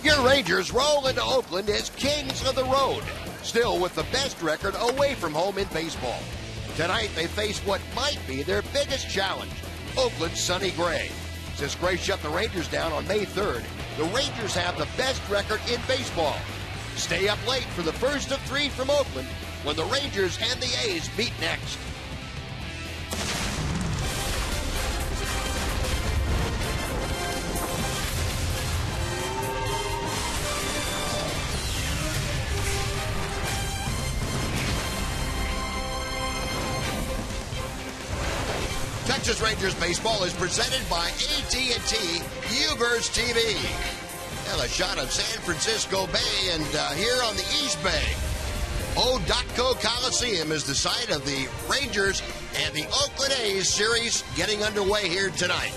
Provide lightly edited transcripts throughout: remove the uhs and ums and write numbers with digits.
Your Rangers roll into Oakland as kings of the road, still with the best record away from home in baseball. Tonight they face what might be their biggest challenge, Oakland's Sonny Gray. Since Gray shut the Rangers down on May 3rd, the Rangers have the best record in baseball. Stay up late for the first of 3 from Oakland when the Rangers and the A's meet next. Texas Rangers baseball is presented by AT&T UVerse TV. And a shot of San Francisco Bay and here on the East Bay. Odotco Coliseum is the site of the Rangers and the Oakland A's series getting underway here tonight.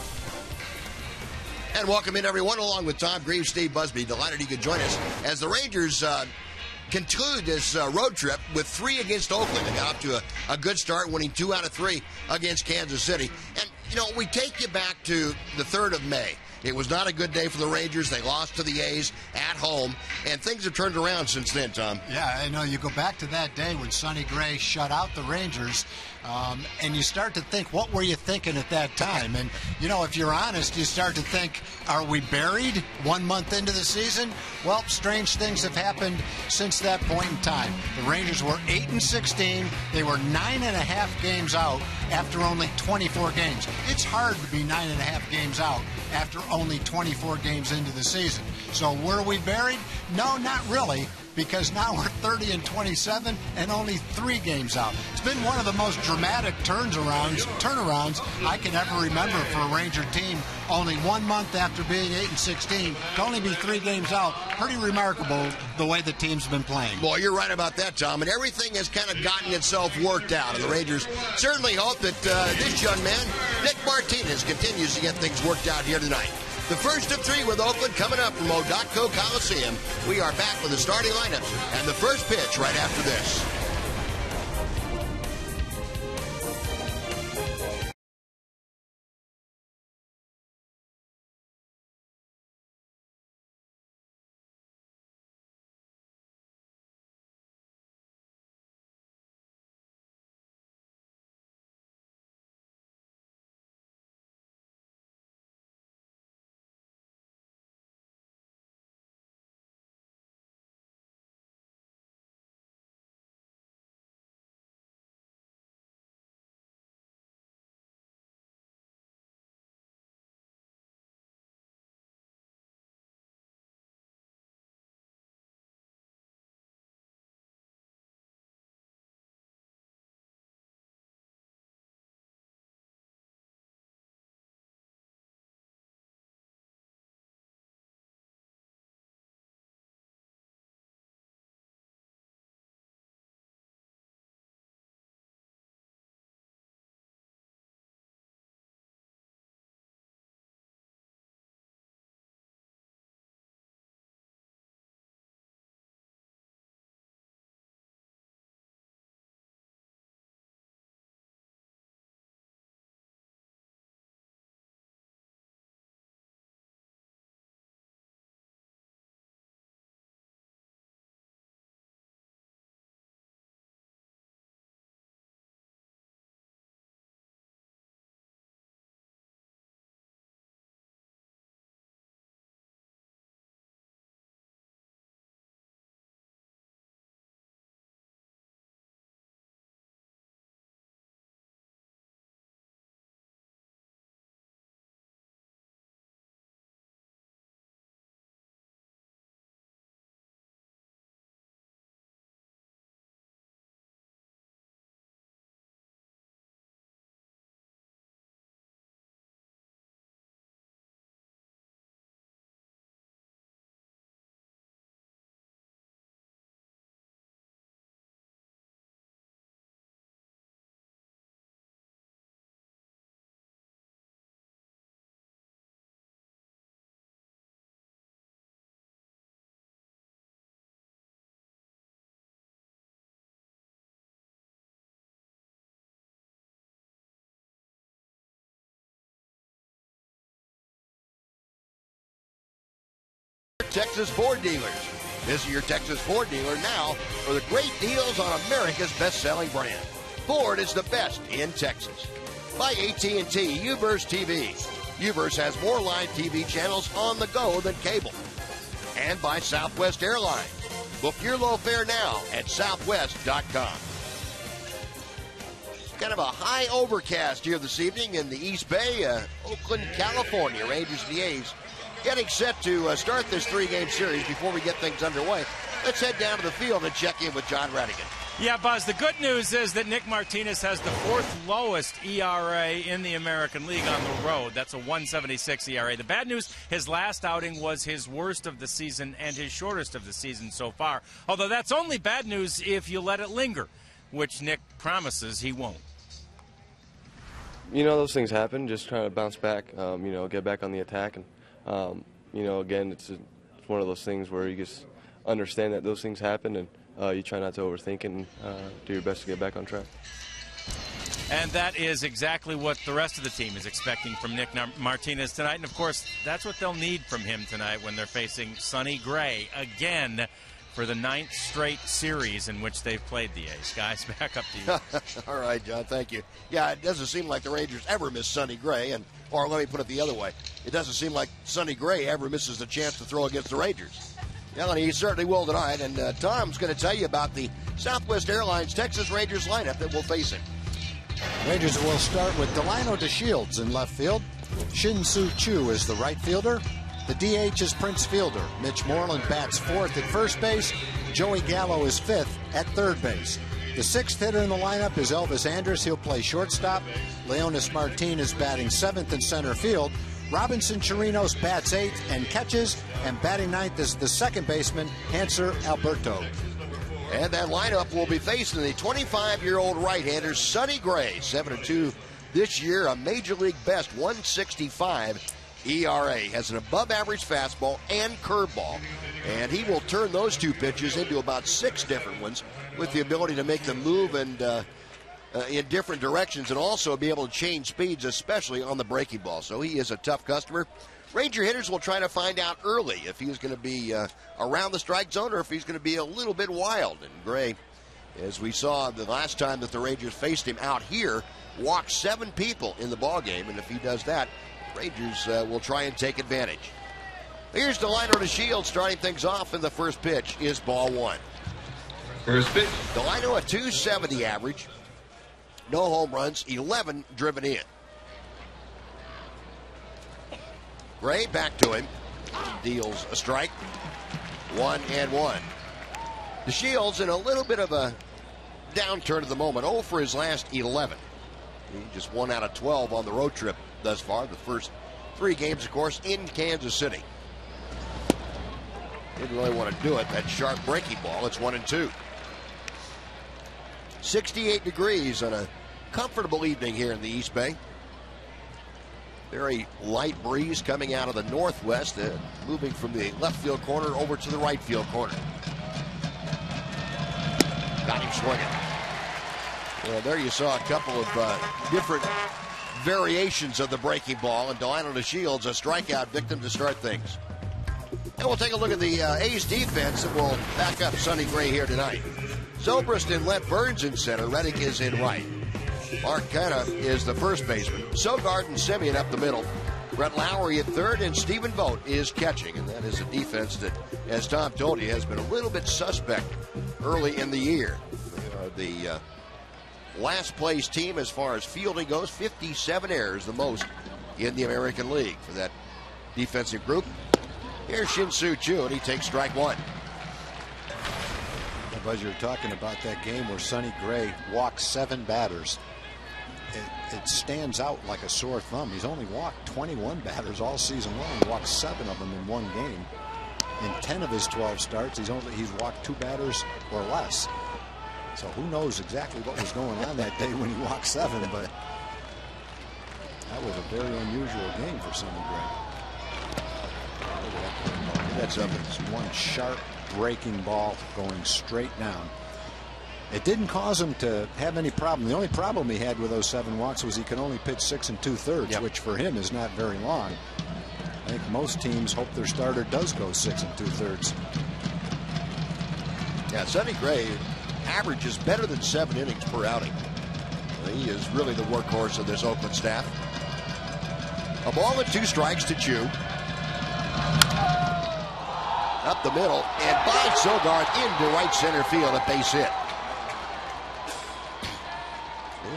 And welcome in everyone, along with Tom Greaves, Steve Busby. Delighted you could join us as the Rangers conclude this road trip with 3 against Oakland. They got off to a good start, winning 2 out of 3 against Kansas City. And, you know, we take you back to the 3rd of May. It was not a good day for the Rangers. They lost to the A's at home, and things have turned around since then, Tom. Yeah, I know. You go back to that day when Sonny Gray shut out the Rangers, and you start to think, what were you thinking at that time? And, you know, if you're honest, you start to think, are we buried 1 month into the season? Well, strange things have happened since that point in time. The Rangers were 8-16. They were 9.5 games out after only 24 games. It's hard to be 9.5 games out after only 24 games into the season. So were we buried? No, not really, because now we're 30-27 and only 3 games out. It's been one of the most dramatic turnarounds I can ever remember for a Ranger team. Only 1 month after being 8-16 to only be 3 games out. Pretty remarkable the way the team's been playing. Well, you're right about that, Tom. And everything has kind of gotten itself worked out. And the Rangers certainly hope that this young man, Nick Martinez, continues to get things worked out here tonight. The first of 3 with Oakland coming up from Odotco Coliseum. We are back with the starting lineups and the first pitch right after this. Texas Ford dealers. Visit your Texas Ford dealer now for the great deals on America's best-selling brand. Ford is the best in Texas. By AT&T UVerse TV. UVerse has more live TV channels on the go than cable. And by Southwest Airlines. Book your low fare now at southwest.com. Kind of a high overcast here this evening in the East Bay, Oakland, California. Rangers and the A's getting set to start this three-game series. Before we get things underway, let's head down to the field and check in with John Radigan. Yeah, Buzz, the good news is that Nick Martinez has the fourth lowest ERA in the American League on the road. That's a 1.76 ERA. The bad news, his last outing was his worst of the season and his shortest of the season so far. Although that's only bad news if you let it linger, which Nick promises he won't. You know, those things happen. Just trying to bounce back, get back on the attack. And, again, it's one of those things where you just understand that those things happen and you try not to overthink it and do your best to get back on track. And that is exactly what the rest of the team is expecting from Nick Martinez tonight. And, of course, that's what they'll need from him tonight when they're facing Sonny Gray again for the 9th straight series in which they've played the A's. Guys, back up to you. All right, John, thank you. Yeah, it doesn't seem like the Rangers ever miss Sonny Gray, or let me put it the other way. It doesn't seem like Sonny Gray ever misses the chance to throw against the Rangers. Yeah, and he certainly will tonight, and Tom's going to tell you about the Southwest Airlines Texas Rangers lineup that will face him. Rangers will start with Delino DeShields in left field. Shin-Soo Choo is the right fielder. The DH is Prince Fielder. Mitch Moreland bats fourth at first base. Joey Gallo is fifth at third base. The sixth hitter in the lineup is Elvis Andrus. He'll play shortstop. Leonis Martin is batting seventh in center field. Robinson Chirinos bats eighth and catches. And batting ninth is the second baseman, Hanser Alberto. And that lineup will be facing the 25-year-old right-hander, Sonny Gray, 7-2 this year, a Major League best 1.65 ERA. Has an above-average fastball and curveball, and he will turn those two pitches into about 6 different ones with the ability to make them move and in different directions and also be able to change speeds, especially on the breaking ball. So he is a tough customer. Ranger hitters will try to find out early if he's going to be around the strike zone or if he's going to be a little bit wild. And Gray, as we saw the last time that the Rangers faced him out here, walked 7 people in the ballgame, and if he does that, Rangers will try and take advantage. Here's Delino DeShields starting things off, and the first pitch is ball 1. First pitch. Delino, a 270 average, no home runs, 11 driven in. Gray back to him, deals a strike, 1-1. DeShields in a little bit of a downturn at the moment, 0 for his last 11. He just 1 out of 12 on the road trip thus far. The first 3 games, of course, in Kansas City. Didn't really want to do it. That sharp breaking ball. It's 1-2. 68 degrees on a comfortable evening here in the East Bay. Very light breeze coming out of the northwest, moving from the left field corner over to the right field corner. Got him swinging. Well, there you saw a couple of different variations of the breaking ball, and Delino DeShields, a strikeout victim to start things. And we'll take a look at the A's defense, and we'll back up Sonny Gray here tonight. Zobrist and Let Burns in center. Reddick is in right. Mark Canha is the first baseman. Sogard and Semien up the middle. Brett Lowry at third, and Stephen Vogt is catching. And that is a defense that, as Tom told you, has been a little bit suspect early in the year. They are the last place team as far as fielding goes. 57 errors, the most in the American League for that defensive group. Here's Shin-Soo Choo, and he takes strike 1. Buzz, you're talking about that game where Sonny Gray walked 7 batters. It stands out like a sore thumb. He's only walked 21 batters all season long. He walked 7 of them in one game. In 10 of his 12 starts, he's walked 2 batters or less. So who knows exactly what was going on that day when he walked 7, but that was a very unusual game for Sonny Gray. That's up. It's one sharp breaking ball going straight down. It didn't cause him to have any problem. The only problem he had with those 7 walks was he could only pitch 6 2/3, which for him is not very long. I think most teams hope their starter does go 6 2/3. Yeah, Sonny Gray averages better than 7 innings per outing. He is really the workhorse of this Oakland staff. A ball and 2 strikes to Chew. Up the middle and by Sogard into right center field, a base hit.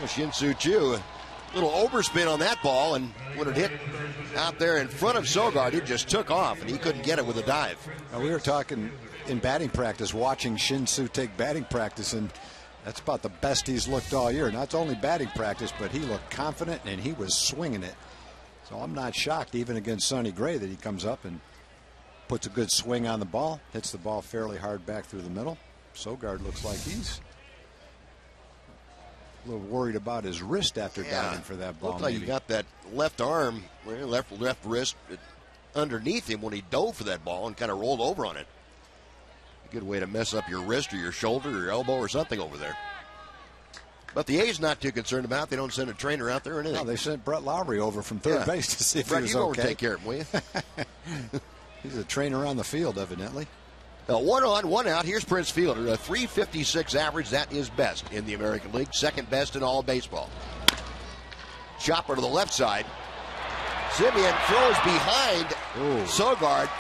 Shin-Soo Choo, a little overspin on that ball, and when it hit out there in front of Sogard, it just took off, and he couldn't get it with a dive. Now, we were talking in batting practice, watching Shin-Soo take batting practice, and that's about the best he's looked all year. Not only batting practice, but he looked confident, and he was swinging it. So I'm not shocked, even against Sonny Gray, that he comes up and puts a good swing on the ball, hits the ball fairly hard back through the middle. Sogard looks like he's a little worried about his wrist after diving for that ball. Looked like he got that left arm, left wrist underneath him when he dove for that ball and kind of rolled over on it. A good way to mess up your wrist or your shoulder or your elbow or something over there. But the A's not too concerned about it. They don't send a trainer out there or anything. No, they sent Brett Lowry over from third base to see if Brett, he was you okay. take care of him, will you? He's a trainer on the field, evidently. 1 on, 1 out. Here's Prince Fielder, a .356 average. That is best in the American League, second best in all of baseball. Chopper to the left side. Simeon throws behind Sogard.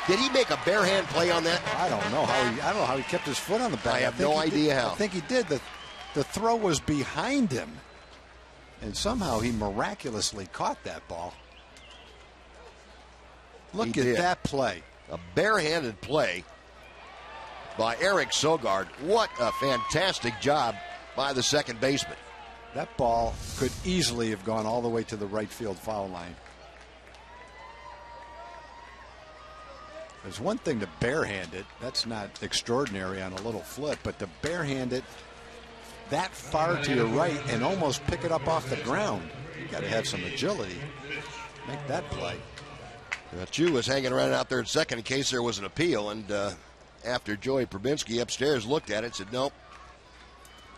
Did he make a bare hand play on that? I don't know how he kept his foot on the bag. I have no idea how. I think he did. The throw was behind him, and somehow he miraculously caught that ball. Look at that play. A barehanded play by Eric Sogard. What a fantastic job by the second baseman. That ball could easily have gone all the way to the right field foul line. There's one thing to barehand it. That's not extraordinary on a little flip, but to barehand it that far to your right and almost pick it up off the ground, you got to have some agility. Make that play. Chu was hanging around out there at second in case there was an appeal, and after Joey Probinski upstairs looked at it, said, nope,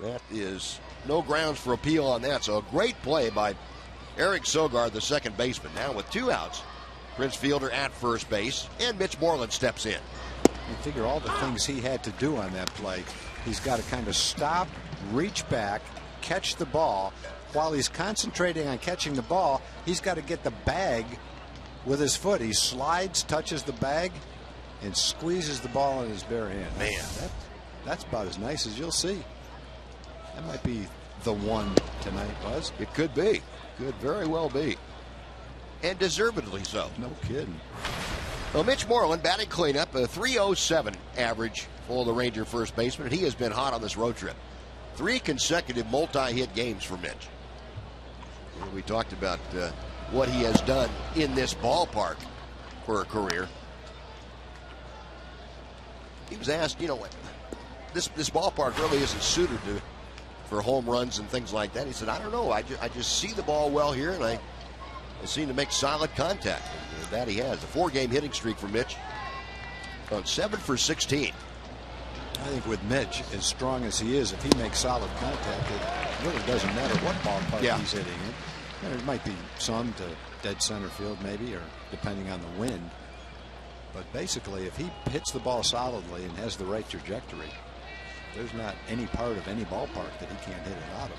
that is no grounds for appeal on that. So a great play by Eric Sogard, the second baseman. Now with 2 outs, Prince Fielder at first base, and Mitch Moreland steps in. You figure all the things he had to do on that play. He's got to kind of stop, reach back, catch the ball. While he's concentrating on catching the ball, he's got to get the bag with his foot. He slides, touches the bag, and squeezes the ball in his bare hand. Man, that's about as nice as you'll see. That might be the one tonight, Buzz. It could be. Could very well be. And deservedly so. No kidding. Well, Mitch Moreland batting cleanup, a .307 average for the Ranger first baseman, and he has been hot on this road trip. 3 consecutive multi-hit games for Mitch. We talked about what he has done in this ballpark for a career. He was asked, this ballpark really isn't suited for home runs and things like that. He said, I don't know. I just see the ball well here, and I seem to make solid contact. And that he has. A 4-game hitting streak for Mitch. On 7 for 16. I think with Mitch, as strong as he is, if he makes solid contact, it really doesn't matter what ballpark he's hitting it. There might be some to dead center field maybe, or depending on the wind. But basically, if he hits the ball solidly and has the right trajectory, there's not any part of any ballpark that he can't hit it out of.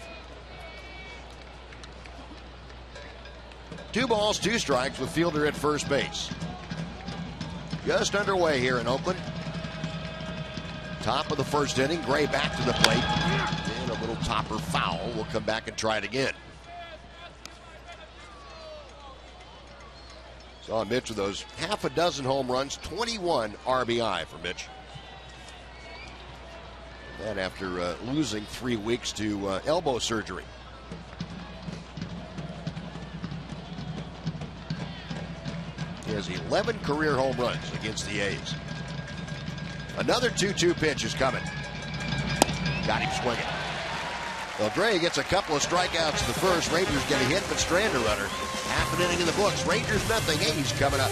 2 balls, 2 strikes with Fielder at first base. Just underway here in Oakland. Top of the first inning. Gray back to the plate. And a little topper foul. We'll come back and try it again. Saw Mitch with those half a dozen home runs, 21 RBI for Mitch. That after losing 3 weeks to elbow surgery. He has 11 career home runs against the A's. Another 2-2 pitch is coming. Got him swinging. Well, Gray gets a couple of strikeouts to the first. Rangers get a hit, but strand a runner. Half an inning in the books. Rangers nothing. A's coming up.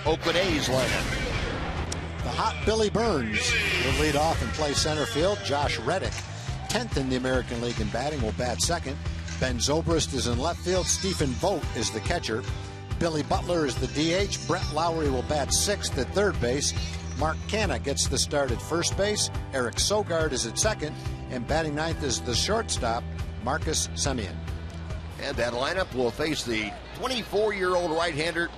Oakland A's lineup. The hot Billy Burns will lead off and play center field. Josh Reddick, 10th in the American League in batting, will bat second. Ben Zobrist is in left field. Stephen Vogt is the catcher. Billy Butler is the DH. Brett Lowry will bat sixth at third base. Mark Canha gets the start at first base. Eric Sogard is at second. And batting ninth is the shortstop, Marcus Semien. And that lineup will face the 24-year-old right-hander,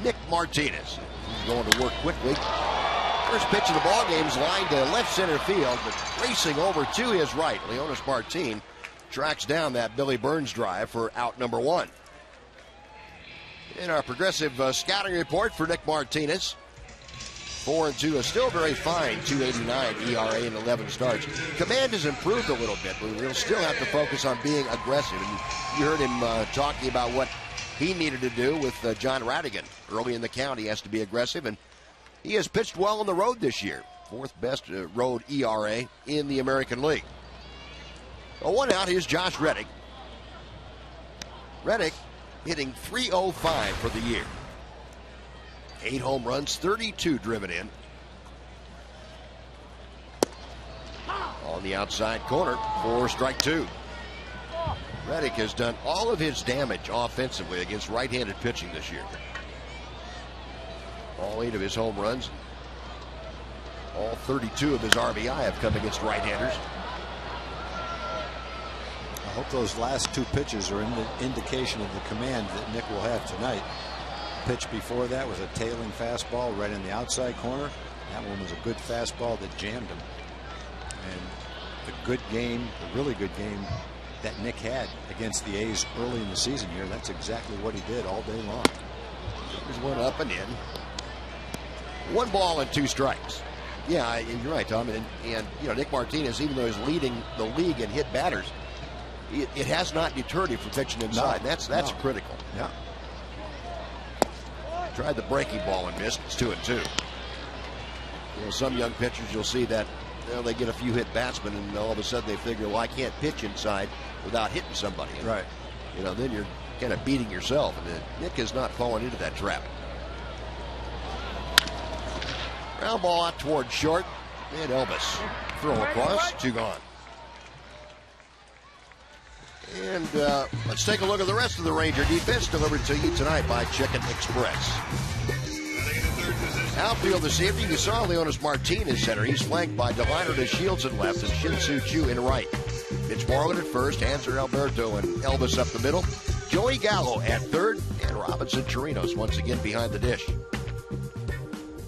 Nick Martinez. He's going to work quickly. First pitch of the ball game is lined to left center field, but racing over to his right. Leonis Martin tracks down that Billy Burns drive for out number one. In our progressive scouting report for Nick Martinez, 4-2, a still very fine 2.89 ERA in 11 starts. Command has improved a little bit, but we'll still have to focus on being aggressive. And you heard him talking about what he needed to do with John Radigan. Early in the count, he has to be aggressive, and he has pitched well on the road this year. Fourth best road ERA in the American League. One out, here's Josh Reddick. Reddick hitting .305 for the year. 8 home runs, 32 driven in. On the outside corner for strike two. Reddick has done all of his damage offensively against right-handed pitching this year. All 8 of his home runs, all 32 of his RBI have come against right-handers. I hope those last 2 pitches are an indication of the command that Nick will have tonight. Pitch before that was a tailing fastball right in the outside corner. That one was a good fastball that jammed him. And the good game, the really good game that Nick had against the A's early in the season here, that's exactly what he did all day long. Here's one up and in. 1 ball and 2 strikes. Yeah, you're right, Tom. And you know, Nick Martinez, even though he's leading the league in hit batters, it has not deterred him from pitching inside. No, that's critical. Yeah. Tried the breaking ball and missed. It's 2-2. You know, some young pitchers, you'll see that they get a few hit batsmen, and all of a sudden they figure, well, I can't pitch inside without hitting somebody. And, right. You know, then you're kind of beating yourself. And Nick has not fallen into that trap. Ground ball out toward short, and Elvis throw across, 2 gone. And let's take a look at the rest of the Ranger defense delivered to you tonight by Chicken Express. Outfield this evening, you saw Leonis Martin in center. He's flanked by Delino to Shields in left and Shin-Soo Choo in right. Mitch Moreland at first, Hanser Alberto and Elvis up the middle. Joey Gallo at third, and Robinson Chirinos once again behind the dish.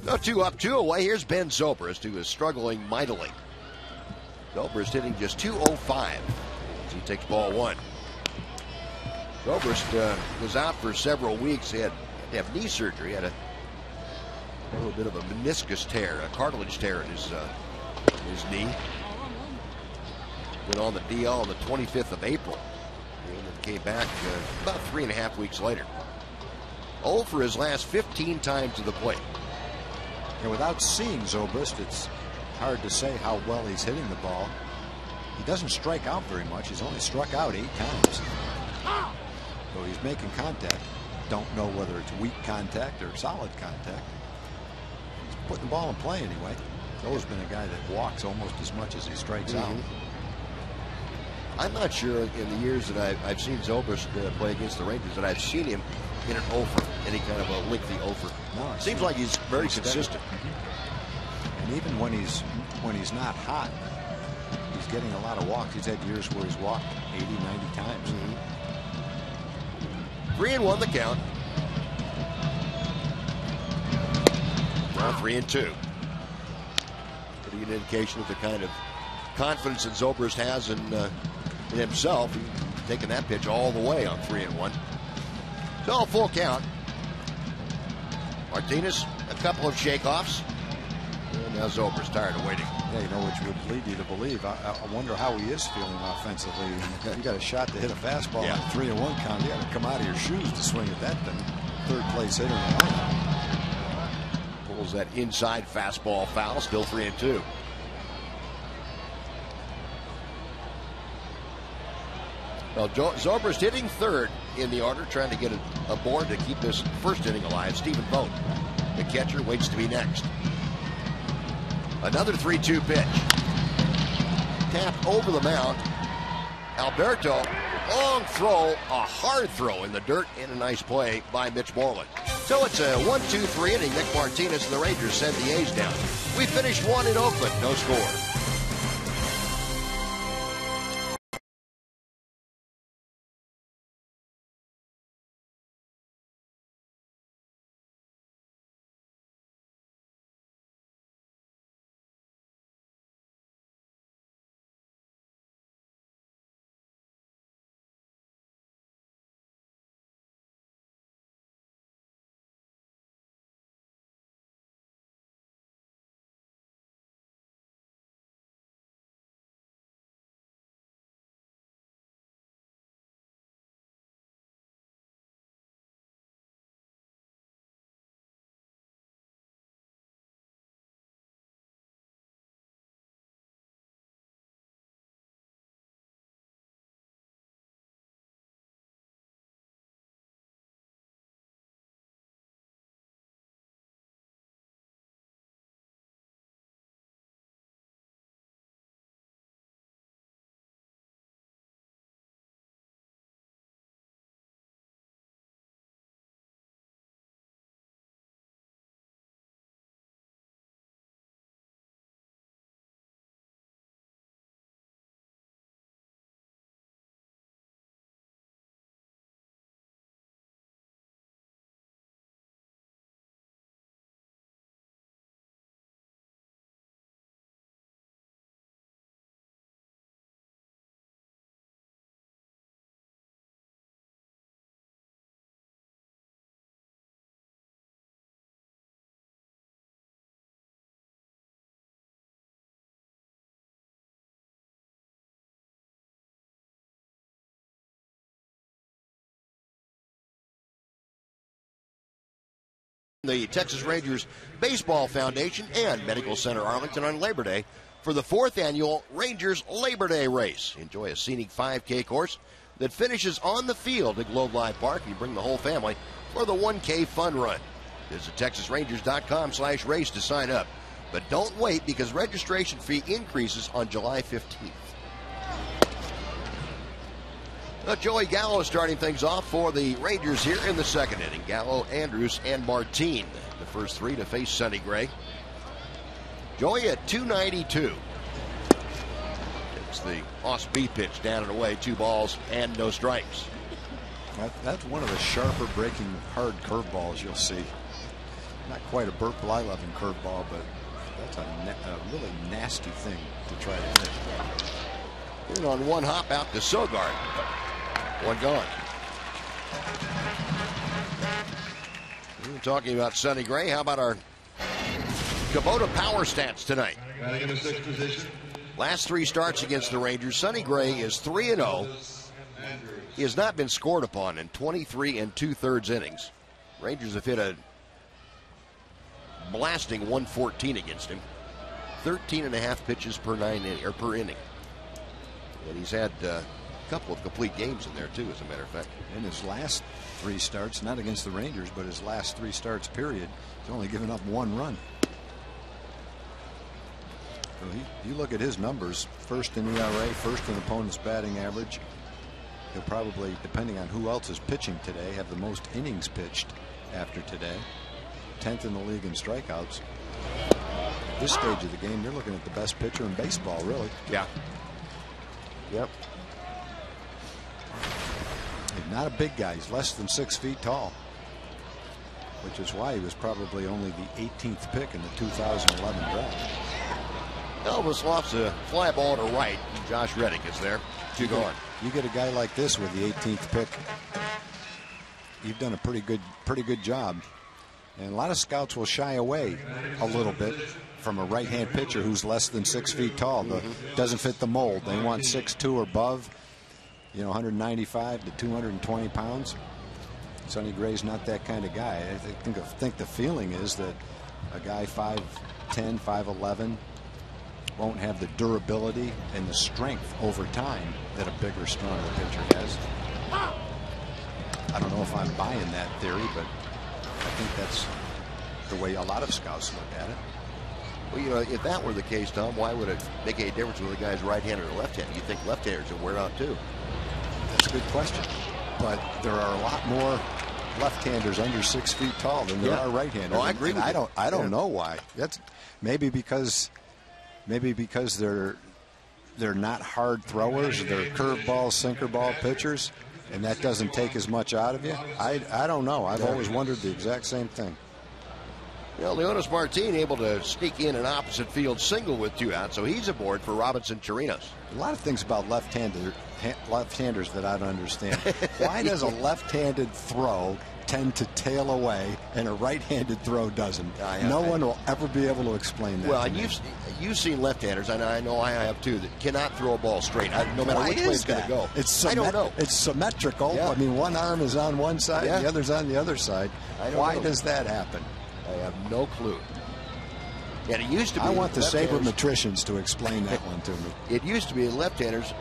No 2 up, 2 away. Here's Ben Zobrist, who is struggling mightily. Zobrist hitting just .205. He takes ball 1. Zobrist was out for several weeks. He had to have knee surgery. He had a little bit of a meniscus tear, a cartilage tear in his knee. Went on the DL on the 25th of April. And then came back about 3.5 weeks later. 0 for his last 15 times to the plate. And without seeing Zobrist, it's hard to say how well he's hitting the ball. He doesn't strike out very much. He's only struck out 8 times. So he's making contact. Don't know whether it's weak contact or solid contact. He's putting the ball in play anyway. He's always been a guy that walks almost as much as he strikes out. I'm not sure in the years that I've seen Zobrist play against the Rangers that I've seen him in an offer, any kind of a lengthy offer. No, it seems like he's very consistent. And even when he's not hot, he's getting a lot of walks. He's had years where he's walked 80, 90 times. 3-1 the count. Now 3-2. Pretty good indication of the kind of confidence that Zobrist has in himself. He's taking that pitch all the way on 3-1. So full count. Martinez, a couple of shakeoffs. And now Zobrist tired of waiting. Yeah, you know, which would lead you to believe. I wonder how he is feeling offensively. You got a shot to hit a fastball on a 3-1 count. You got to come out of your shoes to swing at that thing. Third place hitter in the lineup. Pulls that inside fastball foul. Still 3-2. Well, Zobrist hitting third in the order, trying to get a board to keep this first inning alive. Stephen Vogt, the catcher, waits to be next. Another 3-2 pitch. Tapped over the mound. Alberto, long throw, a hard throw in the dirt, and a nice play by Mitch Moreland. So it's a 1-2-3 inning. Nick Martinez and the Rangers send the A's down. We finished one in Oakland, no score. The Texas Rangers Baseball Foundation and Medical Center Arlington on Labor Day for the 4th annual Rangers Labor Day race. Enjoy a scenic 5K course that finishes on the field at Globe Life Park. You bring the whole family for the 1K fun run. Visit TexasRangers.com/race to sign up. But don't wait, because registration fee increases on July 15th. Joey Gallo starting things off for the Rangers here in the second inning. Gallo, Andrews, and Martine, the first three to face Sonny Gray. Joey at 292. It's the off-speed pitch down and away, 2 balls and no strikes. That's one of the sharper breaking hard curveballs you'll see. Not quite a Burt Blyleven curveball, but that's a really nasty thing to try to hit. In on one hop out to Sogard. One gone. We were talking about Sonny Gray. How about our Kubota power stats tonight? Last 3 starts against the Rangers, Sonny Gray is 3-0. He has not been scored upon in 23 2/3 innings. Rangers have hit a blasting 114 against him. 13.5 pitches per inning. And he's had couple of complete games in there too, as a matter of fact. In his last 3 starts, not against the Rangers, but his last 3 starts period, he's only given up 1 run. So you look at his numbers: first in ERA, first in opponent's batting average. He'll probably, depending on who else is pitching today, have the most innings pitched after today. 10th in the league in strikeouts. At this stage of the game, you're looking at the best pitcher in baseball, really. Yeah. Yep. He's not a big guy. He's less than 6 feet tall, which is why he was probably only the 18th pick in the 2011 draft. Elvis lofts a fly ball to right. Josh Reddick is there. 2 gone. You get a guy like this with the 18th pick, you've done a pretty good job. And a lot of scouts will shy away a little bit from a right-hand pitcher who's less than 6 feet tall. Doesn't fit the mold. They want 6'2" or above. 195 to 220 pounds. Sonny Gray's not that kind of guy. I think the feeling is that a guy 5'10", 5'11", won't have the durability and the strength over time that a bigger, stronger pitcher has. I don't know if I'm buying that theory, but I think that's the way a lot of scouts look at it. Well, you know, if that were the case, Tom, why would it make any difference whether the guy's right-handed or left-handed? You think left-handers will wear out too? That's a good question. But there are a lot more left-handers under 6 feet tall than there are right-handers. Oh, I agree with you. I don't know why. That's maybe because they're not hard throwers. They're curveball, sinker ball pitchers, and that doesn't take as much out of you. I don't know. I've always wondered the exact same thing. Well, Leonis Martin able to sneak in an opposite field single with 2 outs, so he's aboard for Robinson Chirinos. A lot of things about left-handers that I don't understand. Why does a left-handed throw tend to tail away and a right-handed throw doesn't? No one will ever be able to explain that. Well, and you've seen left-handers, and I know I have too, that cannot throw a ball straight, no matter which way it's going to go. I don't know. It's symmetrical. Yeah. I mean, one arm is on one side, the other's on the other side. Why does that happen? I have no clue. And it used to be. I want the sabermetricians to explain that one to me. It used to be left-handers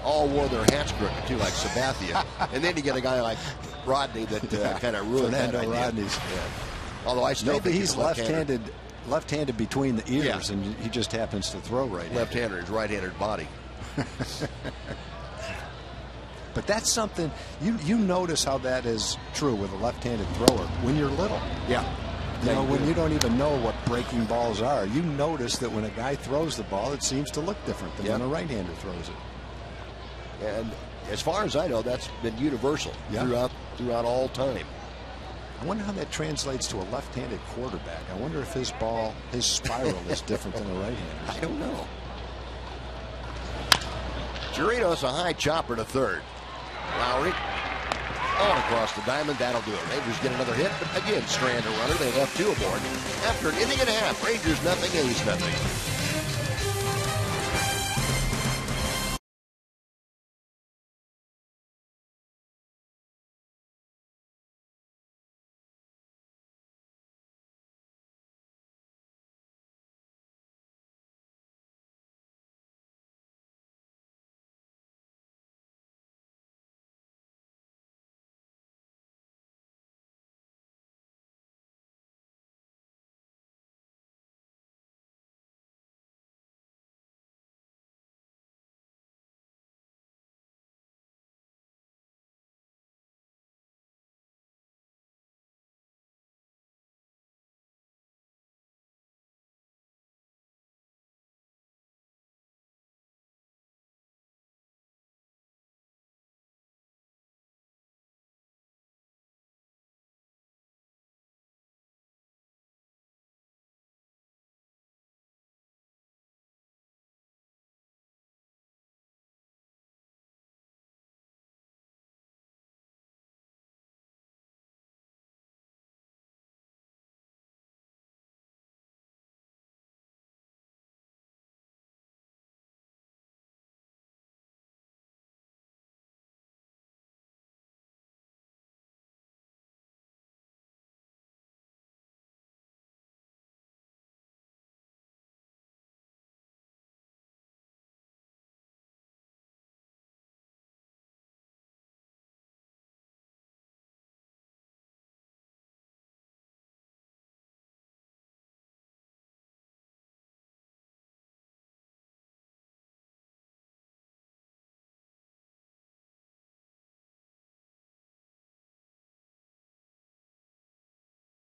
all wore their hats crooked too, like Sabathia, and then you get a guy like Rodney that kind of ruined Fernando that idea. Rodney's. Yeah. Although I still think he's left-handed between the ears, and he just happens to throw right. Left-hander, his right-handed body. But that's something you notice how that is true with a left-handed thrower when you're little. Yeah. You know, when you don't even know what breaking balls are, you notice that when a guy throws the ball, it seems to look different than when a right-hander throws it. And as far as I know, that's been universal throughout all time. I wonder how that translates to a left-handed quarterback. I wonder if his spiral is different than a right-hander. I don't know. Chirinos, a high chopper to third. Lowry on across the diamond. That'll do it. Rangers get another hit, but again, strand a runner. They left 2 aboard. After an inning and a half, Rangers nothing, A's nothing.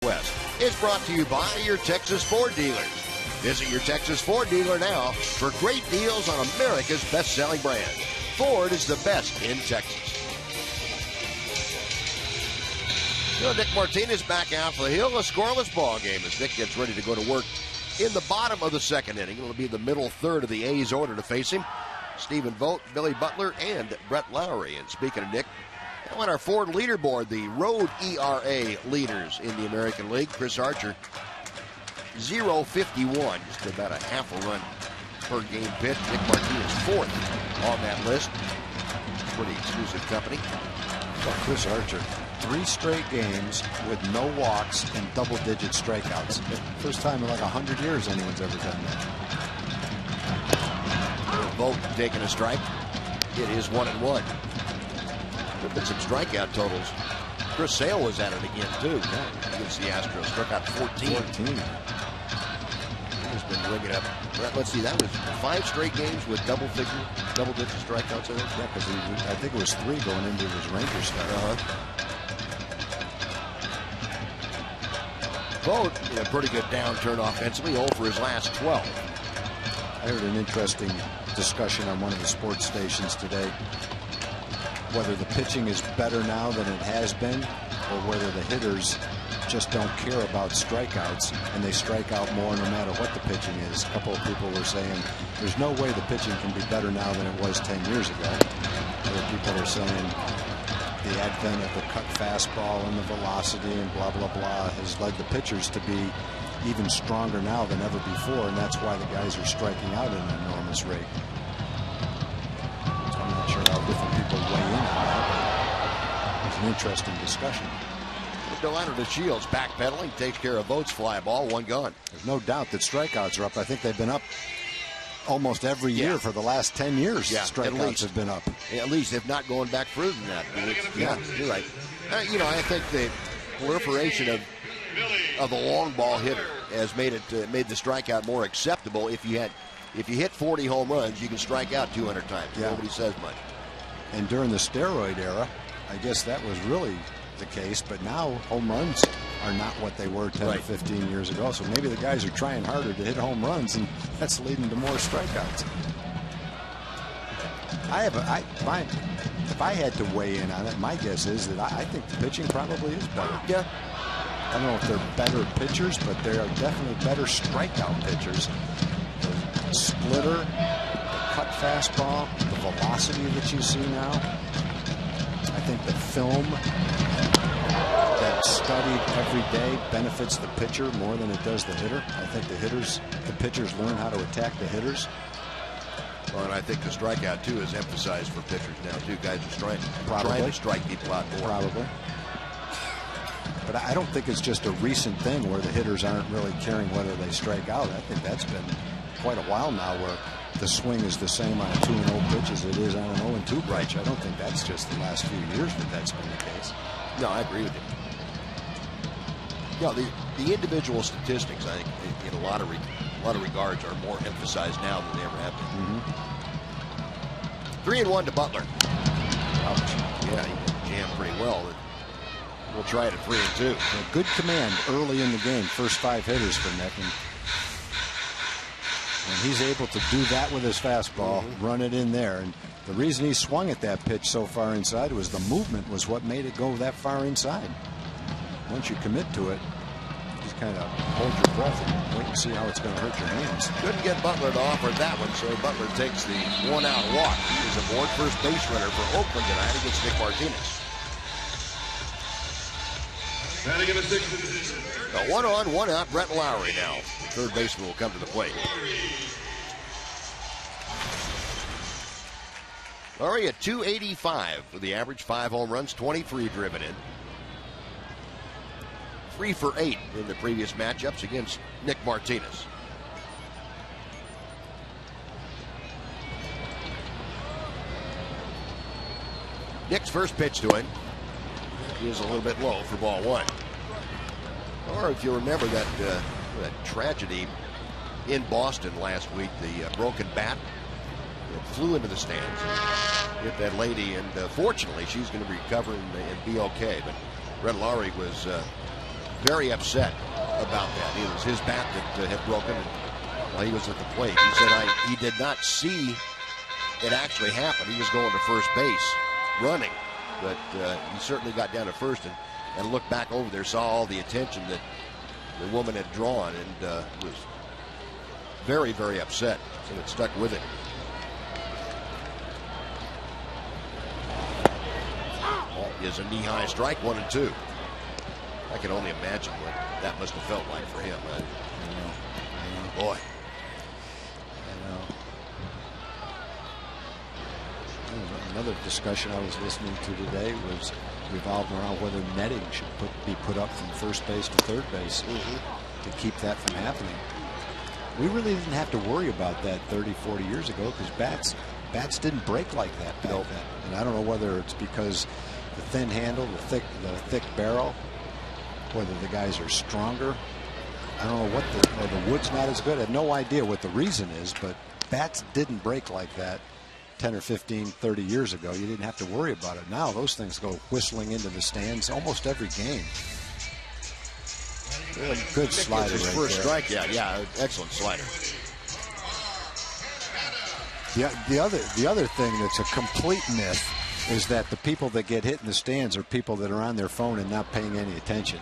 West is brought to you by your Texas Ford dealers. Visit your Texas Ford dealer now for great deals on America's best-selling brand. Ford is the best in Texas. So Nick Martinez back out for the hill. A scoreless ball game as Nick gets ready to go to work in the bottom of the 2nd inning. It'll be the middle third of the A's order to face him. Stephen Vogt, Billy Butler, and Brett Lowry. And speaking of Nick, on our Ford leaderboard, the road ERA leaders in the American League. Chris Archer, 0.51, just about a half a run per game pitch. Nick Martinez, 4th on that list. Pretty exclusive company. Well, Chris Archer, 3 straight games with no walks and double-digit strikeouts. First time in like 100 years anyone's ever done that. Vogt taking a strike. It is 1-1. There's been some strikeout totals. Chris Sale was at it again, too, against the Astros. Struck out 14. He's been ringing up. Let's see, that was 5 straight games with double-digit strikeouts, I think. Yeah, because I think it was 3 going into his Rangers start. Vogt in a pretty good downturn offensively, 0 for his last 12. I heard an interesting discussion on one of the sports stations today, whether the pitching is better now than it has been, or whether the hitters just don't care about strikeouts and they strike out more no matter what the pitching is. A couple of people were saying there's no way the pitching can be better now than it was 10 years ago. Other people are saying the advent of the cut fastball and the velocity and blah, blah, blah has led the pitchers to be even stronger now than ever before, and that's why the guys are striking out at an enormous rate. So I'm not sure how different people weigh in on that, but it's an interesting discussion. Delano to Shields backpedaling, takes care of Vogt's fly ball, 1 gone. There's no doubt that strikeouts are up. I think they've been up almost every year for the last 10 years. Strikeouts have been up. At least, if not going back further than that. Yeah, you're right. I think the proliferation of the long ball hitter has made the strikeout more acceptable. If you hit 40 home runs, you can strike out 200 times. Nobody says much. And during the steroid era, I guess that was really the case, but now home runs are not what they were 10 or 15 years ago. So maybe the guys are trying harder to hit home runs, and that's leading to more strikeouts. If I had to weigh in on it, my guess is that I think the pitching probably is better. Yeah. I don't know if they're better pitchers, but they are definitely better strikeout pitchers. The splitter, the cut fastball, the velocity that you see now. I think the film that's studied every day benefits the pitcher more than it does the hitter. I think the pitchers learn how to attack the hitters. Well, and I think the strikeout, too, is emphasized for pitchers now, too. Guys are trying to strike people out more. Probably. But I don't think it's just a recent thing where the hitters aren't really caring whether they strike out. I think that's been quite a while now where the swing is the same on a 2-0 pitch as it is on an 0-2 pitch. I don't think that's just the last few years that's been the case. No, I agree with you. The individual statistics, I think, in a lot of regards, are more emphasized now than they ever have been. 3-1 to Butler. Ouch. Yeah, he jammed pretty well. We'll try it at 3-2. Good command early in the game. First 5 hitters for Nick. And he's able to do that with his fastball, run it in there. And the reason he swung at that pitch so far inside was the movement was what made it go that far inside. Once you commit to it, just kind of hold your breath and wait and see how it's going to hurt your hands. Couldn't get Butler to offer that one, so Butler takes the 1-out walk. He is aboard first base runner for Oakland tonight against Nick Martinez. A 1-on, 1-out, Brett Lowry now. The third baseman will come to the plate. Lowry at .285 for the average, 5 home runs, 23 driven in. 3 for 8 in the previous matchups against Nick Martinez. Nick's first pitch to him is a little bit low for ball 1. Or if you remember that tragedy in Boston last week, the broken bat that flew into the stands and hit that lady, and fortunately she's going to recover and be okay. But Brett Lowry was very upset about that. It was his bat that had broken while he was at the plate. He said he did not see it actually happen. He was going to first base running, but he certainly got down to first and looked back over there, saw all the attention that the woman had drawn, and was very, very upset. So it stuck with it. Is a knee-high strike, 1-2. I can only imagine what that must have felt like for him. I know. Boy. I know. Another discussion I was listening to today was revolved around whether netting should be put up from first base to third base to keep that from happening. We really didn't have to worry about that 30, 40 years ago because bats didn't break like that back then. And I don't know whether it's because the thin handle, the thick barrel, whether the guys are stronger. I don't know what the wood's not as good. I have no idea what the reason is, but bats didn't break like that 10 or 15, 30 years ago. You didn't have to worry about it. Now those things go whistling into the stands almost every game. Good slider his right first there. strikeout. Yeah, excellent slider. The other thing that's a complete myth is that the people that get hit in the stands are people that are on their phone and not paying any attention.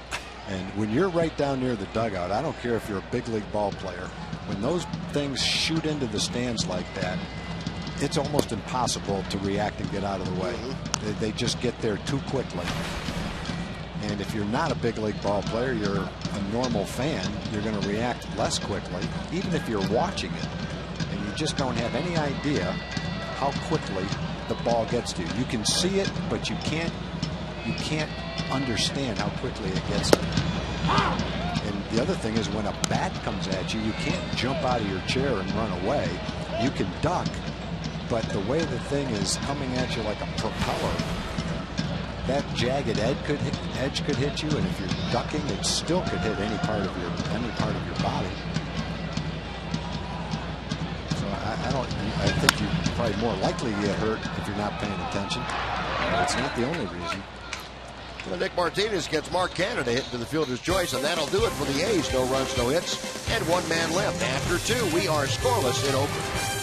And when you're right down near the dugout, I don't care if you're a big league ball player, when those things shoot into the stands like that, it's almost impossible to react and get out of the way. They just get there too quickly. And if you're not a big league ball player, you're a normal fan, you're going to react less quickly, even if you're watching it. And you just don't have any idea how quickly the ball gets to you. You can see it, but you can't understand how quickly it gets to you. And the other thing is when a bat comes at you, you can't jump out of your chair and run away. You can duck, but the way the thing is coming at you like a propeller, that jagged edge could hit you, and if you're ducking, it still could hit any part of your body. So I think you're probably more likely to get hurt if you're not paying attention. But it's not the only reason. Well, Nick Martinez gets Mark Canada hit to the fielder's choice, and that'll do it for the A's. No runs, no hits, and one man left. After two, we are scoreless in Oakland.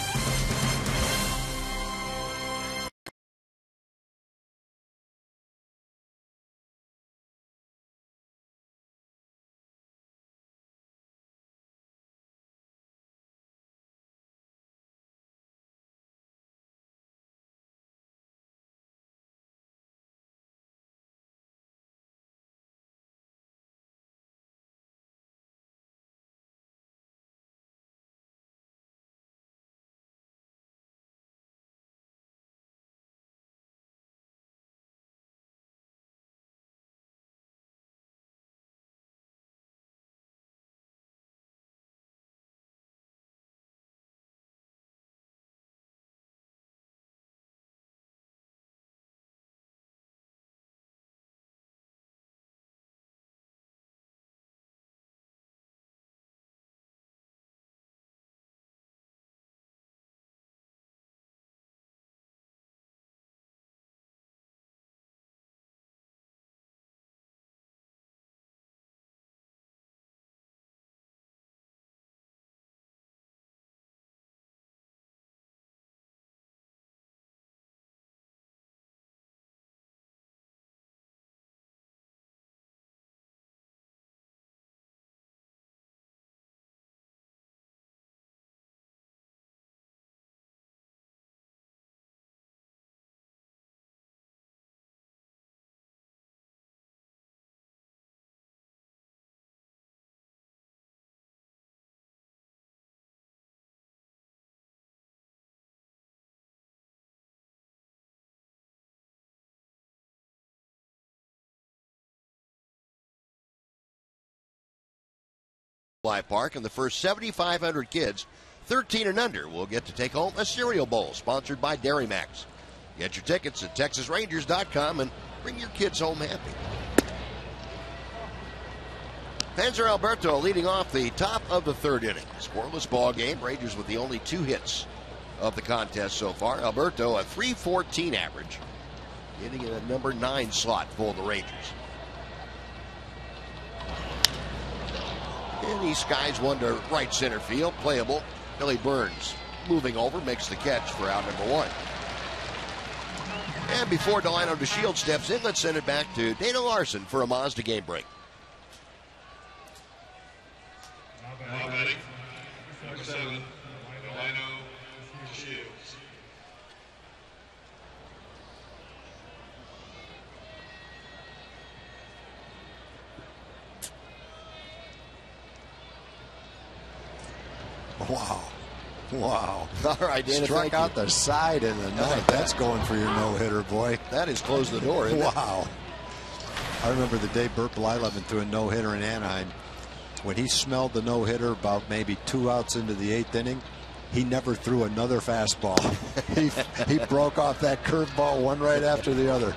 Park, and the first 7,500 kids 13 and under will get to take home a cereal bowl sponsored by Dairy Max. Get your tickets at TexasRangers.com and bring your kids home happy. Panzer Alberto leading off the top of the third inning. Scoreless ball game. Rangers with the only 2 hits of the contest so far. Alberto a .314 average, hitting in a number 9 slot for the Rangers. And he skies one to right center field, playable. Billy Burns moving over, makes the catch for out number 1. And before Delano DeShields steps in, let's send it back to Dana Larson for a Mazda game break. Now batting, number 7, Delano DeShields. Wow. Wow. All right, Dana, struck out the side in the ninth. That's going for your no-hitter, boy. That is close the door, isn't it? Wow. I remember the day Burt Blyleven threw a no-hitter in Anaheim. when he smelled the no-hitter about maybe 2 outs into the 8th inning, he never threw another fastball. he broke off that curveball one right after the other.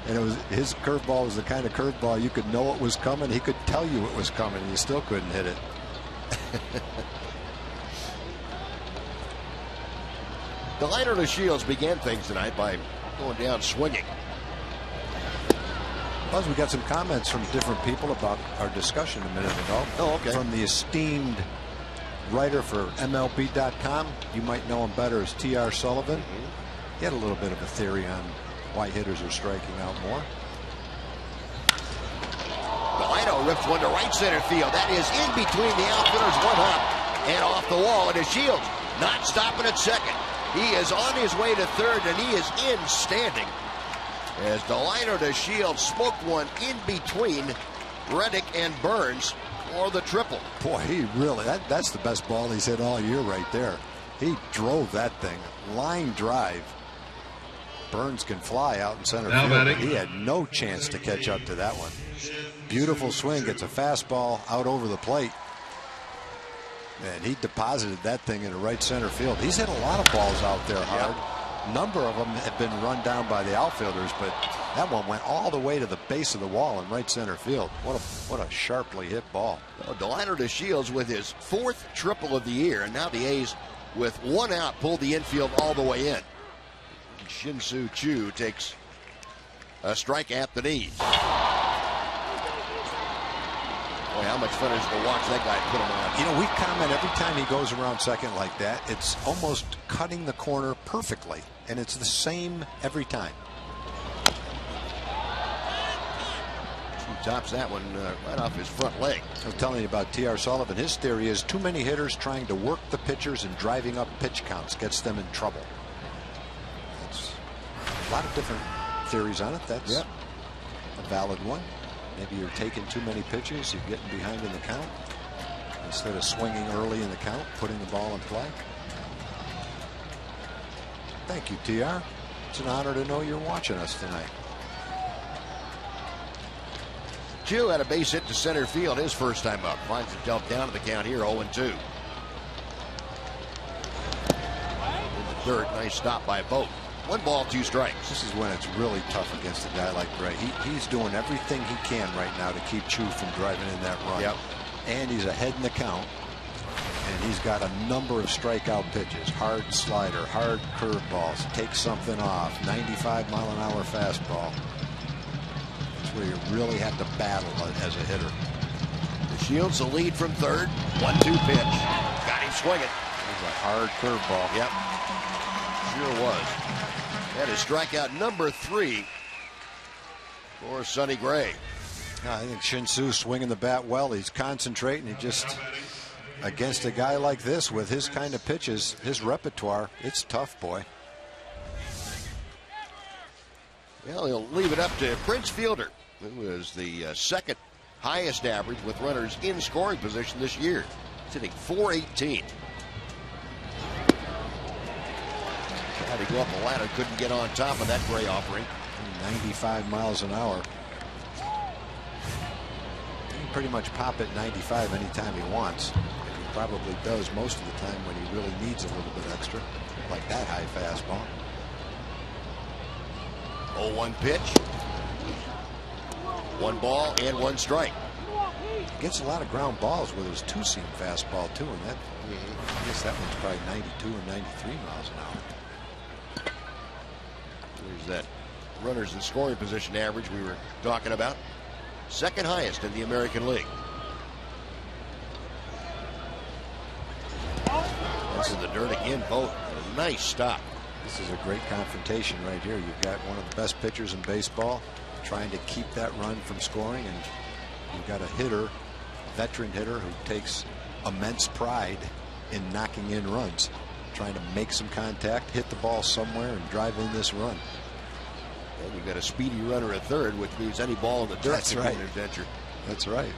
And it was his curveball was the kind of curveball you could know it was coming. He could tell you it was coming, and you still couldn't hit it. Delino DeShields began things tonight by going down swinging. Plus, we got some comments from different people about our discussion a minute ago. Oh, okay. From the esteemed writer for MLB.com. You might know him better as T.R. Sullivan. He had a little bit of a theory on why hitters are striking out more. Delino rips one to right center field. That is in between the outfielders, one hop and off the wall. And DeShields not stopping at second. He is on his way to third, and he is in standing as Delino DeShields smoked one in between Reddick and Burns for the triple. Boy, he really, that's the best ball he's hit all year right there. He drove that thing. Line drive. Burns can fly out in center field, but he had no chance to catch up to that one. Beautiful swing, gets a fastball out over the plate. And he deposited that thing into right center field. He's hit a lot of balls out there hard. A number of them have been run down by the outfielders, but that one went all the way to the base of the wall in right center field. What a sharply hit ball. Well, Delino DeShields with his 4th triple of the year, and now the A's with 1 out pulled the infield all the way in. Shin-Soo Choo takes a strike at the knees. Boy, how much fun is it to watch that guy put him on. You know, we comment every time he goes around second like that, it's almost cutting the corner perfectly, and it's the same every time. He tops that one right off his front leg. I'm telling you about T.R. Sullivan. His theory is too many hitters trying to work the pitchers and driving up pitch counts gets them in trouble. That's a lot of different theories on it. That's a valid one. Maybe you're taking too many pitches, you're getting behind in the count. Instead of swinging early in the count, putting the ball in play. Thank you, TR. It's an honor to know you're watching us tonight. Choo had a base hit to center field his first time up. Finds himself down to the count here, 0-2. In the third, nice stop by Vogt. 1 ball, 2 strikes. This is when it's really tough against a guy like Gray. He's doing everything he can right now to keep Choo from driving in that run. Yep. And he's ahead in the count. And he's got a number of strikeout pitches. Hard slider, hard curveballs. Take something off. 95-mile-an-hour fastball. That's where you really have to battle as a hitter. DeShields the lead from third. 1-2 pitch. Got him swinging. It was a hard curveball. Yep. Sure was. That is strikeout number 3 for Sonny Gray. I think Shin-Soo swinging the bat well. He's concentrating. He just, against a guy like this with his kind of pitches, his repertoire, it's tough, boy. Well, he'll leave it up to Prince Fielder, who is the second highest average with runners in scoring position this year. He's hitting .418. Tried to go up the ladder, couldn't get on top of that Gray offering. 95 miles an hour. He can pretty much pop at 95 anytime he wants. He probably does most of the time when he really needs a little bit extra, like that high fastball. 0-1 pitch. 1 ball and 1 strike. He gets a lot of ground balls with his 2-seam fastball too, and that I guess that one's probably 92 or 93 miles an hour. There's that runners in scoring position average we were talking about. Second highest in the American League. This is the dirt again. Vogt. A nice stop. This is a great confrontation right here. You've got one of the best pitchers in baseball trying to keep that run from scoring, and you've got a hitter, veteran hitter, who takes immense pride in knocking in runs, trying to make some contact, hit the ball somewhere, and drive in this run. And you've got a speedy runner at third, which means any ball in the dirt. That's right. Adventure. That's right.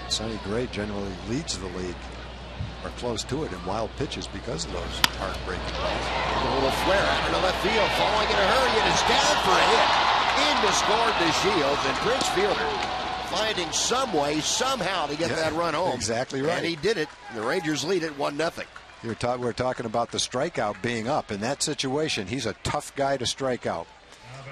Sonny Gray generally leads the league, or close to it, in wild pitches because of those heartbreaking balls. A little flare out into left field, falling in a hurry, and it's down for a hit. In to score DeShields, and Prince Fielder finding some way, somehow, to get that run home. Exactly right. And he did it. The Rangers lead it 1-0. We're talking about the strikeout being up. In that situation, he's a tough guy to strike out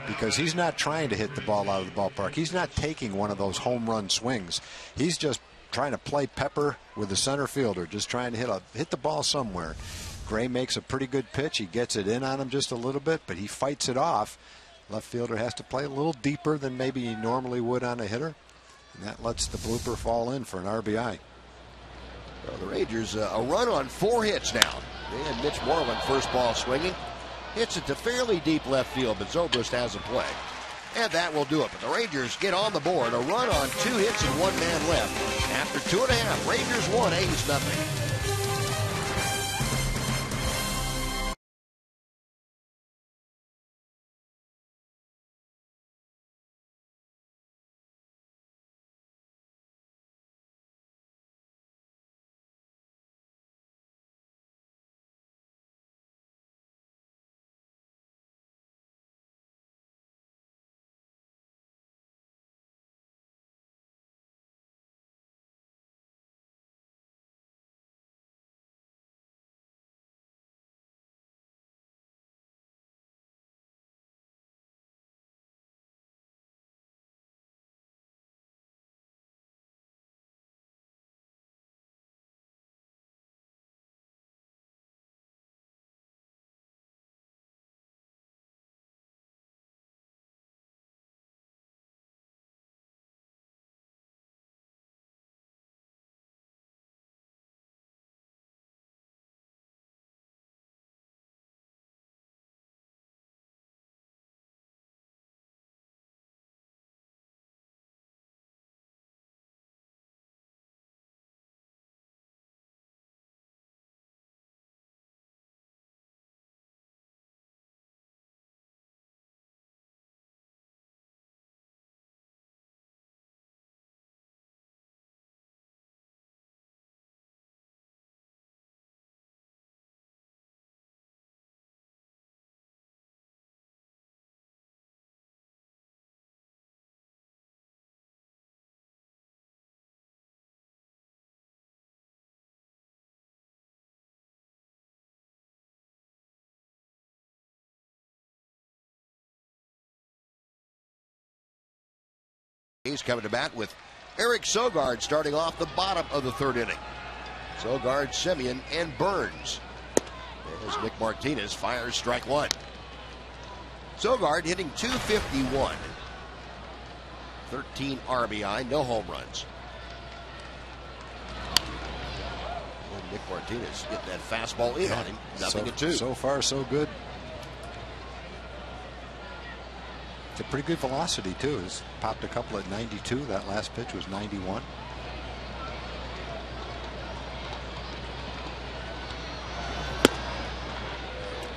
because he's not trying to hit the ball out of the ballpark. He's not taking one of those home run swings. He's just trying to play pepper with the center fielder, just trying to hit the ball somewhere. Gray makes a pretty good pitch. He gets it in on him just a little bit, but he fights it off. Left fielder has to play a little deeper than maybe he normally would on a hitter, and that lets the blooper fall in for an RBI. Well, the Rangers, a run on 4 hits now. They had Mitch Moreland first ball swinging. Hits it to fairly deep left field, but Zobrist has a play. And that will do it. But the Rangers get on the board. A run on 2 hits and 1 man left. After 2.5, Rangers 1, A's nothing. He's coming to bat with Eric Sogard starting off the bottom of the 3rd inning. Sogard, Semien, and Burns. As Nick Martinez fires strike 1. Sogard hitting .251. 13 RBI, no home runs. And Nick Martinez getting that fastball in on him. Nothing at 2. So far, so good. It's a pretty good velocity, too. He's popped a couple at 92. That last pitch was 91.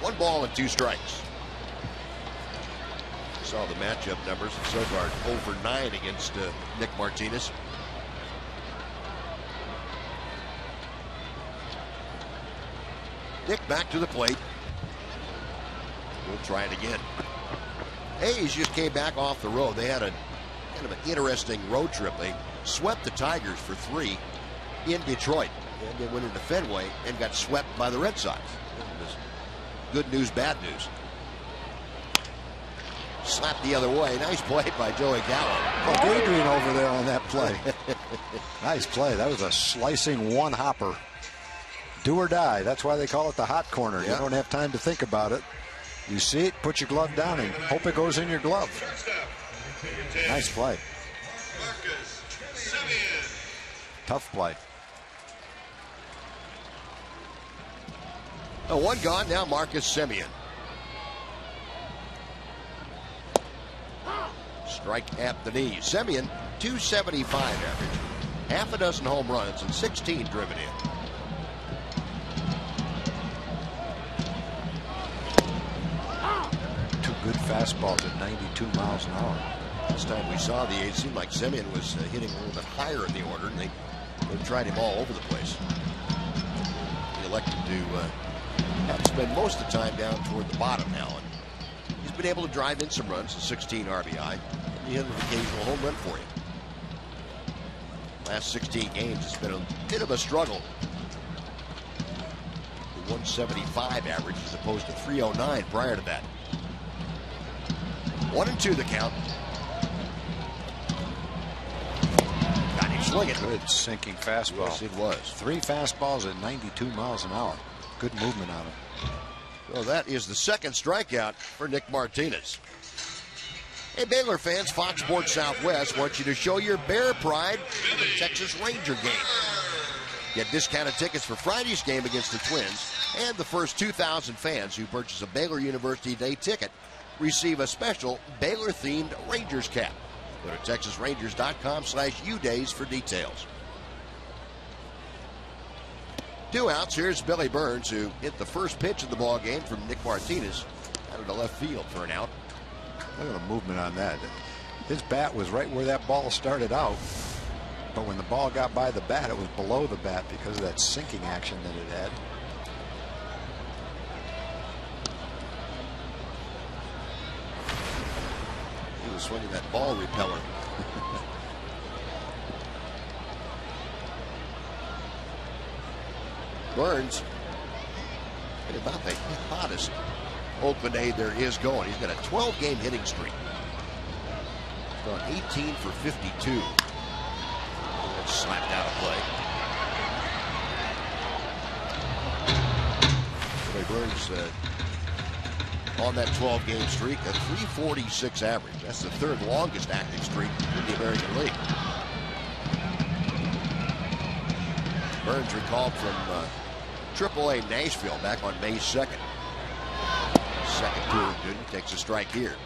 One ball and 2 strikes. Saw the matchup numbers. Sogard 0 for 9 against Nick Martinez. Nick back to the plate. We'll try it again. A's just came back off the road. They had a kind of an interesting road trip. They swept the Tigers for 3 in Detroit. And they went into Fenway and got swept by the Red Sox. It was good news, bad news. Slapped the other way. Nice play by Joey Gallo. Oh, daydream over there on that play. Nice play. That was a slicing one-hopper. Do or die. That's why they call it the hot corner. Yeah. You don't have time to think about it. You see it, put your glove down, and hope it goes in your glove. Nice play. Tough play. Oh, 1 gone, now Marcus Semien. Strike at the knee. Semien, .275 average. Half a dozen home runs and 16 driven in. Good fastballs at 92 miles an hour. This time we saw the A's, seemed like Semien was hitting a little bit higher in the order, and they tried him all over the place. He elected to have to spend most of the time down toward the bottom now, and he's been able to drive in some runs, 16 RBI, and he had an occasional home run for you. Last 16 games, it's been a bit of a struggle. The 175 average as opposed to 309 prior to that. 1-2 the count. Got him swinging. Good sinking fastball. Yes, it was. 3 fastballs at 92 miles an hour. Good movement on him. So that is the second strikeout for Nick Martinez. Hey, Baylor fans, Fox Sports Southwest wants you to show your Bear pride in the Texas Ranger game. Get discounted tickets for Friday's game against the Twins, and the first 2,000 fans who purchase a Baylor University Day ticket receive a special Baylor-themed Rangers cap. Go to TexasRangers.com/UDays for details. 2 outs. Here's Billy Burns, who hit the first pitch of the ball game from Nick Martinez out of the left field for an out. Look at the movement on that. His bat was right where that ball started out, but when the ball got by the bat, it was below the bat because of that sinking action that it had. He was swinging that ball repeller. Burns, about the hottest Oakland aide there is going. He's got a 12-game hitting streak. He's gone 18 for 52. That's slapped out of play. Billy Burns on that 12-game streak, a 346 average. That's the 3rd longest active streak in the American League. Burns recalled from AAA Nashville back on May 2nd. Second to Newton takes a strike here.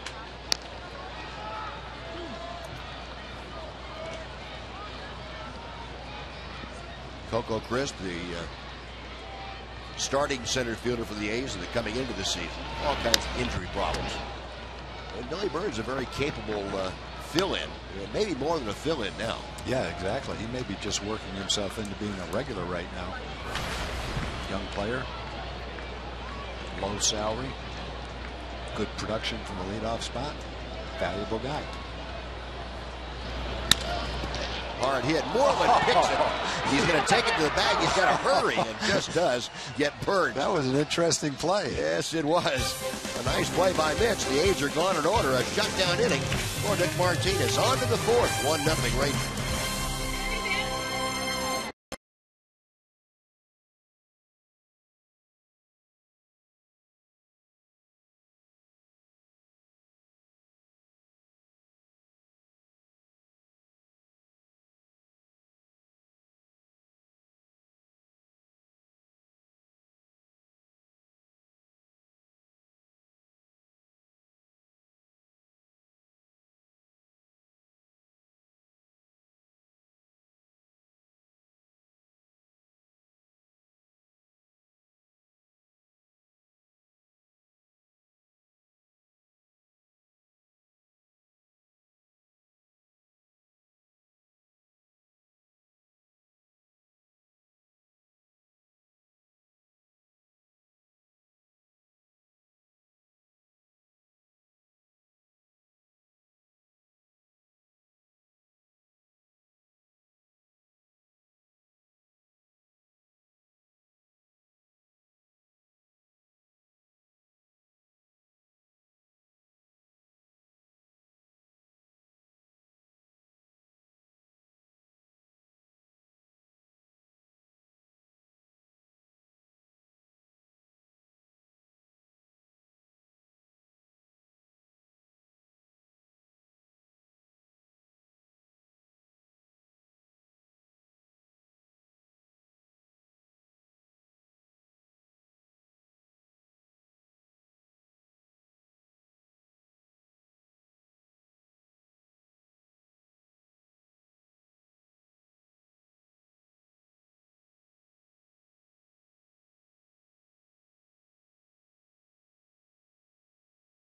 Coco Crisp, the starting center fielder for the A's, and coming into the season, all kinds of injury problems. And Billy Burns is a very capable fill-in, maybe more than a fill-in now. Yeah, exactly. He may be just working himself into being a regular right now. Young player, low salary, good production from the leadoff spot, valuable guy. Hard hit. Moreland picks it. He's going to take it to the bag. He's got to hurry, and just does get burned. That was an interesting play. Yes, it was. A nice play by Mitch. The A's are gone in order. A shutdown inning for Nick Martinez. On to the 4th. 1-0 Rangers.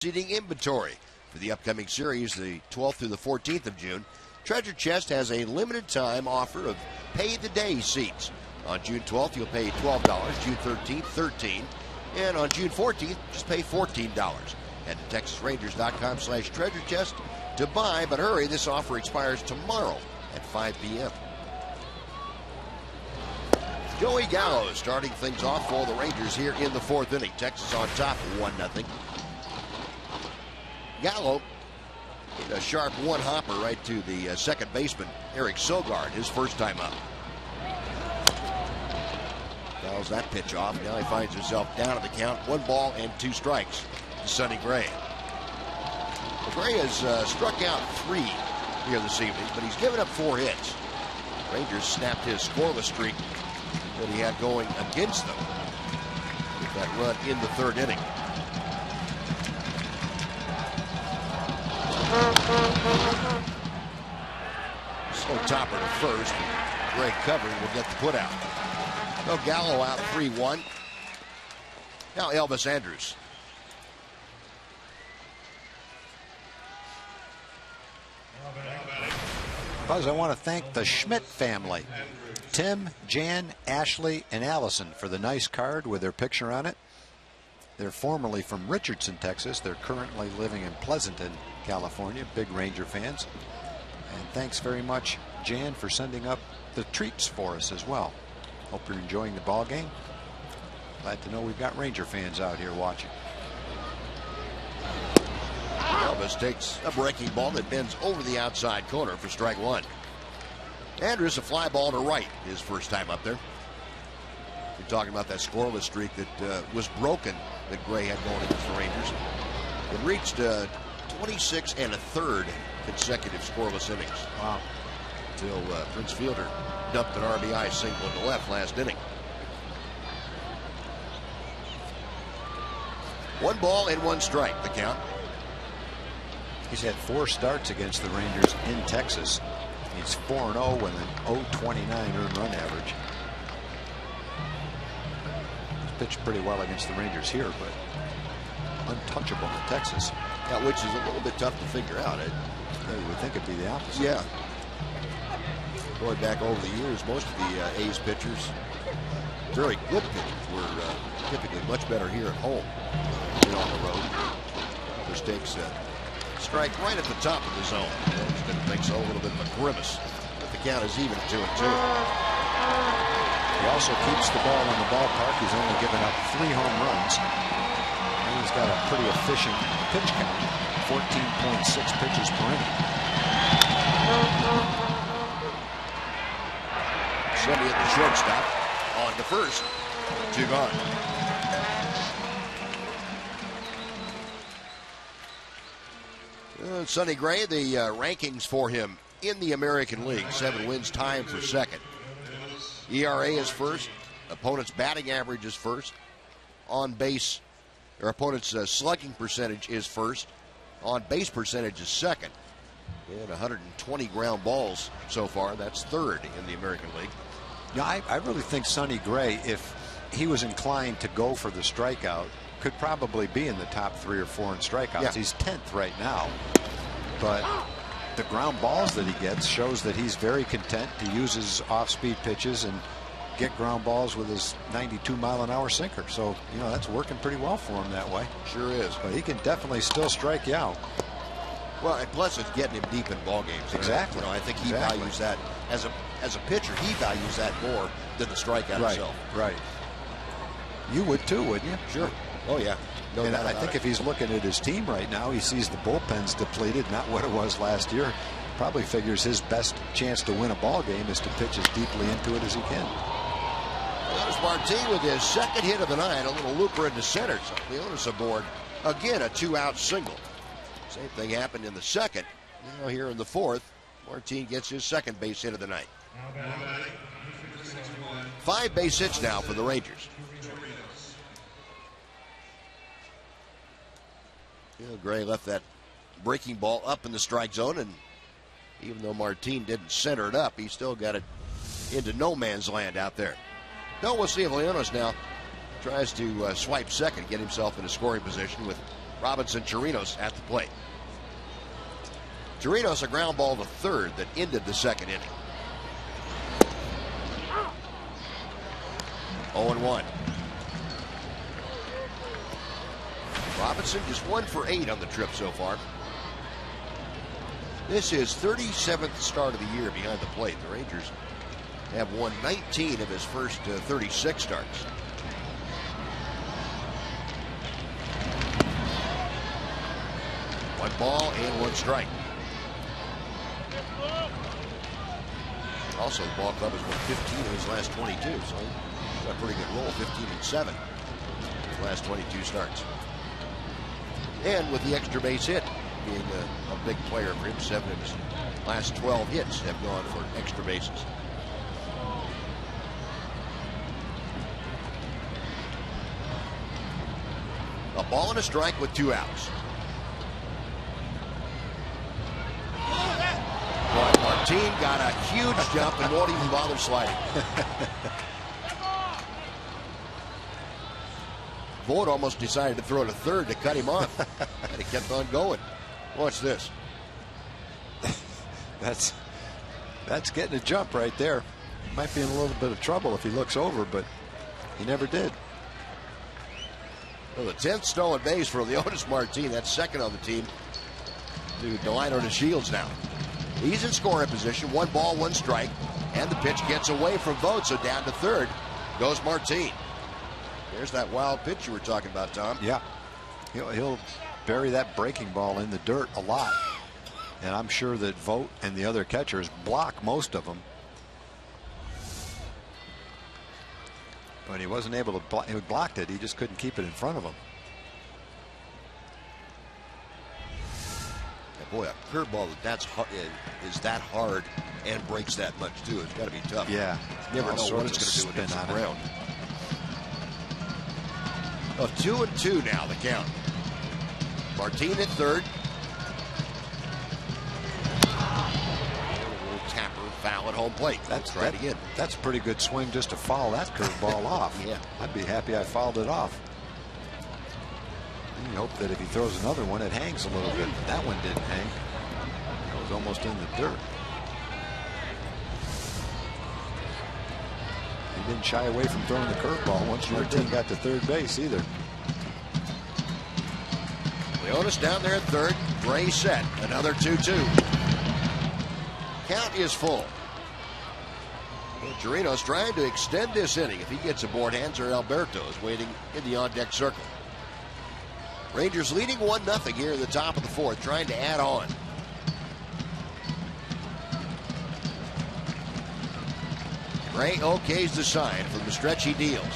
Seating inventory for the upcoming series, the 12th through the 14th of June. Treasure Chest has a limited time offer of pay the day seats. On June 12th, you'll pay $12. June 13th, $13. And on June 14th, just pay $14. Head to TexasRangers.com/treasure chest to buy, but hurry, this offer expires tomorrow at 5 p.m. Joey Gallo starting things off for the Rangers here in the fourth inning. Texas on top 1-0. Gallo hit a sharp one hopper right to the second baseman, Eric Sogard, his first time up. Fouls that pitch off. Now he finds himself down at the count. 1 ball and 2 strikes to Sonny Gray. Gray has struck out 3 here this evening, but he's given up 4 hits. Rangers snapped his scoreless streak that he had going against them with that run in the third inning. Slow topper to first. Gray covering will get the put out. So Gallo out 3-1. Now Elvis Andrus. Buzz, I want to thank the Schmidt family. Tim, Jan, Ashley, and Allison for the nice card with their picture on it. They're formerly from Richardson, Texas. They're currently living in Pleasanton, California. Big Ranger fans. And thanks very much, Jan, for sending up the treats for us as well. Hope you're enjoying the ball game. Glad to know we've got Ranger fans out here watching. Elvis takes a breaking ball that bends over the outside corner for strike 1. Andrus, a fly ball to right, his first time up there. We're talking about that scoreless streak that was broken that Gray had going against the Rangers. It reached 26 1/3 consecutive scoreless innings. Wow. Until Prince Fielder dumped an RBI single in the left last inning. 1 ball and 1 strike, the count. He's had 4 starts against the Rangers in Texas. He's 4-0 with an .029 earned run average. He's pitched pretty well against the Rangers here, but untouchable in Texas. Yeah, which is a little bit tough to figure out. Yeah, you would think it'd be the opposite. Yeah. Going back over the years, most of the A's pitchers, very good pitchers, were typically much better here at home than on the road. This takes a strike right at the top of the zone. He's going to make so a little bit of a grimace. But the count is even at 2-2. He also keeps the ball in the ballpark. He's only given up 3 home runs. And he's got a pretty efficient pitch count, 14.6 pitches per inning. Semi at the shortstop. On to first. 2 gone. Sonny Gray, the rankings for him in the American League. 7 wins, tied for second. ERA is first. Opponent's batting average is first. On base, or opponent's slugging percentage is first. On base percentage is second. And 120 ground balls so far. That's third in the American League. Yeah, I really think Sonny Gray, if he was inclined to go for the strikeout, could probably be in the top 3 or 4 in strikeouts. Yeah. He's 10th right now. But the ground balls that he gets shows that he's very content to use his off-speed pitches and get ground balls with his 92-mile-an-hour sinker. So, you know, that's working pretty well for him that way. Sure is. But he can definitely still strike you out. Well, and plus it's getting him deep in ball games. Exactly. You know, I think he values that as a pitcher. He values that more than the strikeout itself. Right. You would too, wouldn't you? Sure. Oh yeah. No, and I think if he's looking at his team right now, he sees the bullpen's depleted, not what it was last year. Probably figures his best chance to win a ball game is to pitch as deeply into it as he can. There's Martin with his second hit of the night, a little looper into center. So the owners aboard again, a 2-out single. Same thing happened in the second. Now here in the fourth, Martin gets his second base hit of the night. 5 base hits now for the Rangers. You know, Gray left that breaking ball up in the strike zone, and even though Martin didn't center it up, he still got it into no man's land out there. No, we'll see if Leonis now tries to swipe second, get himself in a scoring position with Robinson Chirinos at the plate. Chirinos a ground ball to third that ended the second inning. 0-1. Robinson just 1 for 8 on the trip so far. This is 37th start of the year behind the plate. The Rangers have won 19 of his first 36 starts. One ball and one strike. Also, the ball club has won 15 of his last 22, so he's got a pretty good roll, 15-7 his last 22 starts. And with the extra base hit being a big player for him, 7 of his last 12 hits have gone for extra bases. A ball and a strike with 2 outs. Boy, Martin got a huge jump and won't even bother sliding. Vogt almost decided to throw to third to cut him off, and he kept on going. Watch this. That's getting a jump right there. Might be in a little bit of trouble if he looks over, but he never did. Well, the 10th stolen base for Leonis Martin. That's second on the team to Delino to Shields now. He's in scoring position. 1 ball, 1 strike. And the pitch gets away from Vogt, so down to third goes Martin. There's that wild pitch you were talking about, Tom. Yeah. He'll bury that breaking ball in the dirt a lot. And I'm sure that Vogt and the other catchers block most of them. But he wasn't able to block. He blocked it. He just couldn't keep it in front of him. Boy, a curveball is that hard and breaks that much too. It's got to be tough. Yeah, you never know what it's going to do against the ground. 2-2 now the count. Martin at third. A little tapper foul at home plate. That's right again. That's a pretty good swing just to foul that curveball off. Yeah, I'd be happy I fouled it off. You hope that if he throws another one, it hangs a little bit. But that one didn't hang. It was almost in the dirt. He didn't shy away from throwing the curveball once Martin got to third base either. Leonis down there at third. Gray set. Another 2-2. Count is full. Well, Chirino's trying to extend this inning. If he gets aboard, Hanser Alberto is waiting in the on-deck circle. Rangers leading 1-0 here in the top of the 4th, trying to add on. Gray okays the sign from the stretch he deals. And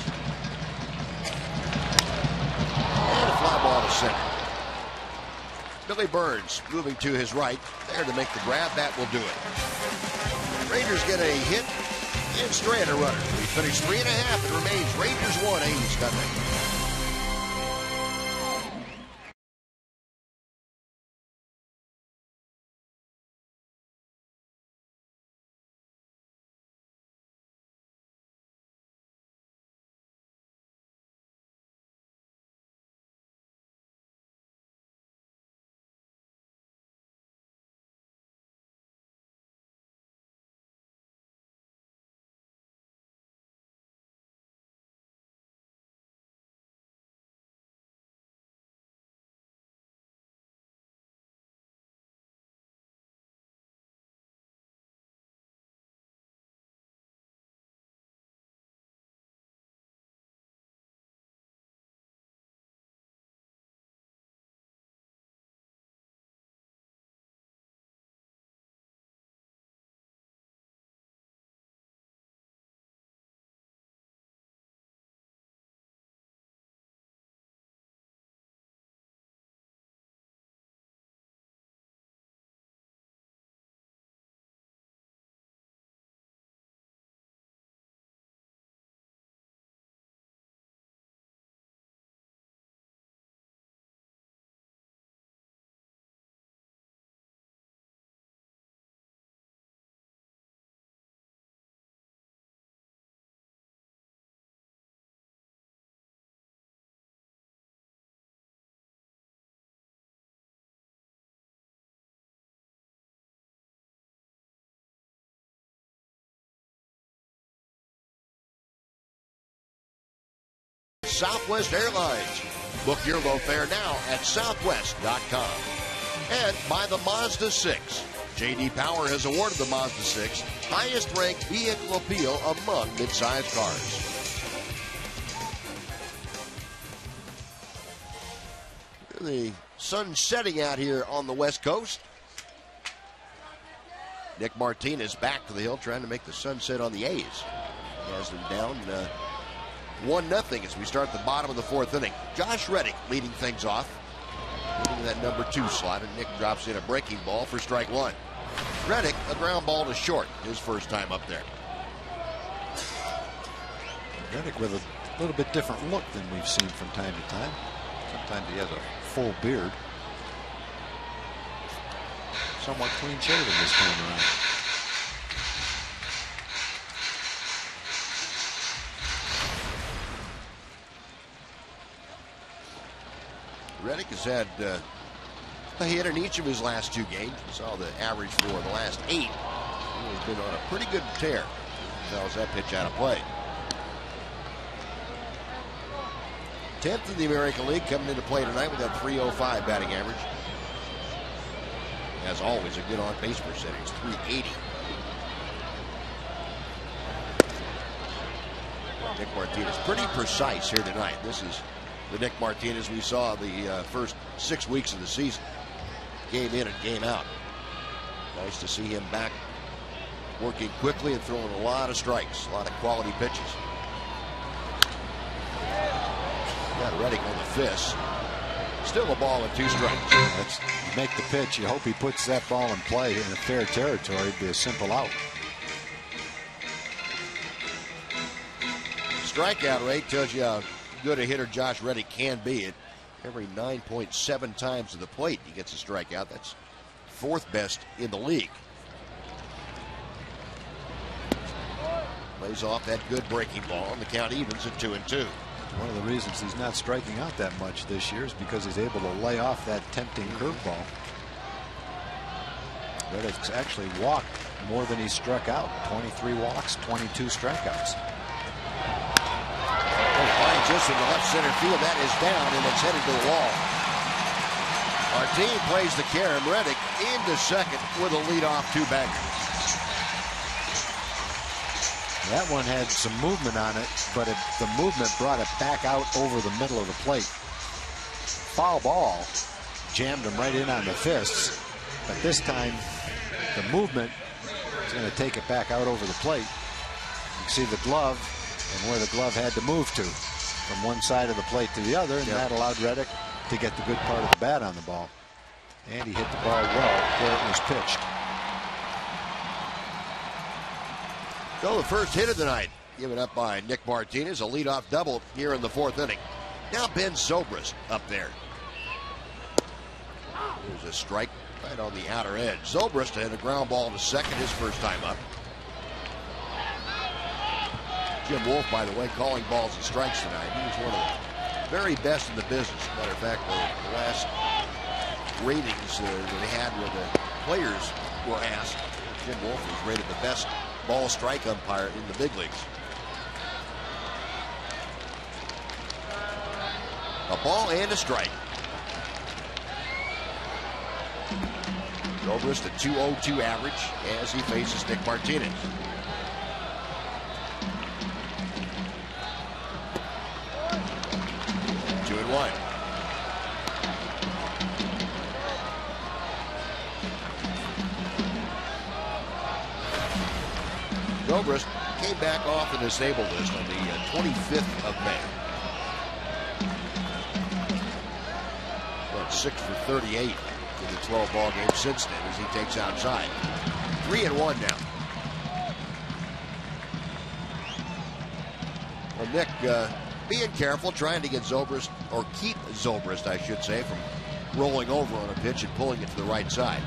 a fly ball to center. Billy Burns moving to his right, there to make the grab. That will do it. Rangers get a hit and strand a runner. We finish 3.5. It remains Rangers 1, A's nothing. Southwest Airlines. Book your low fare now at southwest.com. And by the Mazda 6. J.D. Power has awarded the Mazda 6 highest-ranked vehicle appeal among midsize cars. The sun setting out here on the West Coast. Nick Martinez back to the hill, trying to make the sunset on the A's. He has them down 1-0 as we start the bottom of the 4th inning. Josh Reddick leading things off, moving that number 2 slot, and Nick drops in a breaking ball for strike 1. Reddick, a ground ball to short, his first time up there. Reddick with a little bit different look than we've seen from time to time. Sometimes he has a full beard. Somewhat clean shaven this time around. Reddick has had a hit in each of his last 2 games. We saw the average for the last 8. He has been on a pretty good tear. Fouls that pitch out of play. 10th in the American League, coming into play tonight with that .305 batting average. As always, a good on-base percentage, .380. Nick Martinez, pretty precise here tonight. This is the Nick Martinez we saw the first 6 weeks of the season. Game in and game out. Nice to see him back working quickly and throwing a lot of strikes, a lot of quality pitches. Got Reddick on the fist. Still a ball and 2 strikes. Let's make the pitch. You hope he puts that ball in play in a fair territory. It'd be a simple out. Strikeout rate tells you how good a hitter Josh Reddick can be. At every 9.7 times to the plate, he gets a strikeout. That's 4th best in the league. Plays off that good breaking ball, and the count evens at 2-2. One of the reasons he's not striking out that much this year is because he's able to lay off that tempting curveball. Reddick's actually walked more than he struck out. 23 walks, 22 strikeouts. Finds this in the left center field. That is down, and it's headed to the wall. Our team plays the carom. Reddick into second with a leadoff 2-bagger. That one had some movement on it, but the movement brought it back out over the middle of the plate. Foul ball jammed him right in on the fists, but this time the movement is going to take it back out over the plate. You can see the glove and where the glove had to move to from one side of the plate to the other, and that allowed Reddick to get the good part of the bat on the ball. And he hit the ball well where it was pitched. So the first hit of the night given up by Nick Martinez, a leadoff double here in the 4th inning. Now Ben Zobrist up there. There's a strike right on the outer edge. Zobrist had a ground ball to second his first time up. Jim Wolf, by the way, calling balls and strikes tonight. He was one of the very best in the business. Matter of fact, the last ratings that they had where the players were asked, Jim Wolf was rated the best ball strike umpire in the big leagues. A ball and a strike. Zobrist a .202 average as he faces Nick Martinez. Two and one. Zobrist came back off the disabled list on the 25th of May. Went 6 for 38 in the 12 ball game since then as he takes outside. 3-1 now. Well, Nick being careful, trying to get Zobrist, or keep Zobrist, I should say, from rolling over on a pitch and pulling it to the right side.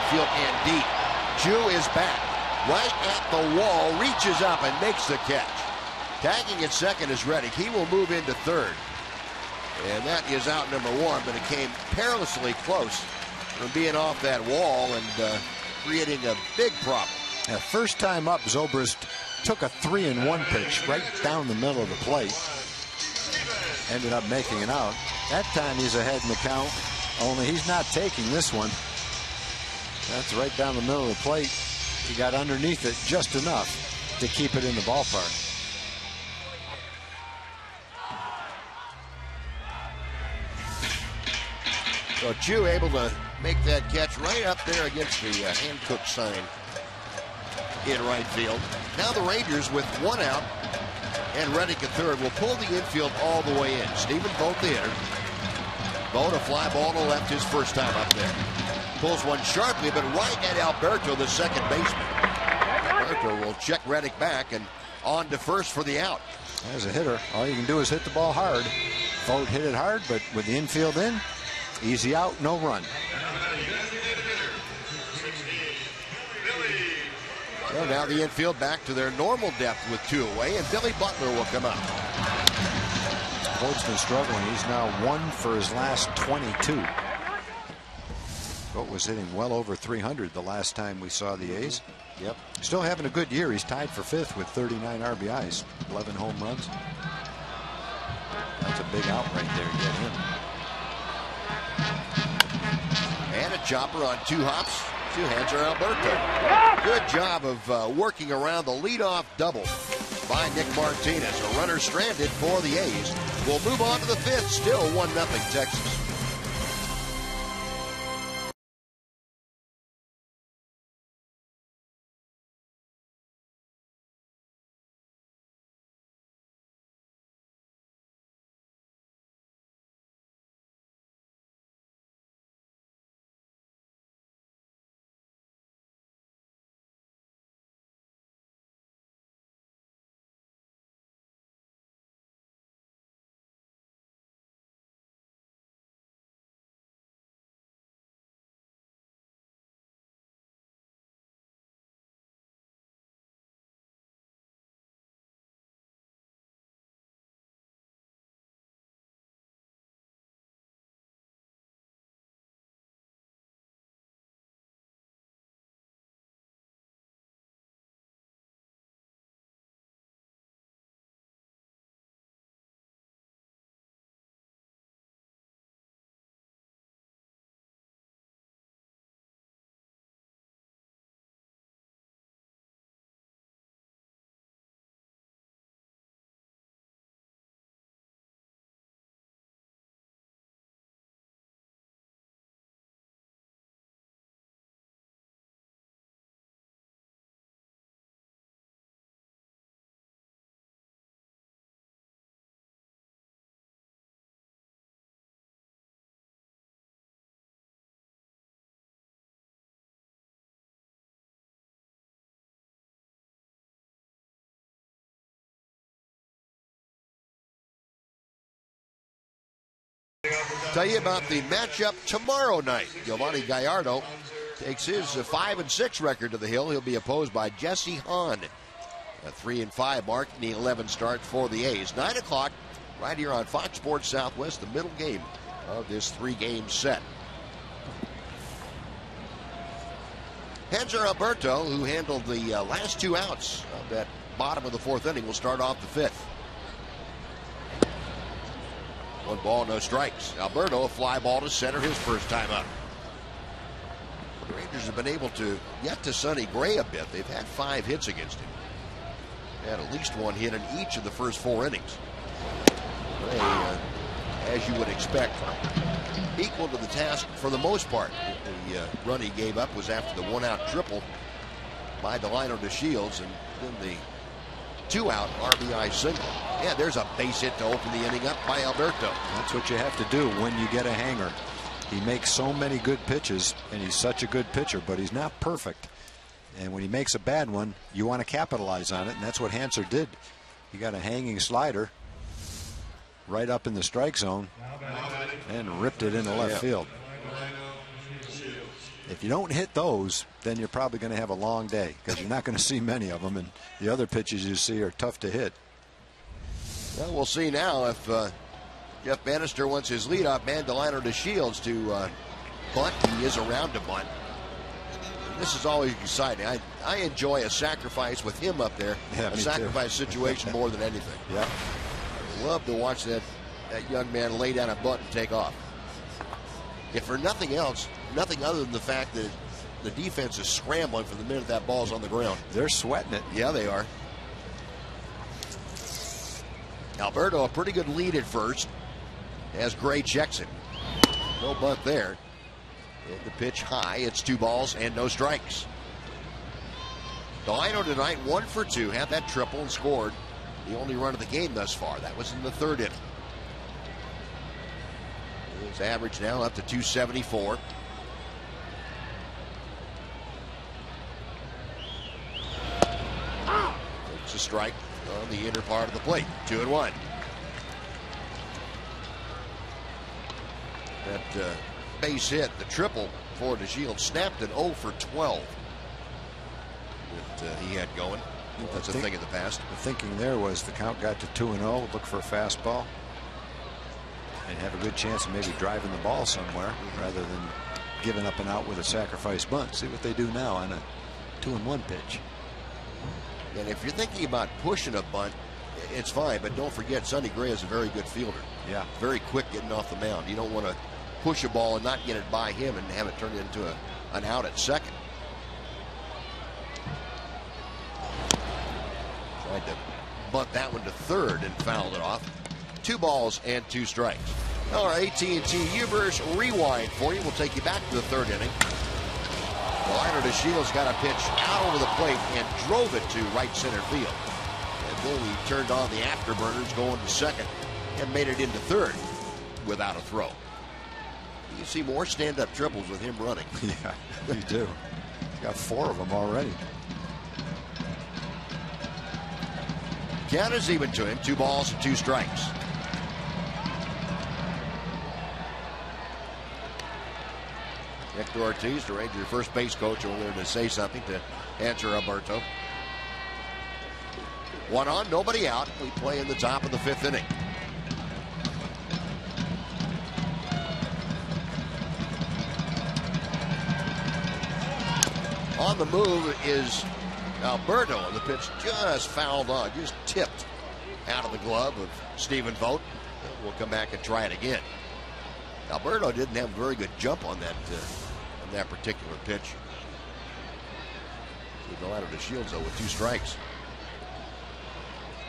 Field and deep. Jew is back right at the wall, reaches up and makes the catch. Tagging at second is Reddick. He will move into third, and that is out number 1, but it came perilously close from being off that wall and creating a big problem. First time up, Zobrist took a 3-1 pitch right down the middle of the plate. Ended up making it out. That time he's ahead in the count, only he's not taking this one. That's right down the middle of the plate. He got underneath it just enough to keep it in the ballpark. So Chu able to make that catch right up there against the Hancock sign in right field. Now the Rangers with 1 out and Reddick at third will pull the infield all the way in. Stephen Vogt the hitter. Vogt a fly ball to left his first time up there. Pulls one sharply, but right at Alberto, the second baseman. Alberto will check Reddick back and on to first for the out. As a hitter, all you can do is hit the ball hard. Vogt hit it hard, but with the infield in, easy out, no run. So now the infield back to their normal depth with 2 away, and Billy Butler will come up. Vogt's been struggling. He's now 1 for his last 22. Vogt was hitting well over 300 the last time we saw the A's. Yep. Still having a good year. He's tied for 5th with 39 RBIs, 11 home runs. That's a big out right there to get him. And a chopper on 2 hops. 2 hands are Alberto. Good job of working around the leadoff double by Nick Martinez. A runner stranded for the A's. We'll move on to the 5th. Still 1-0 Texas. Tell you about the matchup tomorrow night. Giovanni Gallardo takes his 5-6 record to the hill. He'll be opposed by Jesse Hahn. A 3-5 mark in the 11 start for the A's. 9 o'clock right here on Fox Sports Southwest, the middle game of this 3-game set. Hanser Alberto, who handled the last 2 outs of that bottom of the 4th inning, will start off the 5th. 1 ball, no strikes. Alberto, a fly ball to center his first time up. The Rangers have been able to get to Sonny Gray a bit. They've had 5 hits against him. They had at least 1 hit in each of the first 4 innings. Gray, as you would expect, equal to the task for the most part. The run he gave up was after the 1-out triple by Delino DeShields, and then the 2-out RBI single. Yeah, there's a base hit to open the inning up by Alberto. That's what you have to do when you get a hanger. He makes so many good pitches, and he's such a good pitcher, but he's not perfect. And when he makes a bad one, you want to capitalize on it, and that's what Hanser did. He got a hanging slider right up in the strike zone and ripped it into left field. If you don't hit those, then you're probably going to have a long day because you're not going to see many of them, and the other pitches you see are tough to hit. Well, we'll see now if Jeff Bannister wants his leadoff man, Delino DeShields, to bunt. He is around to bunt. This is always exciting. I enjoy a sacrifice with him up there. Yeah, a sacrifice situation more than anything. Yeah. I love to watch that young man lay down a bunt and take off. If for nothing else, nothing other than the fact that the defense is scrambling from the minute that ball's on the ground. They're sweating it. Yeah, they are. Alberto, a pretty good lead at first as Gray checks it. No bunt there. And the pitch high. It's 2 balls and no strikes. Delino tonight 1 for 2. Had that triple and scored the only run of the game thus far. That was in the 3rd inning. His average now up to 274. It's a strike on the inner part of the plate. 2-1. That base hit, the triple for DeShields, snapped an 0 for 12 that he had going. That's a thing of the past. The thinking there was the count got to 2-0. Look for a fastball and have a good chance of maybe driving the ball somewhere rather than giving up and out with a sacrifice bunt. See what they do now on a 2-1 pitch. And if you're thinking about pushing a bunt, it's fine, but don't forget Sonny Gray is a very good fielder. Yeah. Very quick getting off the mound. You don't want to push a ball and not get it by him and have it turn into an out at second. Tried to bunt that one to third and fouled it off. 2 balls and 2 strikes. All right, AT&T Ubers rewind for you. We'll take you back to the 3rd inning. Delino DeShields got a pitch out over the plate and drove it to right center field. And then he turned on the afterburners going to second and made it into third without a throw. You see more stand-up triples with him running. Yeah, you do. Got 4 of them already. Count is even to him. 2 balls and 2 strikes. Hector Ortiz, the Ranger first base coach, over there to say something to answer Alberto. 1 on, nobody out. We play in the top of the 5th inning. On the move is Alberto, and the pitch just fouled on, just tipped out of the glove of Stephen Vogt. We'll come back and try it again. Alberto didn't have a very good jump on that particular pitch. We go out of DeShields though with 2 strikes.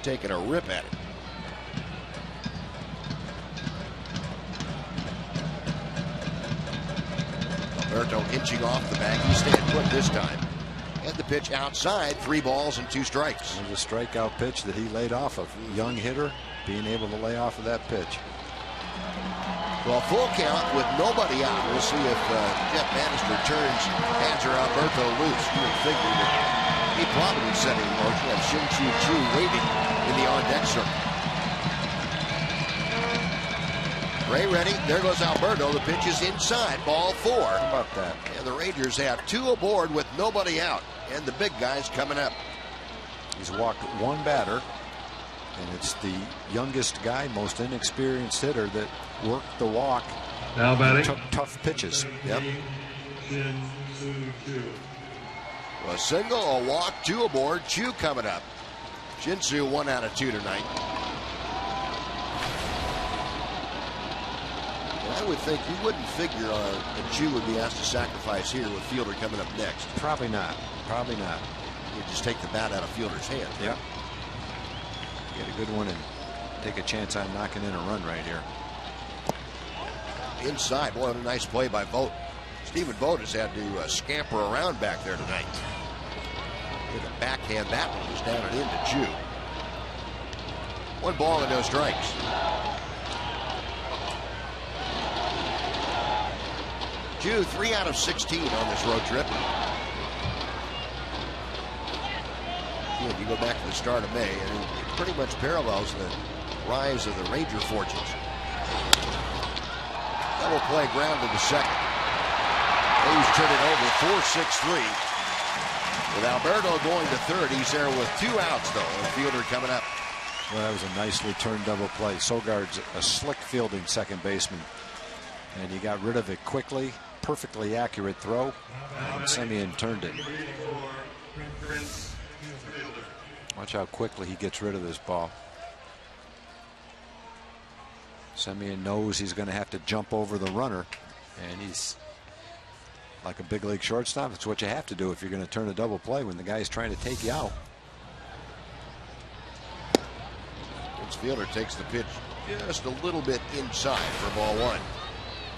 Taking a rip at it. Alberto inching off the bag. He's staying put this time. And the pitch outside. 3 balls and 2 strikes. It was a strikeout pitch that he laid off of. Young hitter being able to lay off of that pitch. Well, full count with nobody out. We'll see if Jeff Bannister turns Hanser Alberto loose. You would figure that he probably set in motion. Have Shin-Chu Chu waiting in the on-deck circle. Ray ready. There goes Alberto. The pitch is inside. Ball 4. How about that? And the Rangers have 2 aboard with nobody out. And the big guy's coming up. He's walked 1 batter. And it's the youngest guy, most inexperienced hitter that worked the walk. Now batting. Took tough pitches. Yep. A single, a walk, 2 aboard. Chu coming up. Shin-Chu 1 out of 2 tonight. I would think you wouldn't figure that Chu would be asked to sacrifice here with Fielder coming up next. Probably not. Probably not. You just take the bat out of Fielder's hand. Yep. Get a good one and take a chance on knocking in a run right here. Inside. Boy, what a nice play by Vogt. Stephen Vogt has had to scamper around back there tonight. With a backhand, that one was down and into Chu. 1 ball and no strikes. Chu 3 out of 16 on this road trip. If you go back to the start of May, and it pretty much parallels the rise of the Ranger fortunes. Double play ground to the second. A's turn it over 4-6-3. With Alberto going to third, he's there with 2 outs though. A fielder coming up. Well, that was a nicely turned double play. Sogard's a slick fielding second baseman, and he got rid of it quickly. perfectly accurate throw. Semien turned it. Watch how quickly he gets rid of this ball. Semien knows he's going to have to jump over the runner, and he's like a big league shortstop. It's what you have to do if you're going to turn a double play when the guy's trying to take you out. This fielder takes the pitch just a little bit inside for ball one.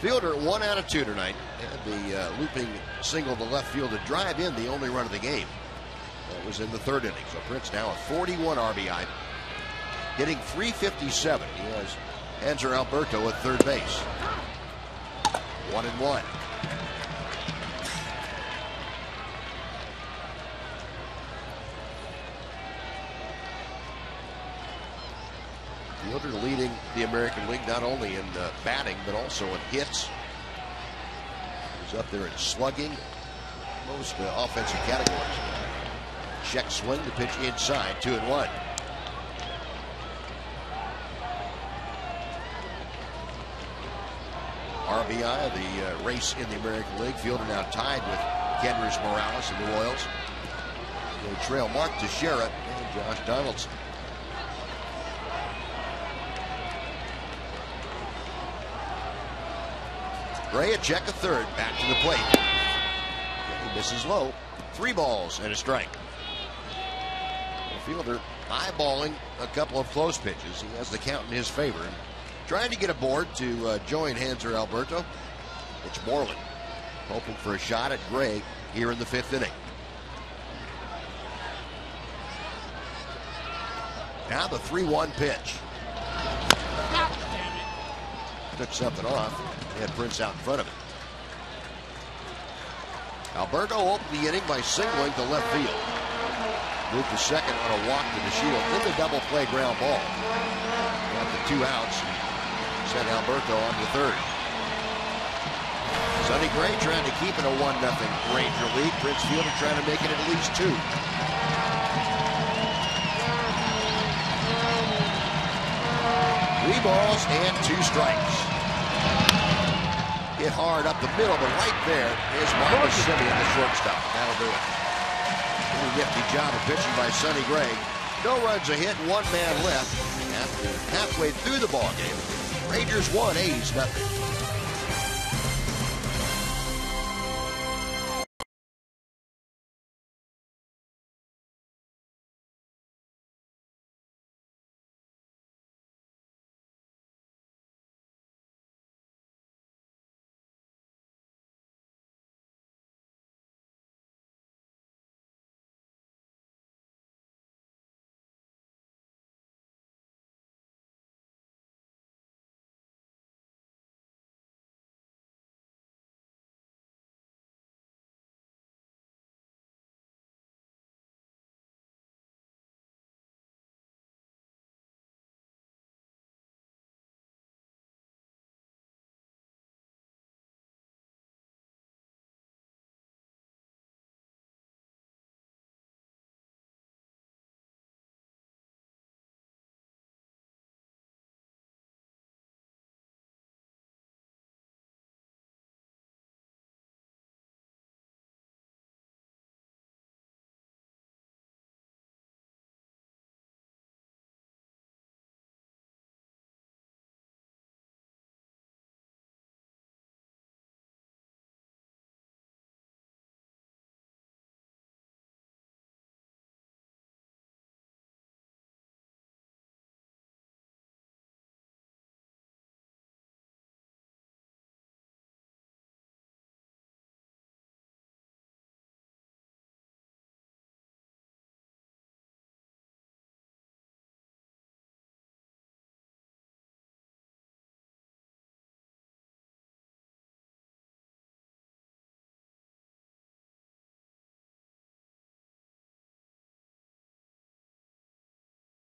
Fielder 1 out of 2 tonight. Had the looping single to left field to drive in the only run of the game. That was in the 3rd inning. So Prince now at 41 RBI, hitting .357. He has Hanser Alberto at third base. 1-1. Fielder leading the American League not only in batting but also in hits. He's up there in slugging, most offensive categories. Check swing, the pitch inside, 2-1. RBI, the race in the American League. Fielder now tied with Kendrys Morales and the Royals. They trail Mark Teixeira and Josh Donaldson. Gray at check a third, back to the plate. He misses low. 3 balls and a strike. The fielder eyeballing a couple of close pitches. He has the count in his favor. Trying to get aboard to join Hanser Alberto. It's Moreland hoping for a shot at Gray here in the 5th inning. Now the 3-1 pitch. Took something off. He had Prince out in front of it. Alberto opened the inning by singling to left field. Moved to second on a walk to the shield in the double play ground ball. Got the 2 outs. Sent Alberto on to third. Sonny Gray trying to keep it a 1-0 Ranger lead. Prince Fielder trying to make it at least 2. 3 balls and 2 strikes. Hit hard up the middle, but right there is Marcus Semien, the shortstop. That'll do it. Pretty nifty job of pitching by Sonny Gray. No runs a hit, 1 man left. Halfway through the ball game. Rangers 1, A's 0.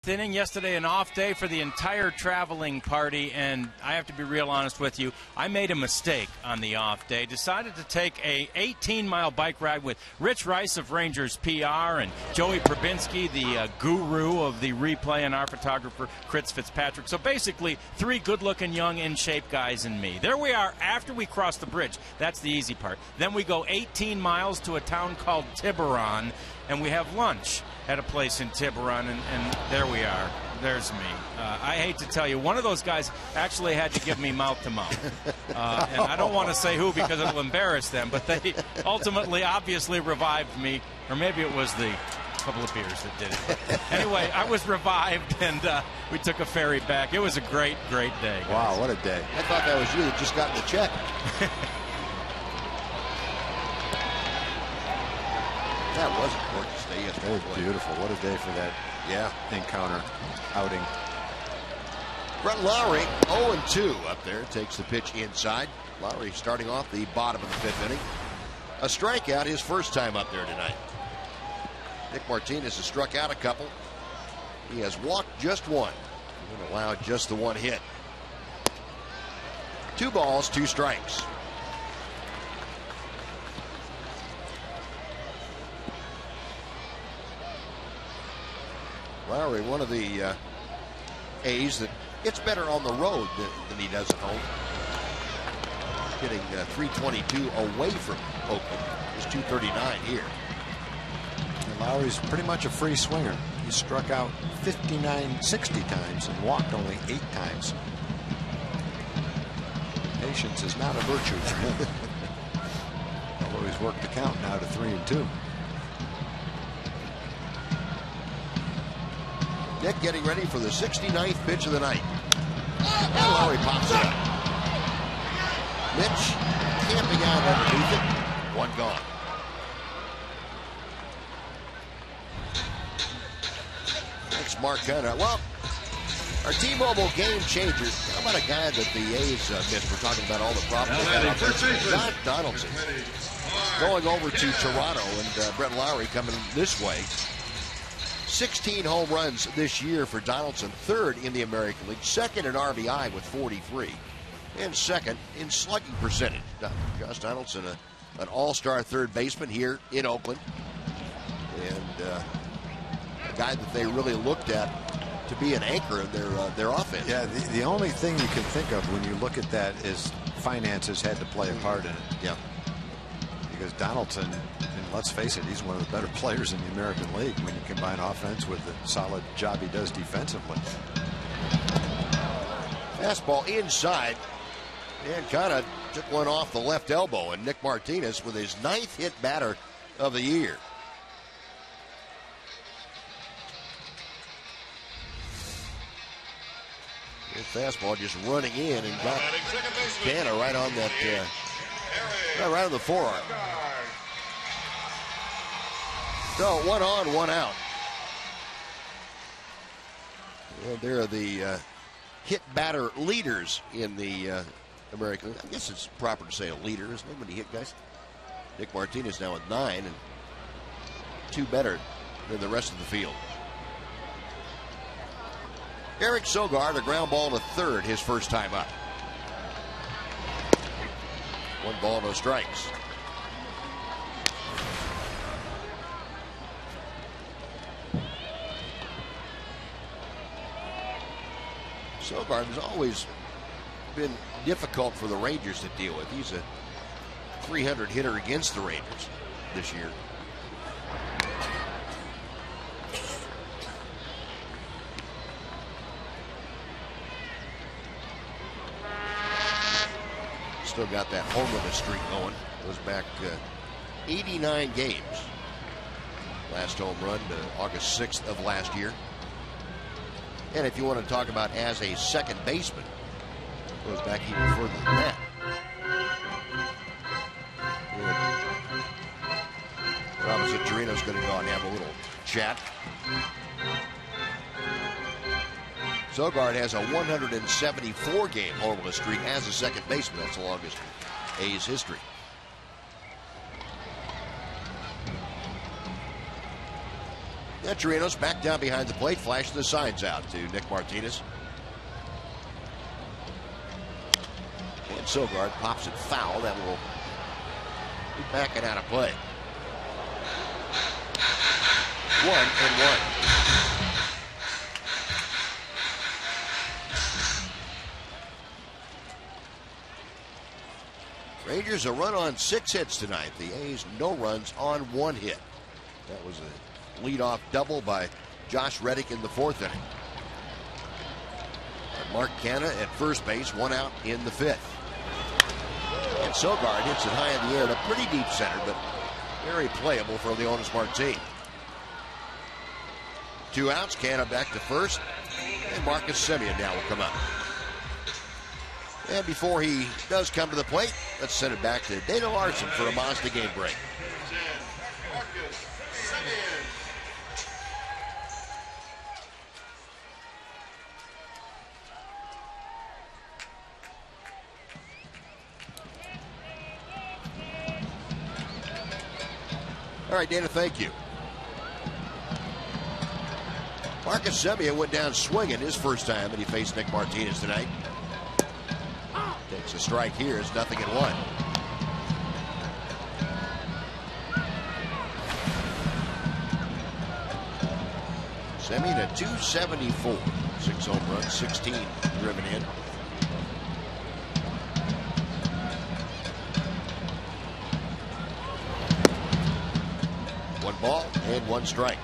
Inning yesterday, an off day for the entire traveling party, and I have to be real honest with you, I made a mistake on the off day. Decided to take a 18-mile bike ride with Rich Rice of Rangers PR and Joey Probinski, the guru of the replay, and our photographer Chris Fitzpatrick. So basically 3 good-looking, young, in-shape guys and me. There we are after we cross the bridge. That's the easy part. Then we go 18 miles to a town called Tiburon, and we have lunch at a place in Tiburon, and there we are. There's me. I hate to tell you, one of those guys actually had to give me mouth-to-mouth. And I don't want to say who because it'll embarrass them, but they ultimately, obviously revived me, or maybe it was the couple of beers that did it. But anyway, I was revived, and we took a ferry back. It was a great, great day, guys. Wow, what a day. I thought that was you that just got the check. That was a gorgeous day yesterday. It was beautiful. What a day for that encounter, outing. Brett Lowry, 0-2 up there. Takes the pitch inside. Lowry starting off the bottom of the 5th inning. A strikeout his first time up there tonight. Nick Martinez has struck out a couple. He has walked just one and allowed just the one hit. 2 balls, 2 strikes. Lowry, one of the A's that gets better on the road than he does at home. Hitting 322 away from Oakland. He's 239 here. And Lowry's pretty much a free swinger. He struck out 60 times and walked only 8 times. Patience is not a virtue for him. Although he's worked the count now to 3-2. Nick getting ready for the 69th pitch of the night. And Lowry pops it up. Mitch camping out underneath it. 1 gone. Thanks, Mark Gunnar. Well, our T-Mobile game changer. How about a guy that the A's missed? We're talking about all the problems they had out there. John Donaldson going over to Toronto, and Brett Lowry coming this way. 16 home runs this year for Donaldson, 3rd in the American League, 2nd in RBI with 43, and 2nd in slugging percentage. Josh Donaldson, an all-star 3rd baseman here in Oakland, and a guy that they really looked at to be an anchor in their offense. Yeah, the only thing you can think of when you look at that is finances had to play a part in it. Yeah. Because Donaldson, and let's face it, he's one of the better players in the American League when you combine offense with the solid job he does defensively. Fastball inside, and kind of took one off the left elbow, and Nick Martinez with his 9th hit batter of the year. His fastball just running in and got Canna right on that, right on the forearm. So 1 on, 1 out. Well, there are the hit batter leaders in the American League. I guess it's proper to say a leader, isn't it, when you hit guys? Nick Martinez now with 9 and 2 better than the rest of the field. Eric Sogard, a ground ball to 3rd, his first time up. 1 ball, no strikes. Sogard has always been difficult for the Rangers to deal with. He's a 300 hitter against the Rangers this year. Still got that homerun streak going. Goes back 89 games. Last home run August 6th of last year. And if you want to talk about as a second baseman, goes back even further than that. Robert Victorino's going to go and have a little chat. Sogard has a 174-game homerun streak as a second baseman. That's the longest in A's history. And Chirinos back down behind the plate, flashing the signs out to Nick Martinez. And Sogard pops it foul. That will be backing out of play. 1-1. Rangers a run on 6 hits tonight. The A's no runs on 1 hit. That was a leadoff double by Josh Reddick in the 4th inning. And Mark Canha at first base, 1 out in the 5th. And Sogard hits it high in the air to pretty deep center, but very playable for Leonys Martin. 2 outs, Canha back to first, and Marcus Semien now will come up. And before he does come to the plate, let's send it back to Dana Larson for a Mazda game break. All right, Dana, thank you. Marcus Semien went down swinging his first time that he faced Nick Martinez tonight. Takes a strike here. It's 0-1. Semien at .274. 6 home runs, 16 driven in. One ball and 1 strike.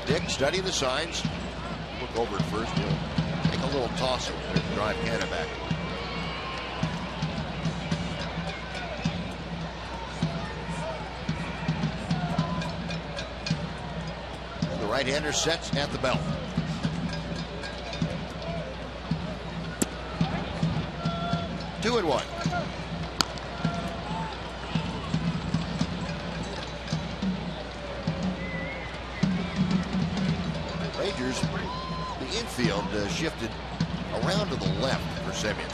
Dick studying the signs. Look over at first. He'll take a little toss over there to drive Canha back. And the right-hander sets at the belt. Two and 1. Rangers, the infield shifted around to the left for Semien.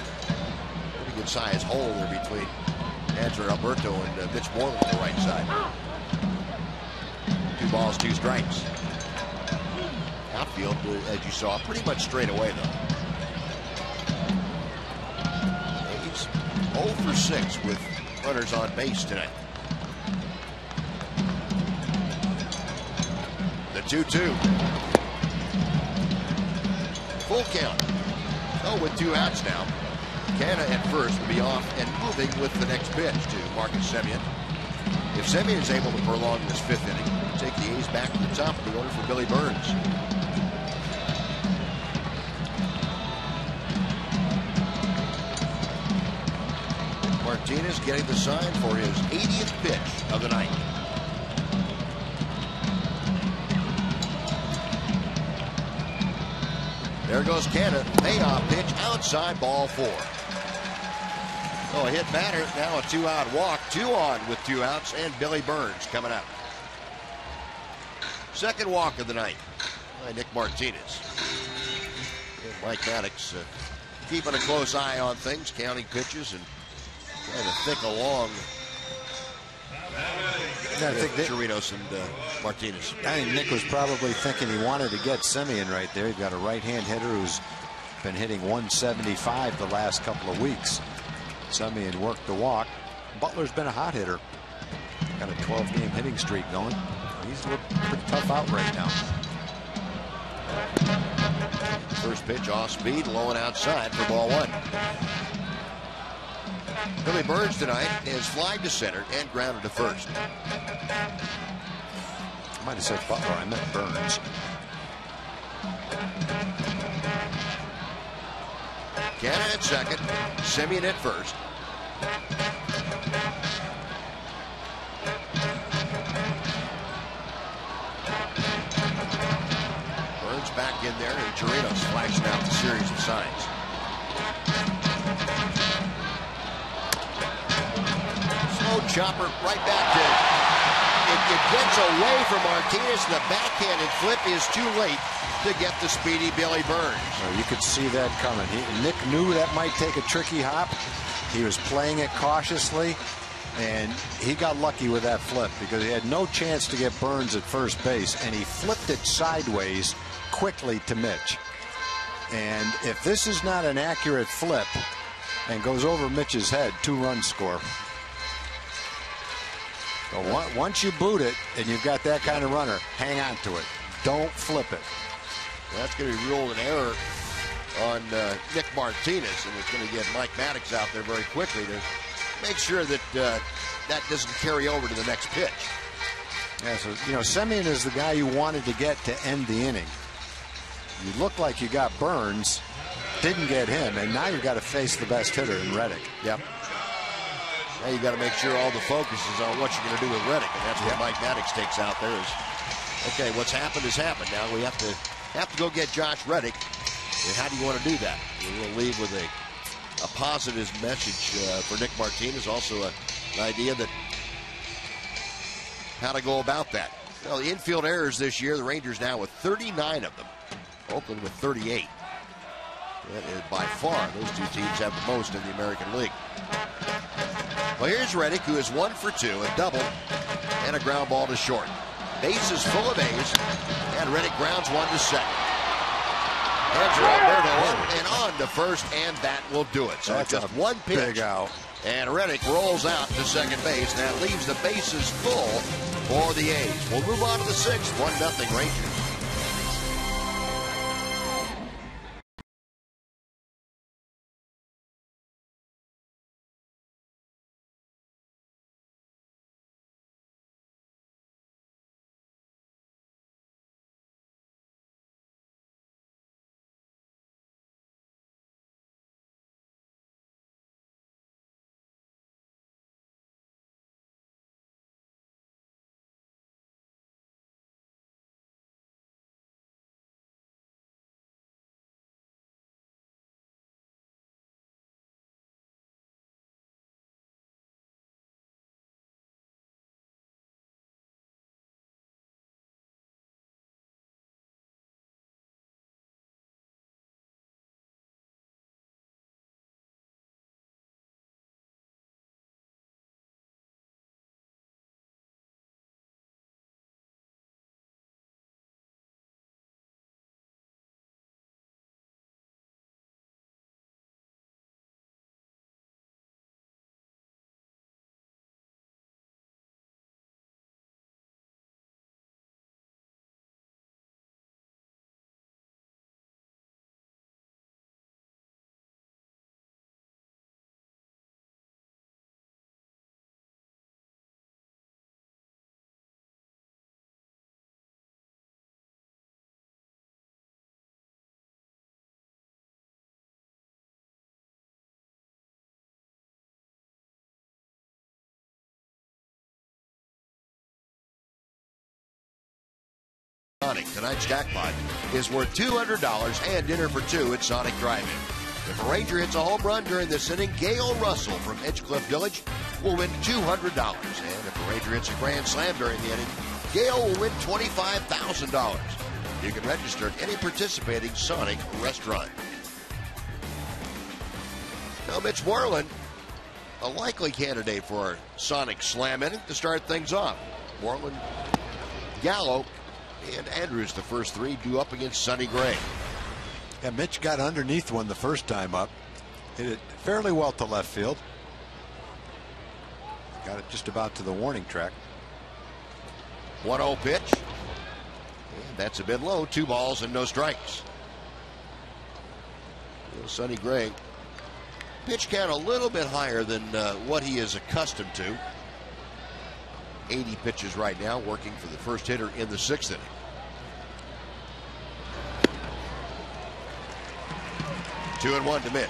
Pretty good size hole there between Andrew Alberto and Mitch Moreland on the right side. 2 balls, 2 strikes. Outfield, as you saw, pretty much straight away though. He's 0 for 6 with runners on base tonight. The 2-2. Full count. Oh, with 2 outs now. Canha at first will be off and moving with the next pitch to Marcus Semien. If Semien is able to prolong this 5th inning, take the A's back to the top of the order for Billy Burns. Martinez getting the sign for his 80th pitch of the night. There goes Canha. Payoff pitch outside, ball 4. Oh, a hit batter. Now a 2-out walk. 2 on with 2 outs, and Billy Burns coming up. Second walk of the night by Nick Martinez. And Mike Maddox keeping a close eye on things, counting pitches and trying to think along. I think Chirinos and Martinez. I think Nick was probably thinking he wanted to get Semien right there. You've got a right-hand hitter who's been hitting 175 the last couple of weeks. Semien worked the walk. Butler's been a hot hitter. Got a 12-game hitting streak going. He's looked pretty tough out right now. First pitch off speed, low and outside for ball 1. Billy Burns tonight is flying to center and grounded to first. I might have said Butler. I meant Burns. Canha at second. Semien at first. Burns back in there, and Chirinos flashing out the series of signs. Slow chopper right back to it gets away from Martinez. The backhanded flip is too late to get the speedy Billy Burns. So you could see that coming. Nick knew that might take a tricky hop. He was playing it cautiously, and he got lucky with that flip because he had no chance to get Burns at first base, and he flipped it sideways quickly to Mitch. And if this is not an accurate flip and goes over Mitch's head, 2-run score. So once you boot it and you've got that kind of runner, hang on to it. Don't flip it. That's going to be ruled an error on Nick Martinez, and it's going to get Mike Maddox out there very quickly to make sure that that doesn't carry over to the next pitch. Yeah, so, Semien is the guy you wanted to get to end the inning. You look like you got Burns, didn't get him, and now you've got to face the best hitter in Reddick. Yep. Now you got to make sure all the focus is on what you're going to do with Reddick, and that's what Mike Maddox takes out there. Is okay, what's happened has happened. Now we have to go get Josh Reddick. And how do you want to do that? We'll leave with a positive message for Nick Martinez. Also an idea that how to go about that. Well, the infield errors this year, the Rangers now with 39 of them. Oakland with 38. That is by far, those two teams have the most in the American League. Well, here's Reddick, who is 1 for 2, a double, and a ground ball to short. Bases full of A's, and Reddick grounds one to second. Andrew Alberto and on to first, and that will do it. So that's just one pitch. Big out. And Reddick rolls out to second base. That leaves the bases full for the A's. We'll move on to the 6th. 1-0 Rangers. Tonight's jackpot is worth $200 and dinner for two at Sonic Drive-In. If a Ranger hits a home run during this inning, Gail Russell from Edgecliff Village will win $200. And if a Ranger hits a grand slam during the inning, Gail will win $25,000. You can register at any participating Sonic restaurant. Now, Mitch Moreland, a likely candidate for our Sonic Slam inning to start things off. Moreland, Gallo, and Andrews, the first three, due up against Sonny Gray. Yeah, Mitch got underneath one the first time up. Hit it fairly well to left field. Got it just about to the warning track. 1-0 pitch. And that's a bit low. 2 balls and no strikes. Sonny Gray. Pitch count a little bit higher than what he is accustomed to. 80 pitches right now, working for the first hitter in the 6th inning. Two and one to Mitch.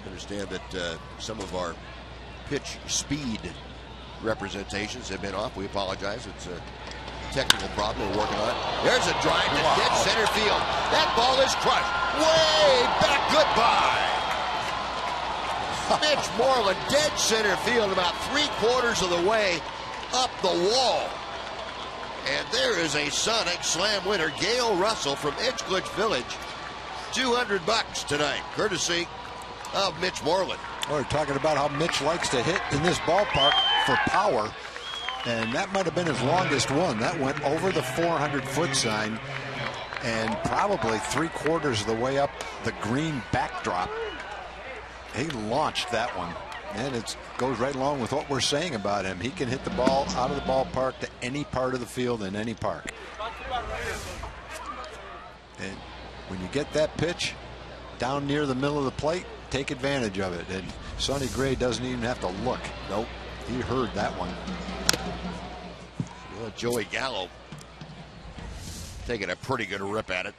Understand that some of our pitch speed representations have been off. We apologize. It's technical problem we're working on. There's a drive to dead center field. That ball is crushed. Way back. Goodbye. Mitch Moreland, dead center field, about 3/4 of the way up the wall. And there is a Sonic slam winner, Gail Russell from Edgeglitch Village. $200 tonight, courtesy of Mitch Moreland. We're talking about how Mitch likes to hit in this ballpark for power. And that might have been his longest one. That went over the 400-foot sign and probably 3/4 of the way up the green backdrop. He launched that one. And it goes right along with what we're saying about him. He can hit the ball out of the ballpark to any part of the field in any park. And when you get that pitch down near the middle of the plate, take advantage of it. And Sonny Gray doesn't even have to look. Nope. He heard that one. Well, Joey Gallo taking a pretty good rip at it.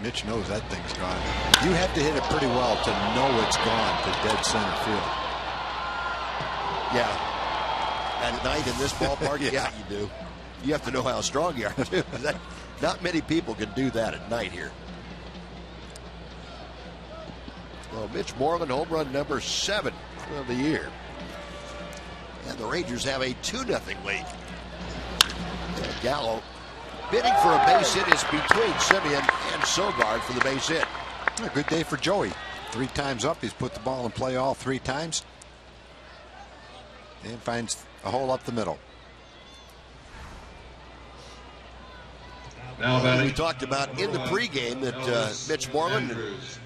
Mitch knows that thing's gone. You have to hit it pretty well to know it's gone to dead center field. Yeah. At night in this ballpark, yeah, you do. You have to know how strong you are, too. Not many people can do that at night here. Well, Mitch Moreland, home run number 7 of the year. And the Rangers have a 2-0 lead. And Gallo bidding for a base hit is between Simeon and Sogard for the base hit. A good day for Joey. 3 times up. He's put the ball in play all 3 times. And finds a hole up the middle. Now, we talked about in the pregame that Mitch Moreland,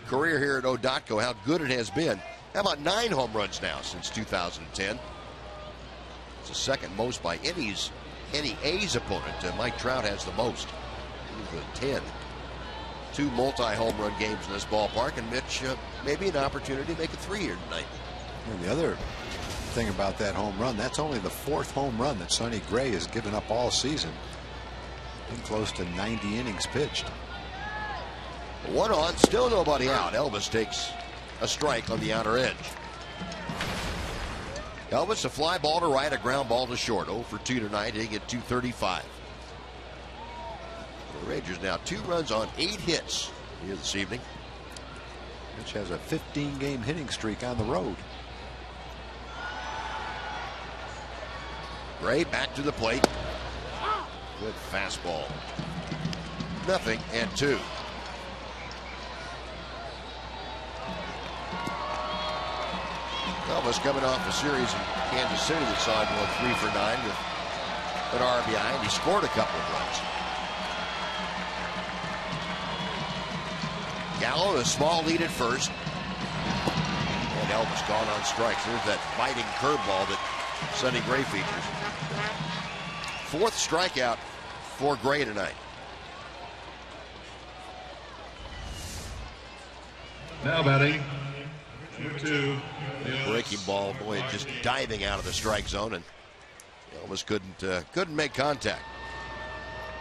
career here at Odotco, how good it has been. How about 9 home runs now since 2010? It's the second most by any A's opponent. Mike Trout has the most. He's with 10. 2 multi-home run games in this ballpark, and Mitch maybe an opportunity to make it 3 here tonight. And the other thing about that home run, that's only the 4th home run that Sonny Gray has given up all season. Been close to 90 innings pitched. 1 on, still nobody out. Elvis takes a strike on the outer edge. Elvis, a fly ball to right, a ground ball to short. 0 for 2 tonight, hitting at 235. The Rangers now 2 runs on 8 hits here this evening. Mitch has a 15-game hitting streak on the road. Gray back to the plate. Good fastball. 0-2. Elvis coming off a series in Kansas City that saw him go 3 for 9 with an RBI, and he scored a couple of runs. Gallo, a small lead at first. And Elvis gone on strikes. There's that biting curveball that Sonny Gray features. 4th strikeout for Gray tonight. Now batting, 2. Breaking ball, boy, just diving out of the strike zone, and Elvis couldn't make contact.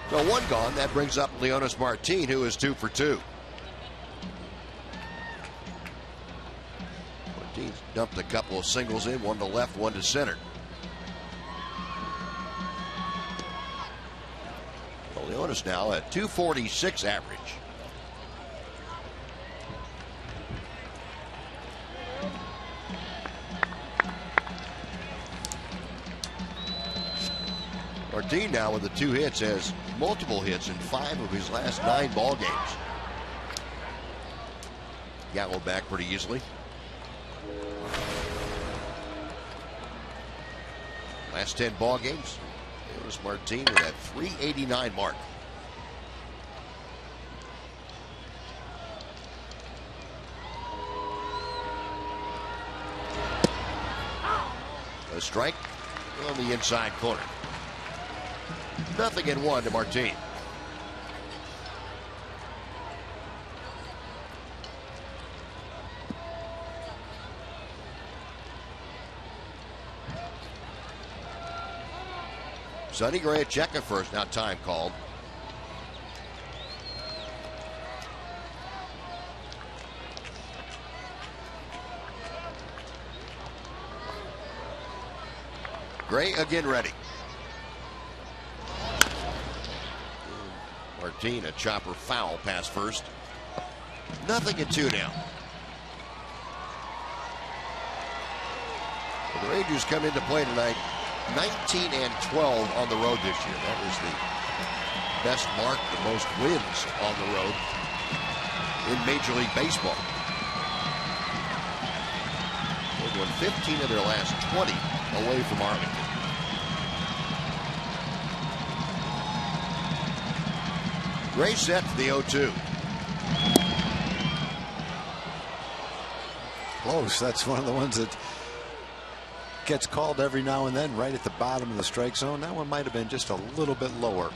So 1 gone. That brings up Leonys Martin, who is 2 for 2. Martin's dumped a couple of singles in, 1 to left, 1 to center. Well, Leonys now at 246 average. Martin now with the 2 hits has multiple hits in 5 of his last 9 ball games. Gallo back pretty easily. Last 10 ball games, it was Martin with that 389 mark. A strike on the inside corner. 0-1 to Martin. Sonny Gray at check at first. Now time called. Gray again ready. 13. A chopper foul past first. 0-2 now. Well, the Rangers come into play tonight 19-12 on the road this year. That was the best mark, the most wins on the road in Major League Baseball. They've won 15 of their last 20 away from Arlington. Gray set to the 0-2. Close. That's one of the ones that gets called every now and then right at the bottom of the strike zone. That one might have been just a little bit lower.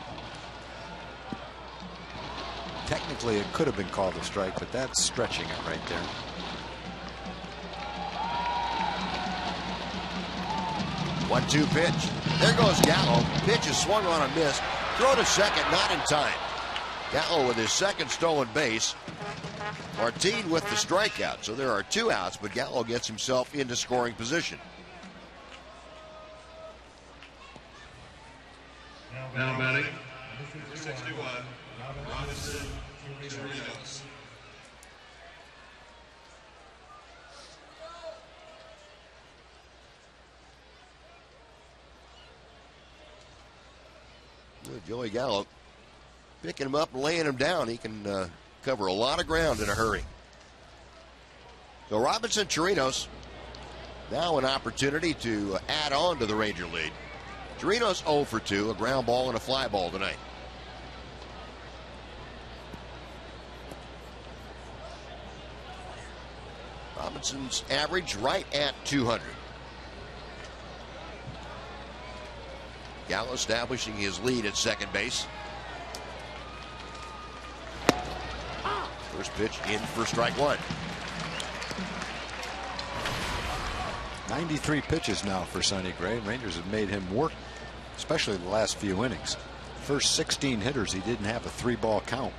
Technically, it could have been called a strike, but that's stretching it right there. One-two pitch. There goes Gallo. Pitch is swung on a miss. Throw to second, not in time. Gallo with his second stolen base. Martin with the strikeout. So there are 2 outs, but Gallo gets himself into scoring position. Now batting, 61, Robinson Chirinos. Joey Gallo picking him up and laying him down. He can cover a lot of ground in a hurry. So Robinson Chirinos now an opportunity to add on to the Ranger lead. Chirinos 0 for 2, a ground ball and a fly ball tonight. Robinson's average right at 200. Gallo establishing his lead at second base. First pitch in for strike one. 93 pitches now for Sonny Gray. Rangers have made him work, especially the last few innings. First 16 hitters, he didn't have a 3-ball count.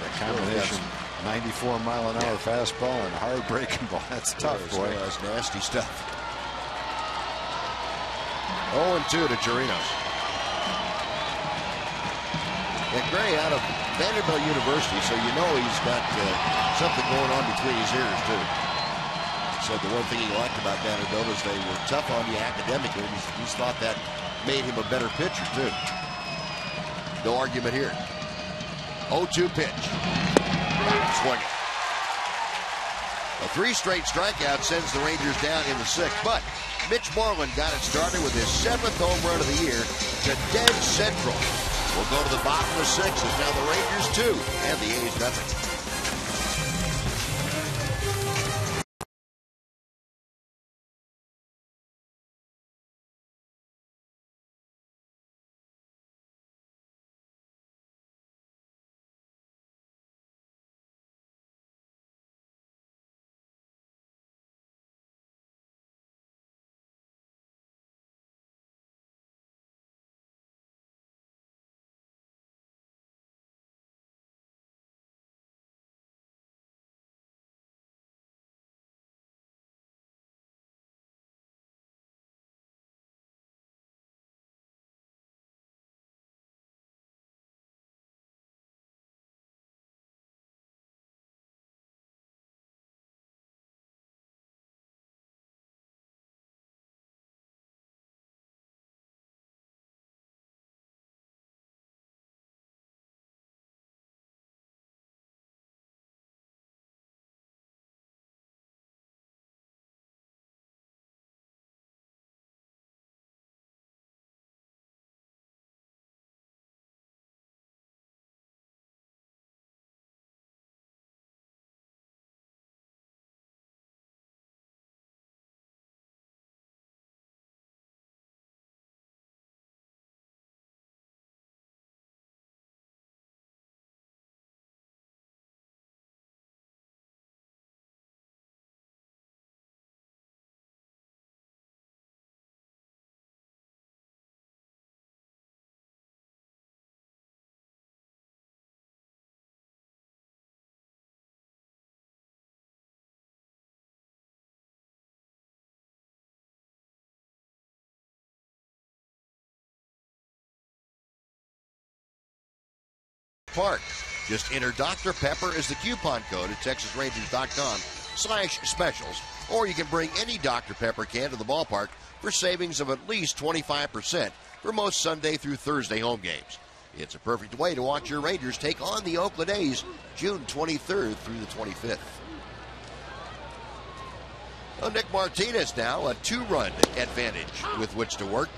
The combination, 94-mile-an-hour fastball and hard breaking ball. That's tough, boy. That's nasty stuff. 0-2 to Chirinos. And Gray out of Vanderbilt University, so you know he's got something going on between his ears, too. He said the one thing he liked about Vanderbilt is they were tough on you academically. He's thought that made him a better pitcher, too. No argument here. 0-2 pitch. Swinging. A 3 straight strikeout sends the Rangers down in the 6th, but Mitch Moreland got it started with his 7th home run of the year to dead central. We'll go to the bottom of the 6th. It's now the Rangers 2 and the A's nothing. Park. Just enter Dr. Pepper as the coupon code at TexasRangers.com/specials, or you can bring any Dr. Pepper can to the ballpark for savings of at least 25% for most Sunday through Thursday home games. It's a perfect way to watch your Rangers take on the Oakland A's June 23rd through the 25th. Well, Nick Martinez now a 2-run advantage with which to work.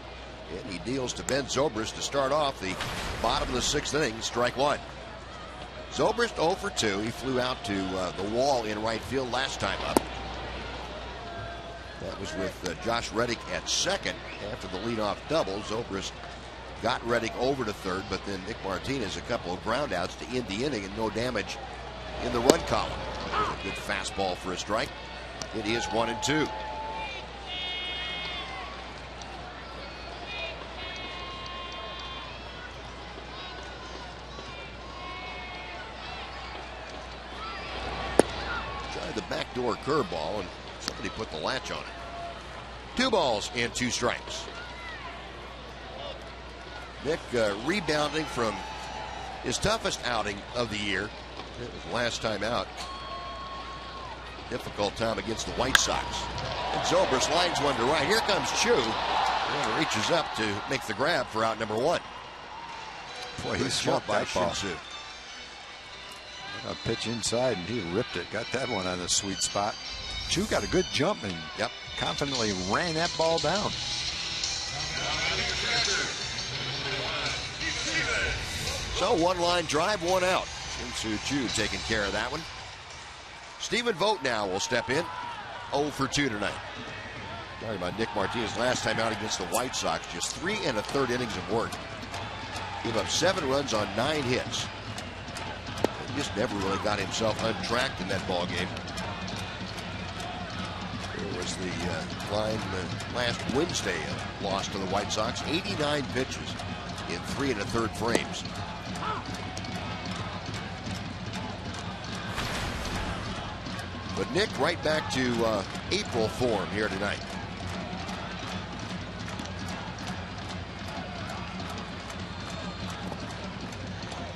And he deals to Ben Zobrist to start off the bottom of the 6th inning, strike 1. Zobrist 0 for 2. He flew out to the wall in right field last time up. That was with Josh Reddick at second after the leadoff double. Zobrist got Reddick over to third, but then Nick Martinez a couple of groundouts to end the inning and no damage in the run column. A good fastball for a strike. It is 1-2. Tried the backdoor curveball and somebody put the latch on it. 2 balls and 2 strikes. Nick rebounding from his toughest outing of the year. It was last time out. Difficult time against the White Sox. And Zobrist lines one to right. Here comes Chu. And reaches up to make the grab for out number 1. Boy, he smoked that ball. A pitch inside, and he ripped it. Got that one on the sweet spot. Chu got a good jump and confidently ran that ball down. So 1 line drive, 1 out. Shin-Soo Choo taking care of that one. Stephen Vogt now will step in. 0 for 2 tonight. Talking about Nick Martinez last time out against the White Sox. Just 3 1/3 innings of work. Gave up 7 runs on 9 hits. He just never really got himself untracked in that ball game. There was the line last Wednesday, loss to the White Sox. 89 pitches in 3 1/3 frames. But Nick right back to April form here tonight.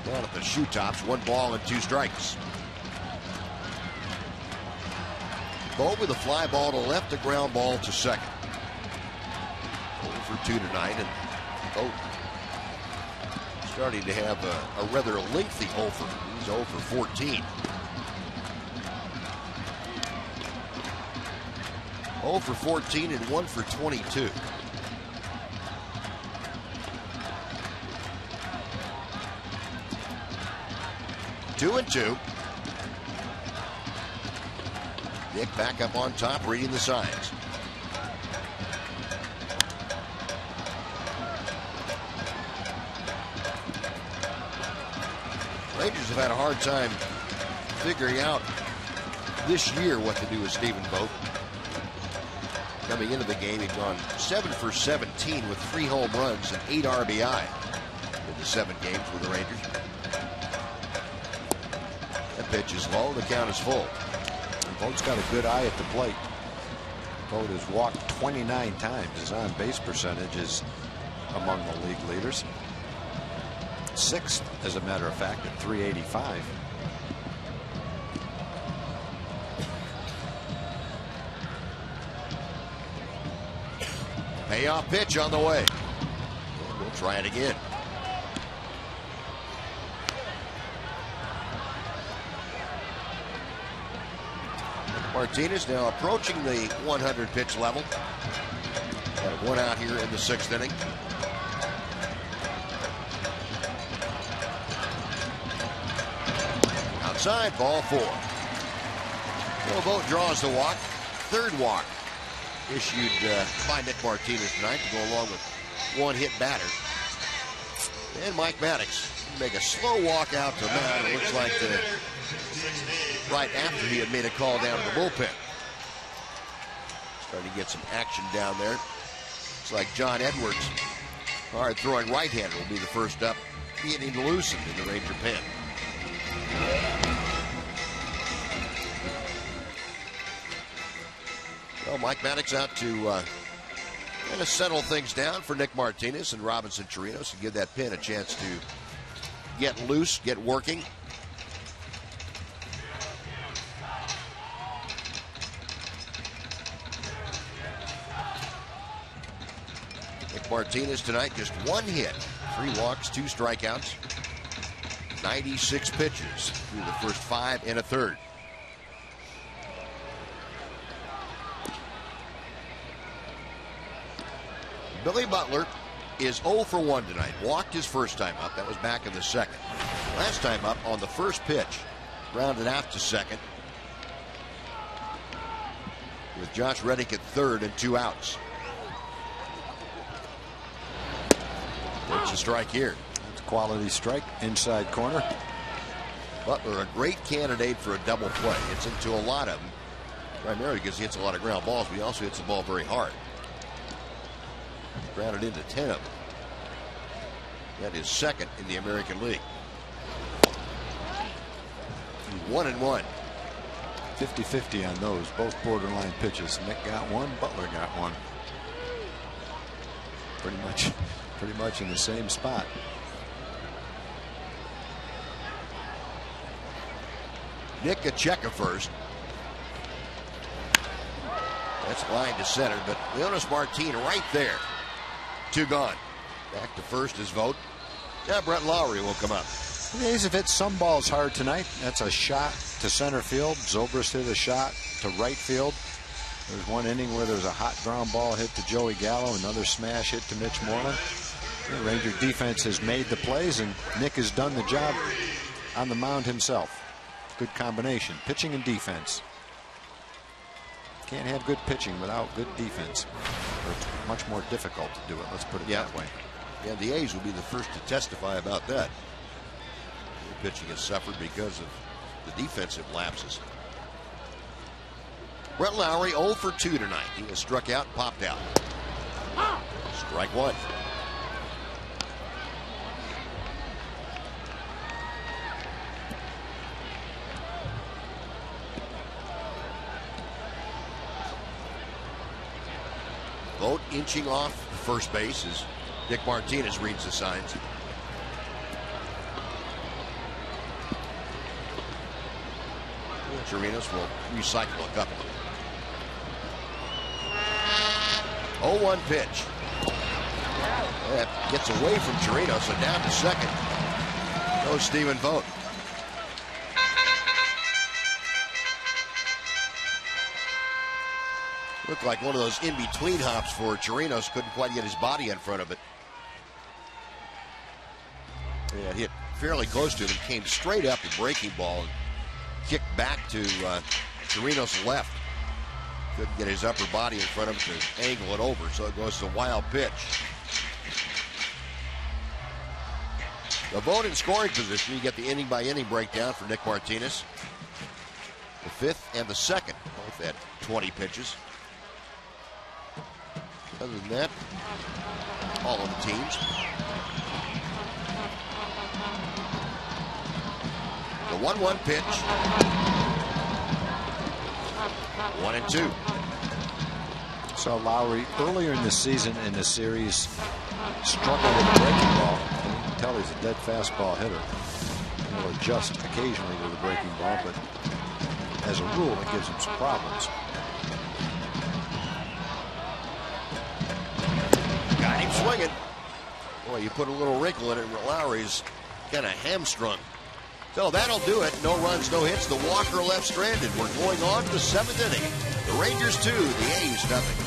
Down at the shoe tops, 1 ball and 2 strikes. Bo with a fly ball to left, a ground ball to second. 0 for 2 tonight, and Bo starting to have a rather lengthy 0 for. He's 0 for 14. 0 for 14 and 1 for 22. Two and 2. Nick back up on top, reading the signs. Rangers have had a hard time figuring out this year what to do with Stephen Vogt. Coming into the game, he'd gone 7 for 17 with 3 home runs and 8 RBI in the 7 games with the Rangers. That pitch is low. The count is full. Vogt's got a good eye at the plate. Vogt has walked 29 times. His on-base percentage is among the league leaders. 6th, as a matter of fact, at .385. Payoff pitch on the way. And we'll try it again. Martinez now approaching the 100 pitch level. Got 1 out here in the 6th inning. Outside, ball 4. Well, Vogt draws the walk. 3rd walk issued by Nick Martinez tonight to go along with 1 hit batter. And Mike Maddox make a slow walk out to mound. It looks like right after he had made a call down to the bullpen. Starting to get some action down there. Looks like John Edwards, hard throwing right-hander, will be the first up, getting loosened in the Ranger pen. Well, Mike Maddox out to kind of settle things down for Nick Martinez, and Robinson Chirinos to give that pen a chance to get loose, get working. Nick Martinez tonight, just 1 hit, 3 walks, 2 strikeouts, 96 pitches through the first 5 1/3. Billy Butler is 0 for 1 tonight. Walked his first time up. That was back in the second. Last time up on the first pitch. Grounded out to second. With Josh Reddick at third and 2 outs. It's a strike here. It's a quality strike, inside corner. Butler, a great candidate for a double play. It's into a lot of them. Primarily because he hits a lot of ground balls, but he also hits the ball very hard. Grounded into 10 of them. That is second in the American League. 1-1. 50-50 on those, both borderline pitches. Nick got one, Butler got one. Pretty much in the same spot. Nick Acheka first. That's line to center, but Leonis Martin right there. 2 gone. Back to first is Vogt. Now Brett Lowry will come up. The A's have hit some balls hard tonight. That's a shot to center field. Zobrist hit a shot to right field. There's one inning where there's a hot ground ball hit to Joey Gallo. Another smash hit to Mitch Moreland. The Ranger defense has made the plays, and Nick has done the job on the mound himself. Good combination, pitching and defense. Can't have good pitching without good defense. Or it's much more difficult to do it. Let's put it that way. Yeah, the A's will be the first to testify about that. The pitching has suffered because of the defensive lapses. Brett Lowry 0 for 2 tonight. He was struck out and popped out. Strike 1. Vogt inching off first base as Nick Martinez reads the signs. Chirinos will recycle a couple. 0-1 pitch. That gets away from Chirinos, so down to second goes Stephen Vogt. Looked like one of those in-between hops for Chirinos. Couldn't quite get his body in front of it. Yeah, hit fairly close to him and came straight up the breaking ball and kicked back to Chirinos' left. Couldn't get his upper body in front of him to angle it over, so it goes to a wild pitch. The Vogt in scoring position. You get the inning-by-inning breakdown for Nick Martinez. The 5th and the 2nd, both at 20 pitches. Other than that, all of the teams. The 1-1 pitch. 1-2. Saw Lowry earlier in the season in the series struggle with the breaking ball. And you can tell he's a dead fastball hitter. He'll adjust occasionally to the breaking ball, but as a rule, it gives him some problems. Got him swinging. Boy, you put a little wrinkle in it, and Lowry's kind of hamstrung. So that'll do it. No runs, no hits. The Walker left stranded. We're going on to the 7th inning. The Rangers 2, the A's nothing.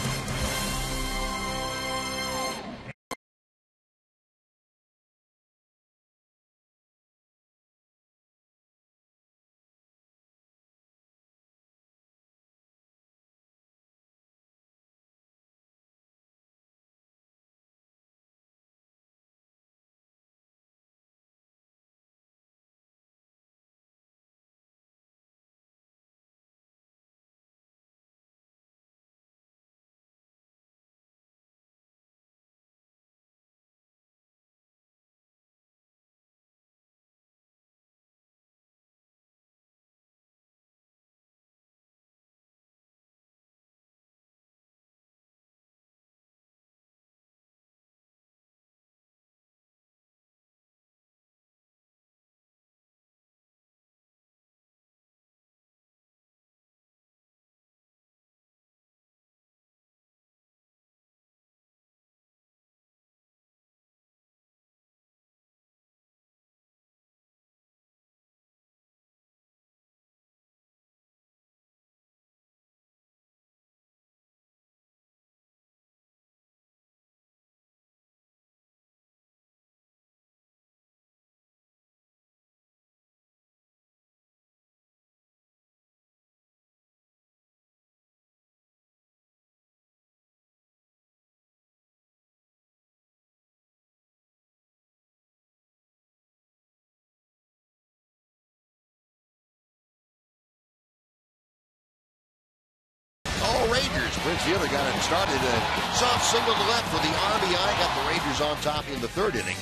Prince Fielder got it started. A soft single to left for the RBI. Got the Rangers on top in the third inning.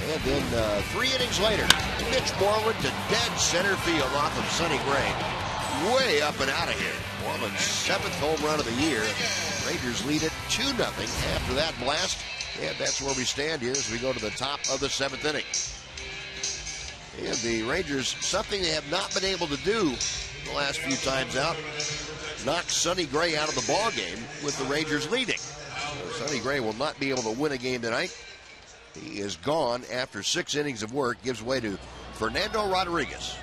And then 3 innings later, Mitch Moreland to dead center field off of Sonny Gray. Way up and out of here. Moreland's 7th home run of the year. Rangers lead it 2-0 after that blast. And that's where we stand here as we go to the top of the 7th inning. And the Rangers, something they have not been able to do the last few times out, knock Sonny Gray out of the ball game with the Rangers leading. So Sonny Gray will not be able to win a game tonight. He is gone after 6 innings of work. Gives way to Fernando Rodriguez.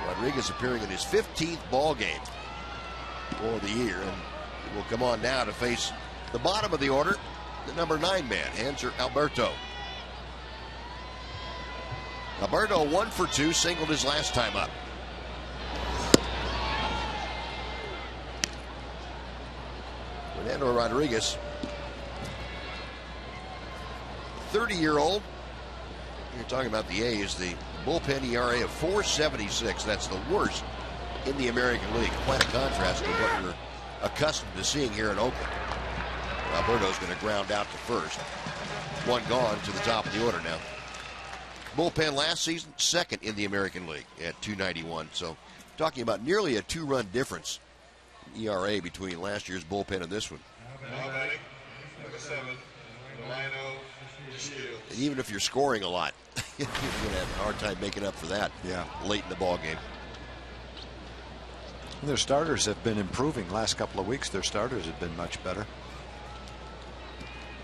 Rodriguez appearing in his 15th ball game for the year, and he will come on now to face the bottom of the order, the number 9 man, Hanser Alberto. Alberto 1 for 2, singled his last time up. Fernando Rodriguez, 30-year-old. You're talking about the A's, the bullpen ERA of 4.76. That's the worst in the American League. Quite a contrast to what we're accustomed to seeing here in Oakland. Alberto's going to ground out to first. 1 gone to the top of the order now. Bullpen last season, 2nd in the American League at 2.91. So talking about nearly a 2-run difference ERA between last year's bullpen and this one. Now batting, number 7, Milano Shields. And even if you're scoring a lot, you're going to have a hard time making up for that late in the ball game. Their starters have been improving. Last couple of weeks, their starters have been much better.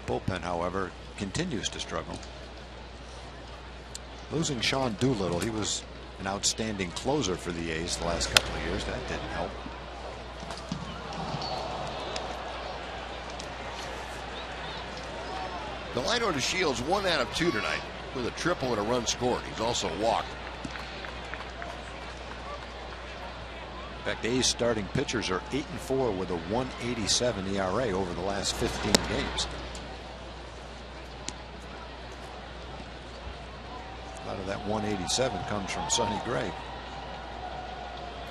Bullpen, however, continues to struggle. Losing Sean Doolittle, he was an outstanding closer for the A's the last couple of years. That didn't help. Delino to Shields 1 out of 2 tonight with a triple and a run scored. He's also walked. In fact, A's starting pitchers are 8-4 with a 1.87 ERA over the last 15 games. A lot of that 1.87 comes from Sonny Gray.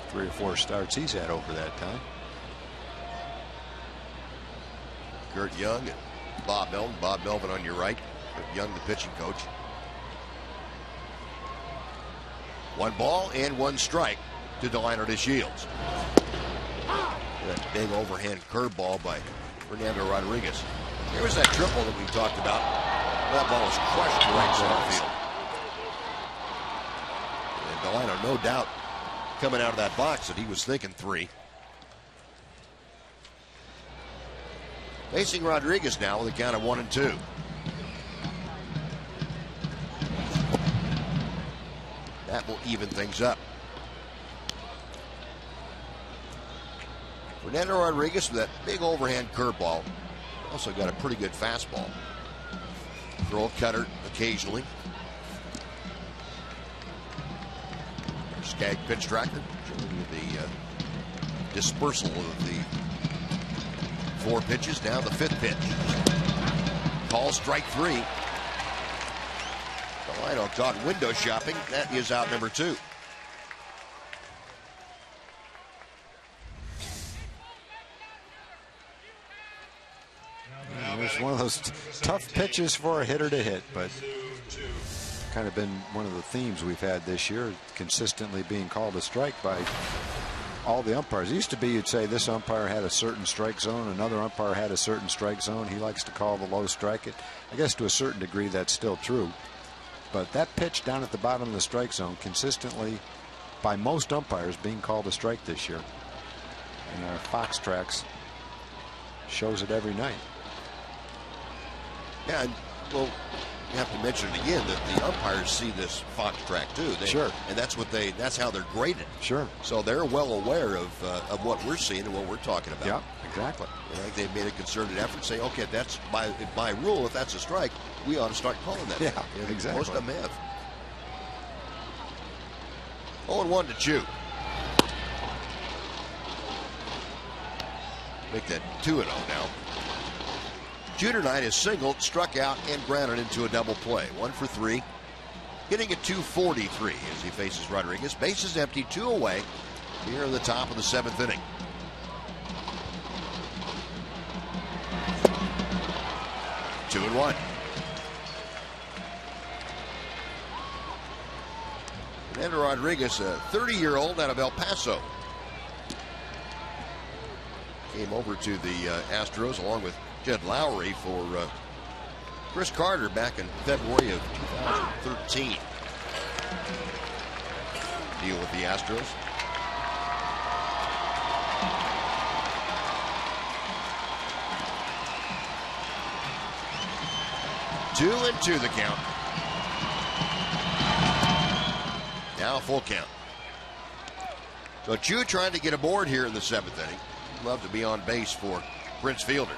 3 or 4 starts he's had over that time. Kurt Young and Bob Melvin. Bob Melvin on your right. Kurt Young, the pitching coach. 1 ball and 1 strike to Delino to Shields. That big overhand curveball by Fernando Rodriguez. Here was that triple that we talked about. That ball was crushed to right center field. And Delino, no doubt, coming out of that box that he was thinking 3. Facing Rodriguez now with a count of 1-2. That will even things up. Fernando Rodriguez with that big overhand curveball. Also got a pretty good fastball. Throw a cutter occasionally. Skag pitch tracker showing you the dispersal of the 4 pitches. Now the 5th pitch. Call strike 3. Delino caught window shopping. That is out number 2. It's one of those tough pitches for a hitter to hit, but kind of been one of the themes we've had this year, consistently being called a strike by all the umpires. It used to be you'd say this umpire had a certain strike zone, another umpire had a certain strike zone. He likes to call the low strike. I guess to a certain degree that's still true. But that pitch down at the bottom of the strike zone consistently by most umpires being called a strike this year. And our Fox Tracks shows it every night. Yeah, well, you have to mention it again that the umpires see this Fox track too. Sure. And that's how they're graded. Sure. So they're well aware of what we're seeing and what we're talking about. Yeah, exactly. I think they've made a concerted effort to say, okay, that's by rule, if that's a strike, we ought to start calling that. Yeah, and exactly. Most of them have. 0-1 to Chu. Make that 2-0 now. Chu tonight is singled, struck out, and grounded into a double play. 1 for 3. Hitting at .243 as he faces Rodriguez. Bases empty, 2 away. here in the top of the 7th inning. Two and one. Fernando Rodriguez, a 30-year-old out of El Paso, came over to the Astros along with Jed Lowry for Chris Carter back in February of 2013. Deal with the Astros. Two and two the count. Now a full count. So Chu trying to get aboard here in the 7th inning. Love to be on base for Prince Fielder.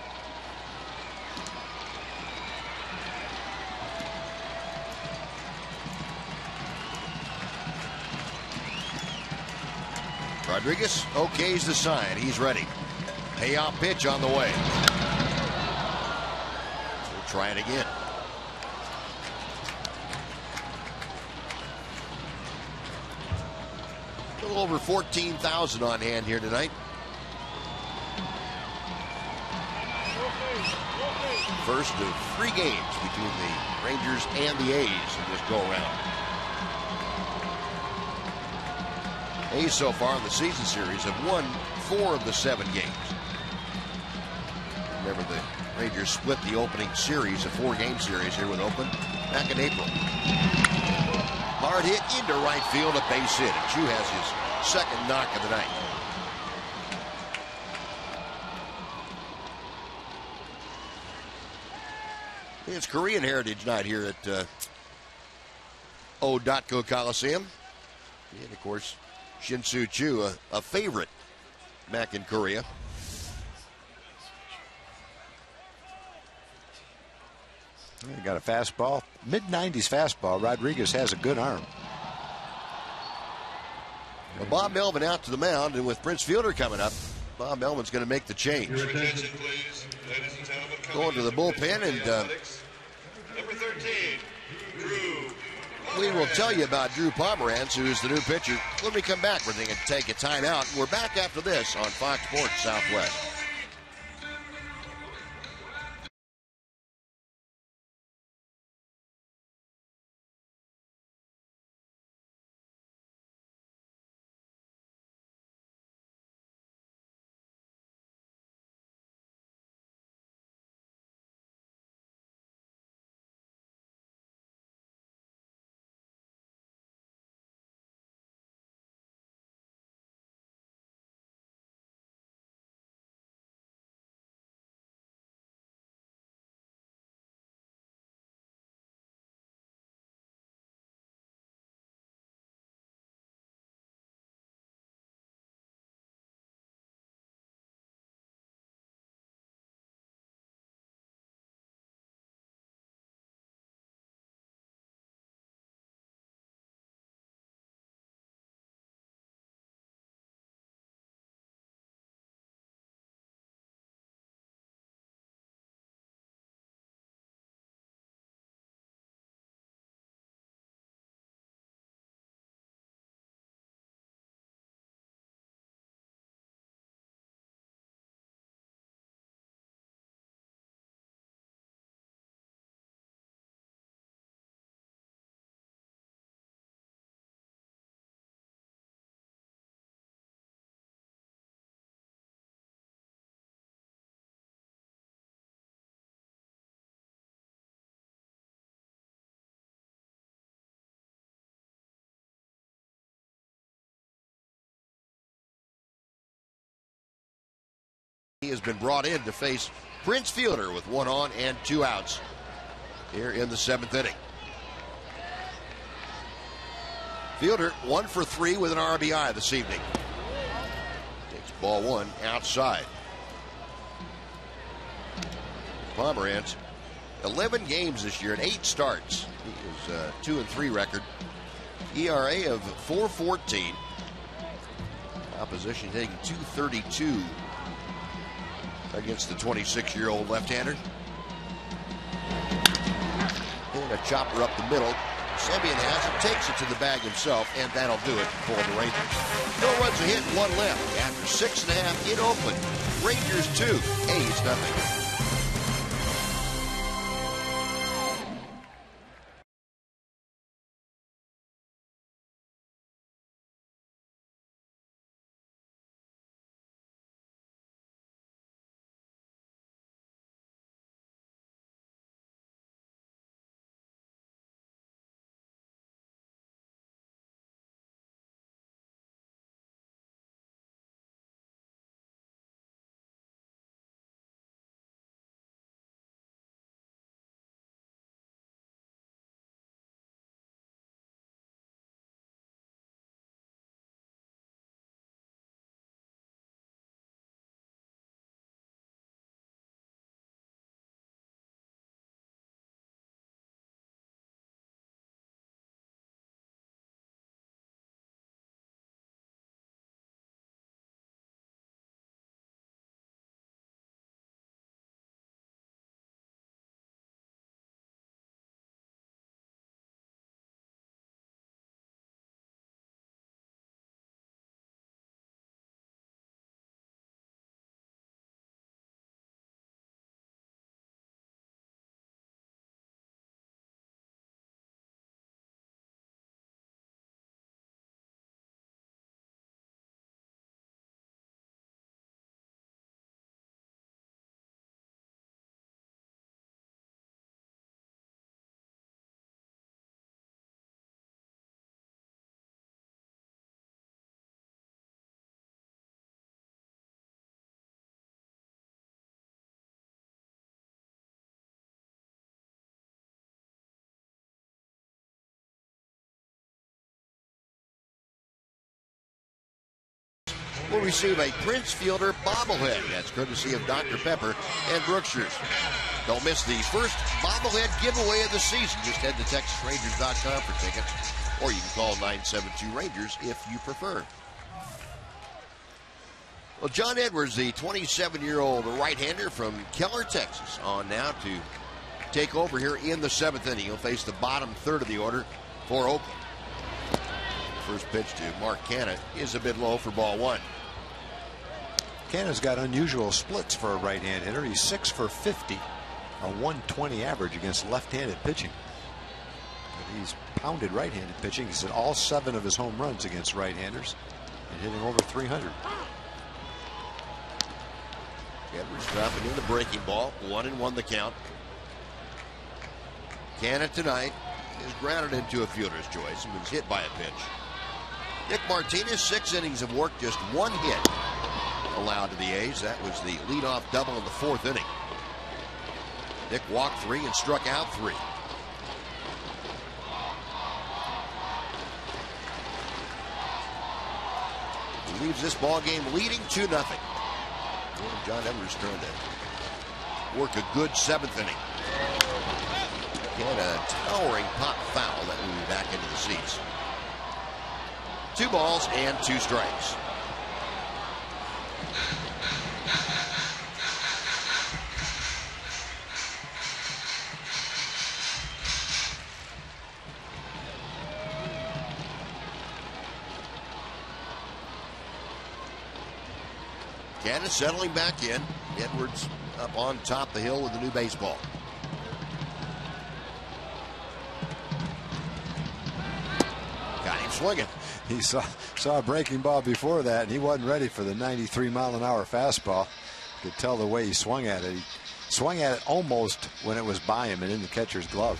Rodriguez okays the sign. He's ready. Payoff pitch on the way. We'll try it again. A little over 14,000 on hand here tonight. First of 3 games between the Rangers and the A's in this go-around. A's so far in the season series have won 4 of the 7 games. Remember, the Rangers split the opening series, a 4-game series here with Oakland, back in April. Hard hit into right field, a base hit. And Chu has his second knock of the night. It's Korean Heritage Night here at Odotco Coliseum. And, of course, Shin-Soo Choo, a favorite back in Korea. He got a fastball, mid-90s fastball. Rodriguez has a good arm. Well, Bob Melvin out to the mound, and with Prince Fielder coming up, Bob Melvin's going to make the change. Your attention, please, ladies and gentlemen. Going to the bullpen, and number 13, Drew. we will tell you about Drew Pomerantz, who is the new pitcher, when we come back. We're going to take a timeout. We're back after this on Fox Sports Southwest. He has been brought in to face Prince Fielder with 1 on and 2 outs here in the 7th inning. Fielder 1 for 3 with an RBI this evening. Takes ball 1 outside. Pomerantz, 11 games this year and 8 starts. He is 2-3 record. ERA of 4.14. Opposition taking 2.32 against the 26-year-old left-hander. And a chopper up the middle. Semien has it, takes it to the bag himself, and that'll do it for the Rangers. No runs a hit, 1 left. After 6.5 in Oakland. Rangers 2, A's nothing. Will receive a Prince Fielder bobblehead. That's courtesy of Dr. Pepper and Brookshire's. Don't miss the first bobblehead giveaway of the season. Just head to TexasRangers.com for tickets, or you can call 972-RANGERS if you prefer. Well, John Edwards, the 27-year-old right-hander from Keller, Texas, on now to take over here in the 7th inning. He'll face the bottom third of the order for Oakland. First pitch to Mark Canha is a bit low for ball 1. Canha's got unusual splits for a right-hand hitter. He's 6 for 50, a 120 average against left-handed pitching. But he's pounded right-handed pitching. He's hit all 7 of his home runs against right-handers and hitting over 300. Edwards dropping in the breaking ball. 1-1 the count. Canha tonight is grounded into a fielder's choice and was hit by a pitch. Nick Martinez, 6 innings of work, just 1 hit allowed to the A's. That was the leadoff double in the 4th inning. Nick walked 3 and struck out 3. He leaves this ball game leading 2-0. John Edwards trying to work a good 7th inning. Get a towering pop foul that will be back into the seats. 2 balls and 2 strikes. Canha settling back in. Edwards up on top of the hill with the new baseball. Got him swinging. He saw a breaking ball before that, and he wasn't ready for the 93-mile-an-hour fastball. You could tell the way he swung at it. He swung at it almost when it was by him and in the catcher's glove.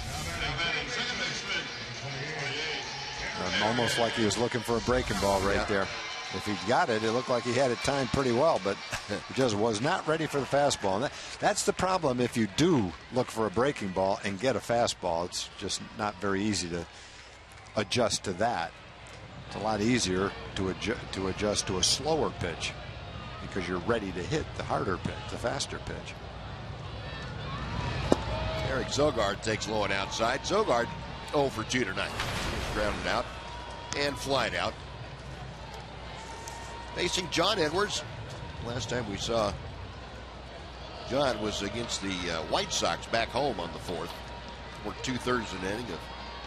Almost like he was looking for a breaking ball right there. If he got it, it looked like he had it timed pretty well, but he just was not ready for the fastball. And that's the problem if you do look for a breaking ball and get a fastball. It's just not very easy to adjust to that. It's a lot easier to adjust to a slower pitch because you're ready to hit the harder pitch, the faster pitch. Eric Zogard takes low and outside. Zogard 0 for 2 tonight. He's grounded out and flied out. Facing John Edwards. Last time we saw John was against the White Sox back home on the 4th. Worked 2/3 an inning of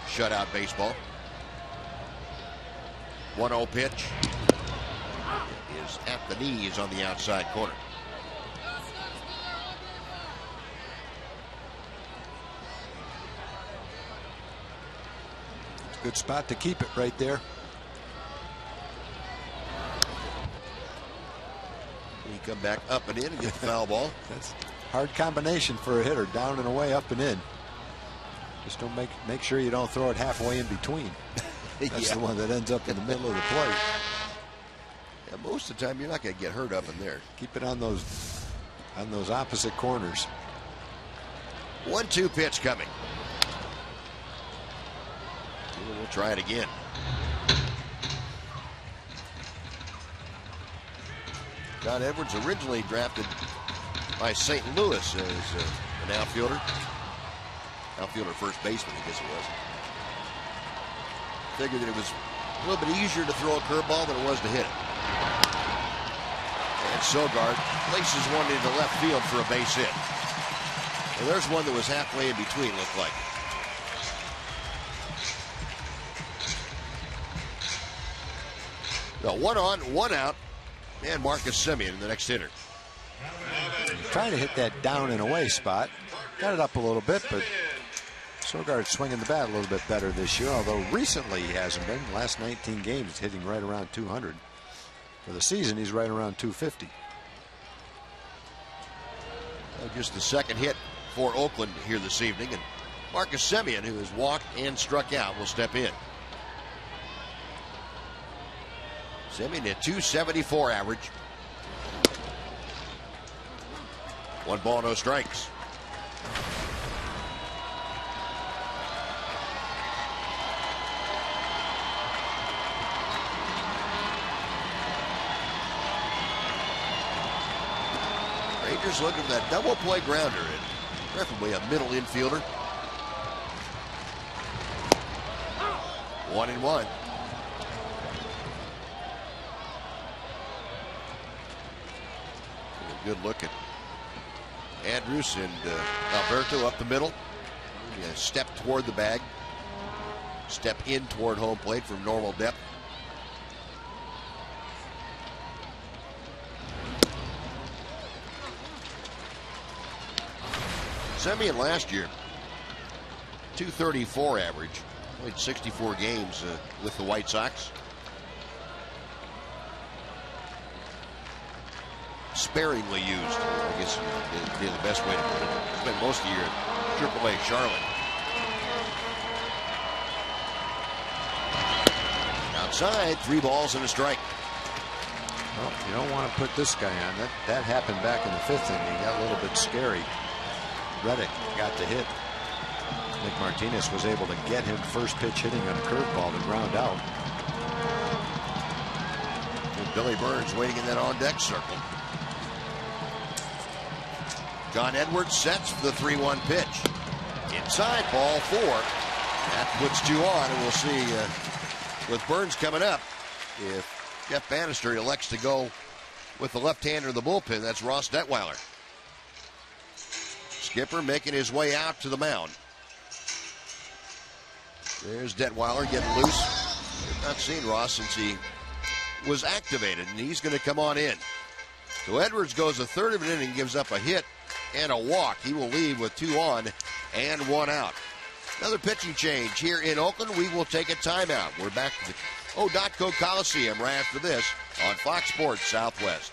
shutout baseball. 1-0 pitch is at the knees on the outside corner. It's a good spot to keep it right there. He come back up and in and get the foul ball. That's a hard combination for a hitter. Down and away, up and in. Just don't make sure you don't throw it halfway in between. That's the one that ends up in the middle of the plate. Yeah, most of the time you're not going to get hurt up in there. Keep it on those opposite corners. 1-2 pitch coming. We'll try it again. John Edwards originally drafted by St. Louis as an outfielder. Outfielder first baseman, I guess it was. Figured that it was a little bit easier to throw a curveball than it was to hit it. And Sogard places one into left field for a base hit. Well, there's one that was halfway in between, looked like. So 1 on, 1 out. And Marcus Semien, the next hitter. Trying to hit that down and away spot. Got it up a little bit, but Sogard's swinging the bat a little bit better this year, although recently he hasn't been. Last 19 games, he's hitting right around 200. For the season, he's right around 250. Just the second hit for Oakland here this evening. And Marcus Semien, who has walked and struck out, will step in. Semien at .274 average. 1 ball, no strikes. Rangers looking for that double play grounder, and preferably a middle infielder. 1-1. Good look at Andrus and Alberto up the middle. Step toward the bag. Step in toward home plate from normal depth. Semien last year, .234 average. Played 64 games with the White Sox. Sparingly used, I guess would be the best way to put it. Spent most of the year at AAA Charlotte. Outside, 3 balls and a strike. Well, you don't want to put this guy on. That happened back in the 5th inning. He got a little bit scary. Reddick got the hit. Nick Martinez was able to get him first pitch hitting on a curveball to ground out. And Billy Burns waiting in that on-deck circle. John Edwards sets for the 3-1 pitch. Inside, ball 4. That puts 2 on, and we'll see with Burns coming up if Jeff Bannister elects to go with the left-hander in the bullpen. That's Ross Detweiler. Skipper making his way out to the mound. There's Detweiler getting loose. We've not seen Ross since he was activated, and he's going to come on in. So Edwards goes a third of an inning, gives up a hit and a walk. He will leave with 2 on and 1 out. Another pitching change here in Oakland. We will take a timeout. We're back to the O.Co Coliseum right after this on Fox Sports Southwest.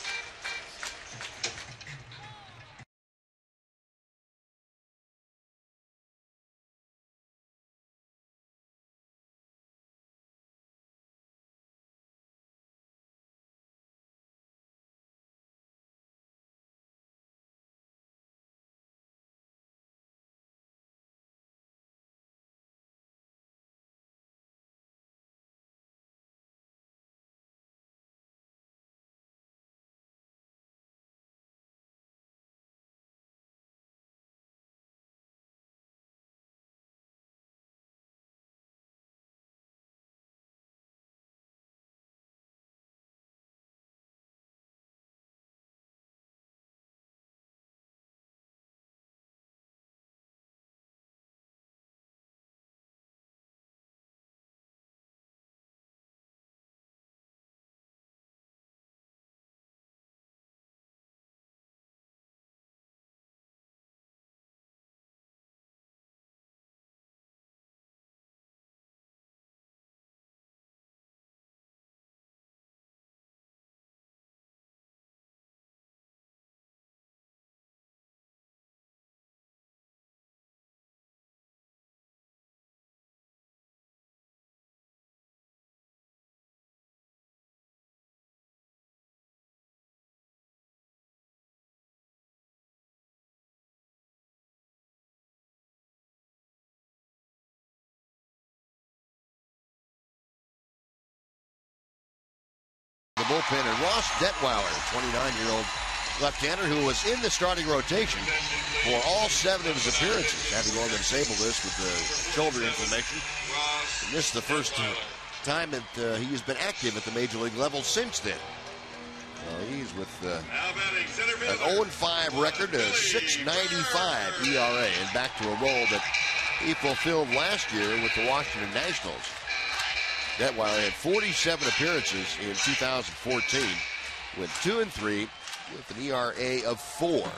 the bullpen, and Ross Detweiler, 29-year-old left-hander who was in the starting rotation for all 7 of his appearances, having long been disabled with the shoulder inflammation. And this is the first time that he has been active at the major league level since then. He's with an 0-5 record, a 6.95 ERA, and back to a role that he fulfilled last year with the Washington Nationals. Detweiler had 47 appearances in 2014, went 2-3 with an ERA of 4.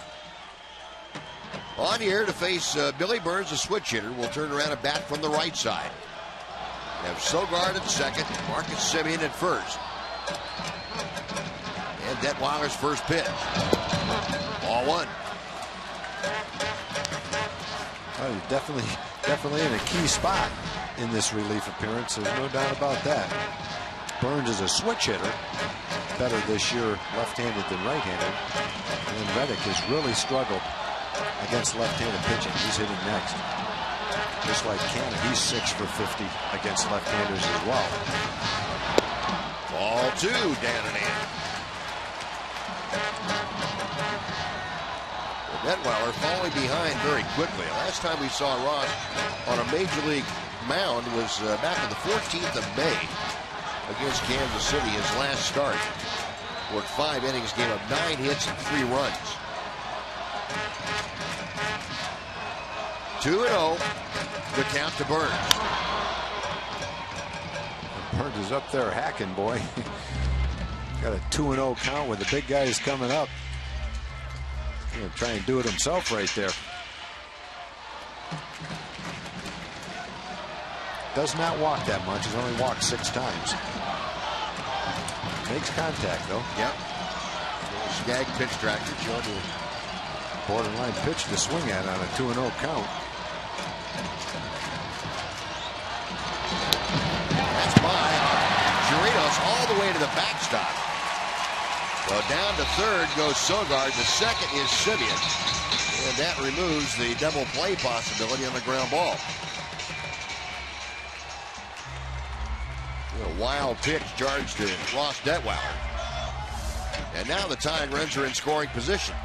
On here to face Billy Burns, a switch hitter, will turn around a bat from the right side. We have Sogard at second, Marcus Semien at first. And Detweiler's first pitch. Ball 1. Well, he's definitely in a key spot in this relief appearance. There's no doubt about that. Burns is a switch hitter. Better this year left-handed than right-handed. And Reddick has really struggled against left-handed pitching. He's hitting next. Just like Cannon, he's 6 for 50 against left-handers as well. Ball 2, down and in. Detweiler falling behind very quickly. Last time we saw Ross on a major league mound was back on the 14th of May against Kansas City, his last start. Worked 5 innings, gave up 9 hits and 3 runs. 2-0, the count to Burns. Burns is up there hacking, boy. Got a 2-0 count with the big guys coming up. He's gonna try and do it himself right there. Does not walk that much. He's only walked 6 times. Makes contact, though. Yep. Skag pitch tractor showing you. Borderline pitch to swing at on a 2-0 count. That's by Chirinos all the way to the backstop. So down to third goes Sogard. The second is Semien. And that removes the double play possibility on the ground ball. A wild pitch charged to Ross Detweiler. And now the tying runs are in scoring position.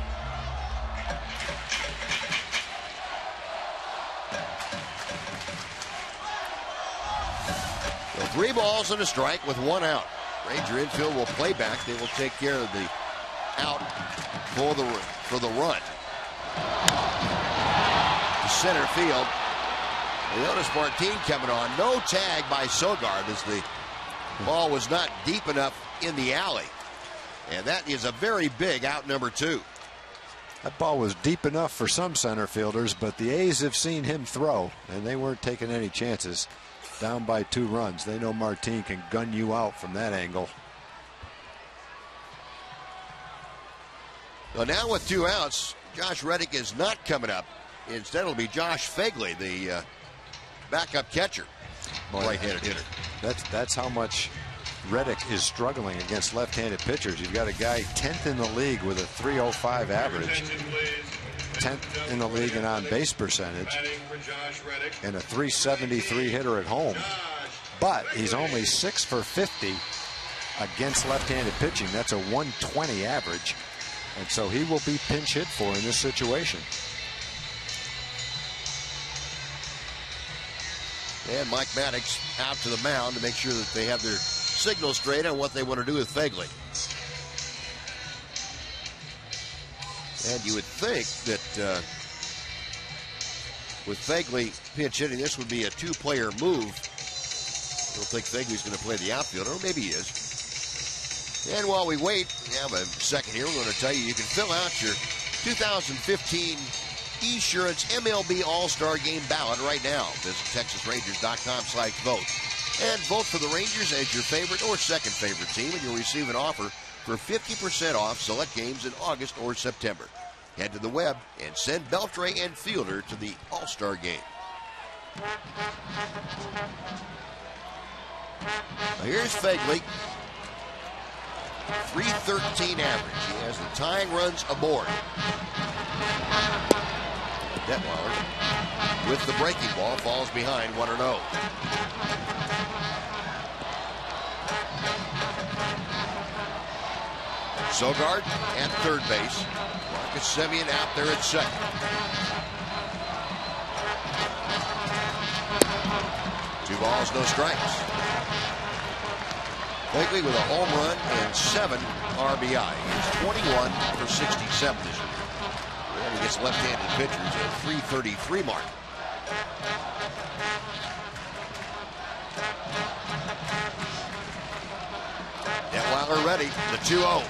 So 3 balls and a strike with 1 out. Ranger infield will play back. They will take care of the out for the run. To center field. Leonis Martin coming on. No tag by Sogard as the ball was not deep enough in the alley. And that is a very big out number 2. That ball was deep enough for some center fielders, but the A's have seen him throw, and they weren't taking any chances. Down by 2 runs. They know Martin can gun you out from that angle. Well, now with 2 outs, Josh Reddick is not coming up. Instead, it'll be Josh Phegley, the backup catcher, right-handed hitter. That's how much Reddick is struggling against left-handed pitchers. You've got a guy 10th in the league with a .305 average, 10th in the league in on-base percentage, and a .373 hitter at home. But he's only 6 for 50 against left-handed pitching. That's a .120 average, and so he will be pinch hit for in this situation. And Mike Maddox out to the mound to make sure that they have their signal straight on what they want to do with Phegley. And you would think that with Phegley pinch hitting, this would be a 2-player move. I don't think Phegley's going to play the outfielder, or maybe he is. And while we wait, we have a second here. We're going to tell you can fill out your 2015 Esurance MLB All-Star Game ballot right now. Visit TexasRangers.com/vote. And vote for the Rangers as your favorite or second favorite team, and you'll receive an offer for 50% off select games in August or September. Head to the web and send Beltre and Fielder to the All-Star Game. Now here's Phegley. 313 average. He has the tying runs aboard. Detweiler with the breaking ball falls behind 1-0. Sogard at third base. Marcus Semien out there at second. Two balls, no strikes. Lately with a home run and 7 RBI. He's 21 for 67 this year. And he gets left-handed pitchers at 333 mark. Detweiler ready. The 2-0.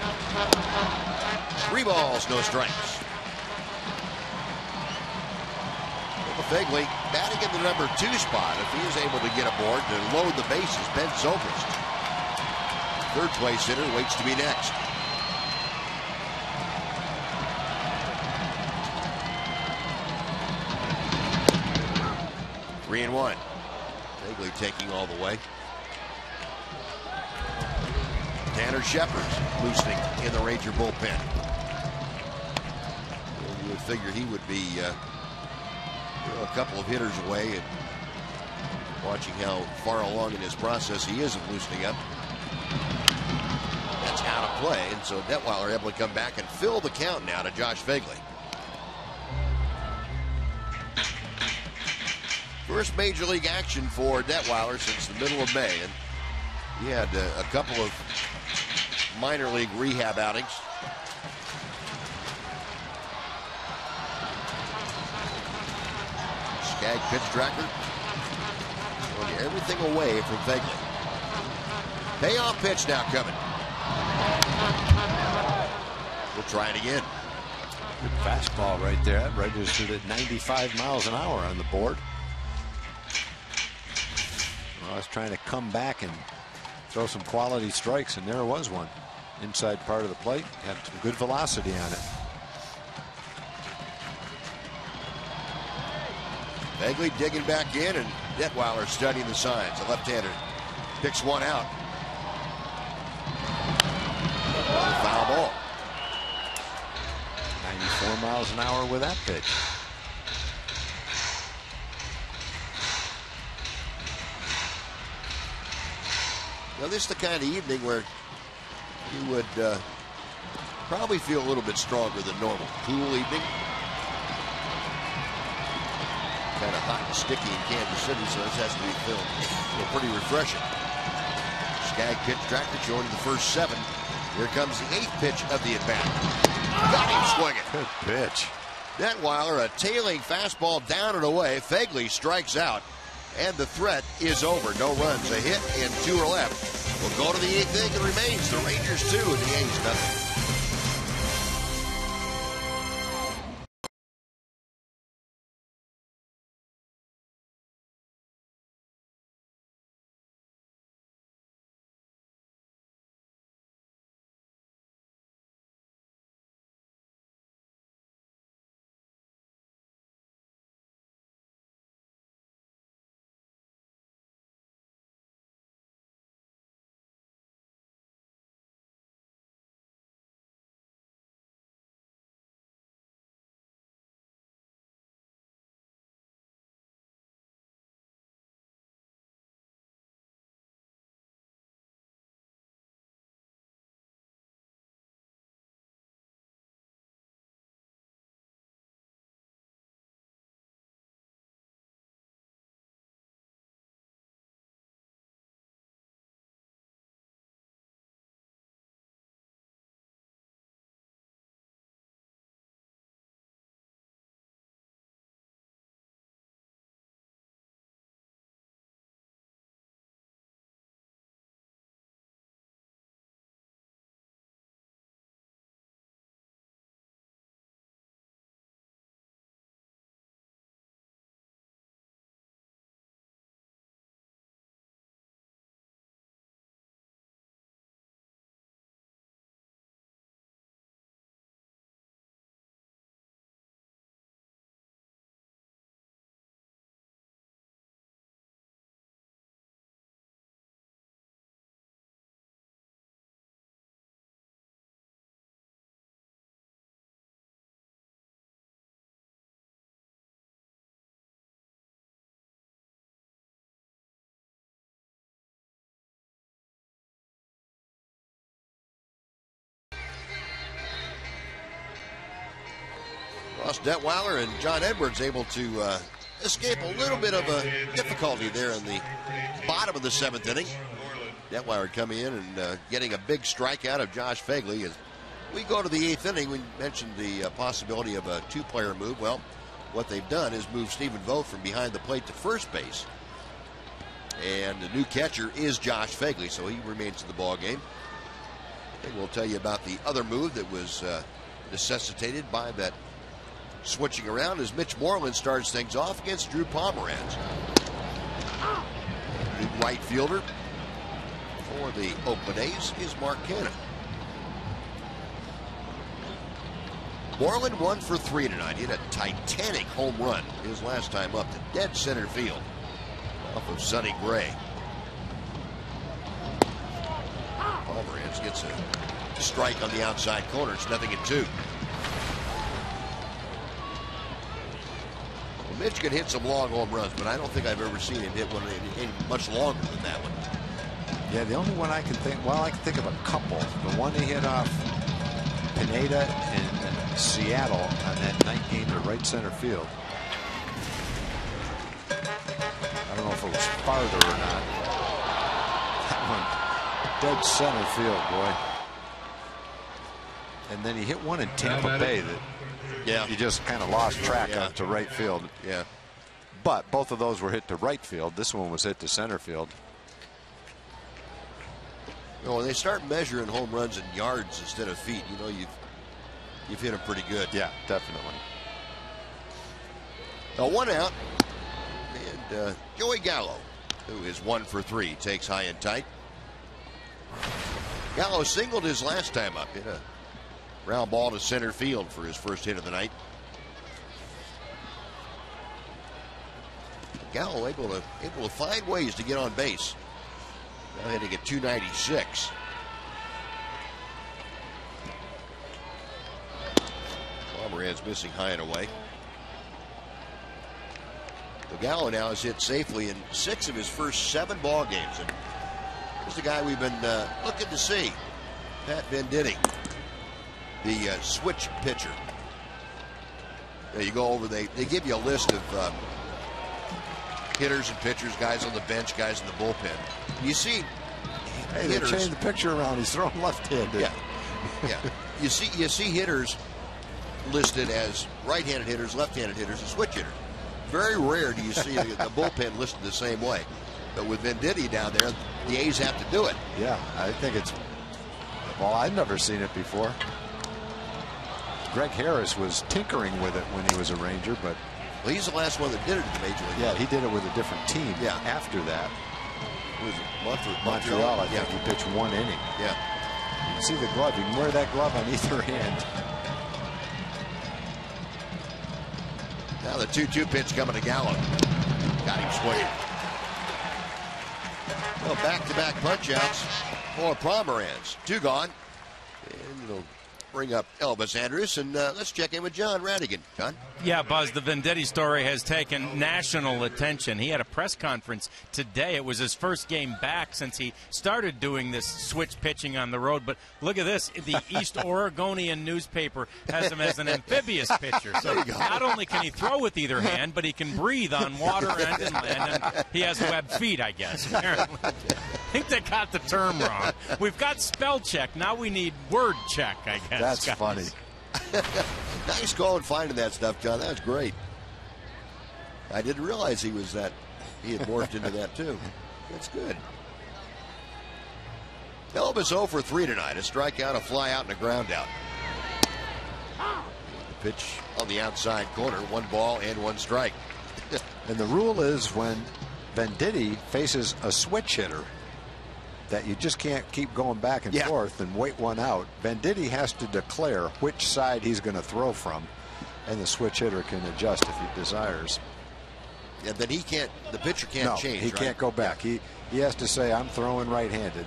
3 balls, no strikes. Fegley batting in the number 2 spot. If he is able to get aboard to load the bases, Ben Zobrist. Third place hitter waits to be next. Three and 1. Fegley taking all the way. Tanner Shepard's loosening in the Ranger bullpen. You would figure he would be a couple of hitters away, and watching how far along in his process he is of loosening up. That's out of play, and so Detweiler able to come back and fill the count now to Josh Fegley. First major league action for Detweiler since the middle of May, and he had a couple of minor league rehab outings. Skag pitch tracker. Throwing everything away from Fegley. Payoff pitch now coming. We'll try it again. Good fastball right there. That registered at 95 miles an hour on the board. Well, I was trying to come back and throw some quality strikes, and there was one. Inside part of the plate. Had some good velocity on it. Fegley digging back in, and Detweiler studying the signs. The left-hander picks one out. Foul ball. 94 miles an hour with that pitch. Now, this is the kind of evening where you would probably feel a little bit stronger than normal. Cool evening. Kind of hot and sticky in Kansas City, so this has to be filmed. Pretty refreshing. Skag pitch tracker showing the first 7. Here comes the 8th pitch of the at-bat. Got him swinging. Good pitch. Detweiler, a tailing fastball down and away. Fegley strikes out, and the threat is over. No runs, a hit, and 2 are left. We'll go to the 8th inning. It remains the Rangers 2 and the A's nothing. Ross Detweiler and John Edwards able to escape a little bit of a difficulty there in the bottom of the 7th inning. Detweiler coming in and getting a big strikeout of Josh Phegley. As we go to the 8th inning, we mentioned the possibility of a 2-player move. Well, what they've done is move Stephen Vogt from behind the plate to first base. And the new catcher is Josh Phegley, so he remains in the ball game. And we'll tell you about the other move that was necessitated by that switching around as Mitch Moreland starts things off against Drew Pomeranz. The right fielder for the Oakland A's is Mark Canha. Moreland 1 for 3 tonight. He hit a titanic home run his last time up to dead center field off of Sonny Gray. Pomeranz gets a strike on the outside corner. It's 0-2. Well, Mitch can hit some long home runs, but I don't think I've ever seen him hit one any much longer than that one. Yeah, the only one I can think, well, I can think of a couple. The one he hit off Pineda in Seattle on that night game to right center field. I don't know if it was farther or not. That one, dead center field, boy. And then he hit one in Tampa Bay that he just kind of lost track of to right field. Yeah. But both of those were hit to right field. This one was hit to center field. You know, when they start measuring home runs in yards instead of feet, you know, you've hit them pretty good. Yeah, definitely. Now 1 out, and Joey Gallo, who is 1 for 3, takes high and tight. Gallo singled his last time up, hit a ground ball to center field for his first hit of the night. Gallo able to find ways to get on base. Now hitting at 296. Pomeranz missing high and away. So Gallo now has hit safely in 6 of his first 7 ball games, and here's the guy we've been looking to see, Pat Venditti, the switch pitcher. There you go over. They give you a list of hitters and pitchers, guys on the bench, guys in the bullpen. You see, hey, they changed the picture around. He's throwing left-handed. Yeah, yeah. You see hitters listed as right-handed hitters, left-handed hitters, and switch hitters. Very rare do you see the bullpen listed the same way. But with Venditti down there, the A's have to do it. Yeah, I think it's. Well, I've never seen it before. Greg Harris was tinkering with it when he was a Ranger, but. Well, he's the last one that did it in the Major League. Yeah, he did it with a different team. Yeah. After that. Was it Montreal, I think he pitched 1 inning. Yeah. You can see the glove. You can wear that glove on either hand. Now the 2-2 pitch coming to Gallo. Got him swinging. Well, back-to-back punch-outs for Pomeranz. 2 gone. And it'll bring up Elvis Andrus, and let's check in with John Radigan. John? Yeah, Buzz, the Venditti story has taken national attention. He had a press conference today. It was his first game back since he started doing this switch pitching on the road. But look at this. The East Oregonian newspaper has him as an amphibious pitcher. So not only can he throw with either hand, but he can breathe on water and inland. And he has webbed feet, I guess, apparently. I think they got the term wrong. We've got spell check. Now we need word check, I guess. That's guys. funny. Nice call and finding that stuff, John. That's great. I didn't realize he had morphed into that too. That's good. Elvis 0 for 3 tonight. A strikeout, a fly out, and a ground out. The pitch on the outside corner. 1 ball and 1 strike. And the rule is when Venditti faces a switch hitter that you just can't keep going back and forth and wait 1 out. Venditti has to declare which side he's going to throw from, and the switch hitter can adjust if he desires. Yeah, then the pitcher can't change. He can't go back. He has to say, I'm throwing right-handed.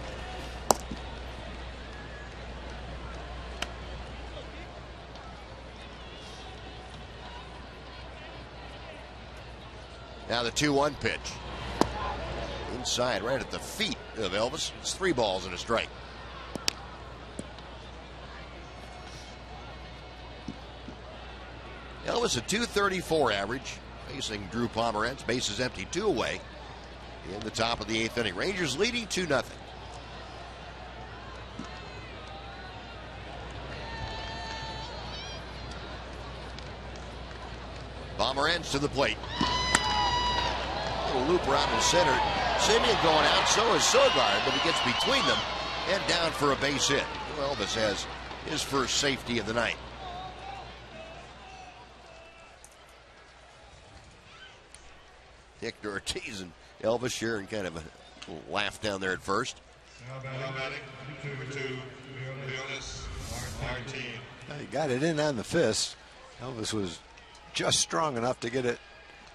Now the 2-1 pitch. Inside, right at the feet of Elvis. It's 3 balls and a strike. Elvis Elvis a .234 average, facing Drew Pomeranz. Bases empty, 2 away in the top of the 8th inning. Rangers leading 2-0. Pomeranz to the plate. Little loop around the center. Simeon going out, so is Sogard, but he gets between them and down for a base hit. Elvis has his first safety of the night. Hector Ortiz and Elvis sharing kind of a little laugh down there at first. Now batting, number 2, Leonis Martin. He got it in on the fist. Elvis was just strong enough to get it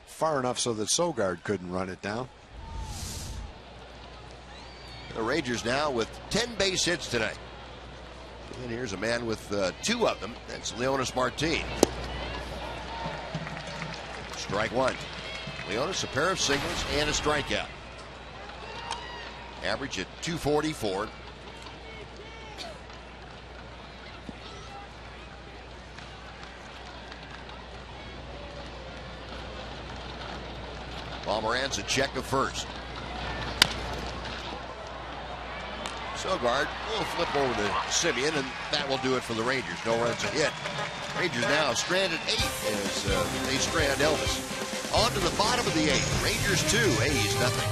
far enough so that Sogard couldn't run it down. The Rangers now with 10 base hits today. And here's a man with 2 of them. That's Leonis Martin. Strike 1. Leonis, a pair of singles and a strikeout. Average at .244. Pomeranz a check of first. Sogard will flip over to Simeon, and that will do it for the Rangers. No runs a hit. Rangers now stranded 8 as they strand Elvis. On to the bottom of the 8th. Rangers 2, A's nothing.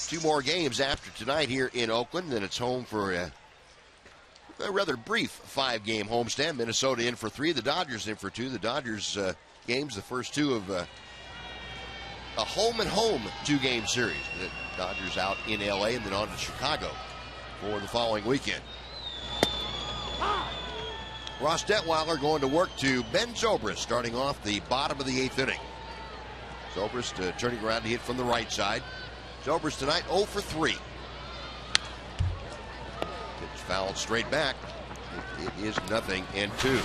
Two more games after tonight here in Oakland, and it's home for a rather brief 5-game homestand. Minnesota in for 3, the Dodgers in for 2. The Dodgers games, the first 2 of a home-and-home 2-game series. The Dodgers out in L.A. and then on to Chicago for the following weekend. Ross Detweiler going to work to Ben Zobrist, starting off the bottom of the 8th inning. Zobrist turning around to hit from the right side. Zobrist tonight 0 for 3. It's fouled straight back. It is 0-2.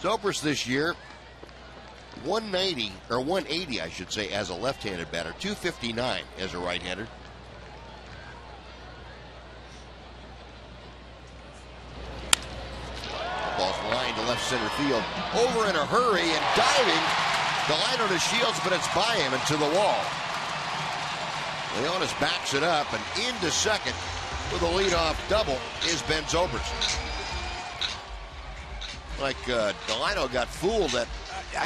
Zobrist this year 190 or 180, I should say, as a left-handed batter. 259 as a right-hander. Ball's lined to left center field. Over in a hurry and diving. Delino to Shields, but it's by him and to the wall. Leonis backs it up, and into second with a leadoff double is Ben Zobrist. Like Delino got fooled. That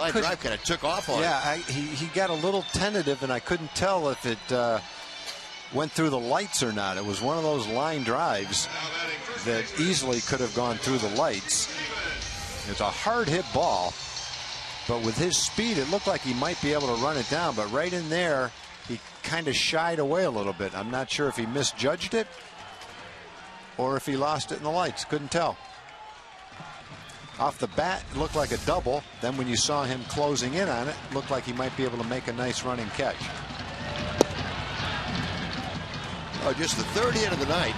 line drive kind of took off on him. Yeah, he got a little tentative, and I couldn't tell if it went through the lights or not. It was one of those line drives that easily could have gone through the lights. It's a hard hit ball. But with his speed, it looked like he might be able to run it down. But right in there, he kind of shied away a little bit. I'm not sure if he misjudged it or if he lost it in the lights. Couldn't tell. Off the bat, it looked like a double. Then when you saw him closing in on it, it looked like he might be able to make a nice running catch. Oh, just the third hit of the night